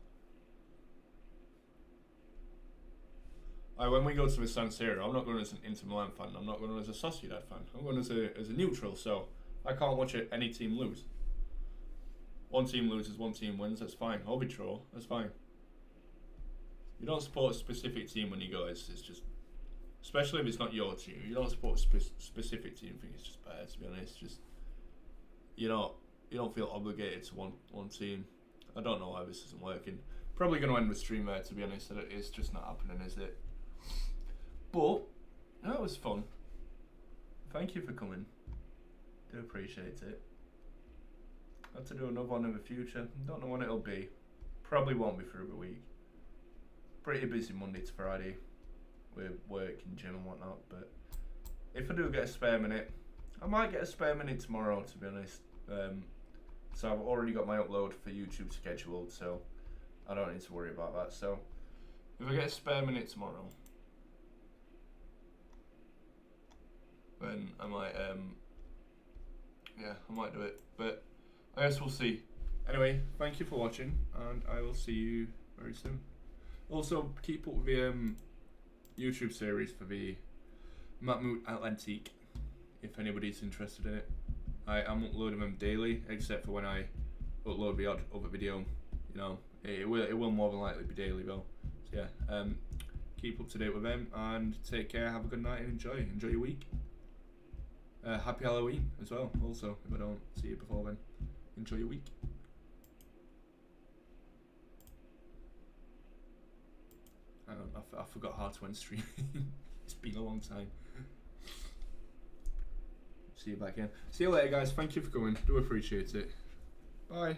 A: When we go to the San Siro, I'm not going as an Inter Milan fan. I'm not going as a Sociedad fan. I'm going as a neutral. So I can't watch any team lose. One team loses, one team wins. That's fine. Or we draw. That's fine. You don't support a specific team when you go. It's just, especially if it's not your team. You don't support a specific team. I think it's just bad, to be honest. Just you don't feel obligated to one team. I don't know why this isn't working. Probably going to end the stream there, to be honest. It's just not happening, is it? But that was fun. Thank you for coming. Do appreciate it. I have to do another one in the future. Don't know when it'll be. Probably won't be through the week. Pretty busy Monday to Friday with work and gym and whatnot, but if I do get a spare minute, I might get a spare minute tomorrow, to be honest. So I've already got my upload for YouTube scheduled, so I don't need to worry about that. So if I get a spare minute tomorrow, then I might I might do it, but I guess we'll see. Anyway, thank you for watching, and I will see you very soon. Also, keep up with the YouTube series for the Matmut Atlantique, if anybody's interested in it. I am uploading them daily, except for when I upload the odd other video. You know, it will more than likely be daily though. So yeah, keep up to date with them, and take care. Have a good night and enjoy your week. Happy Halloween as well. Also, if I don't see you before then, enjoy your week. I forgot how to end streaming. It's been a long time. See you back in. See you later, guys. Thank you for coming. Do appreciate it. Bye.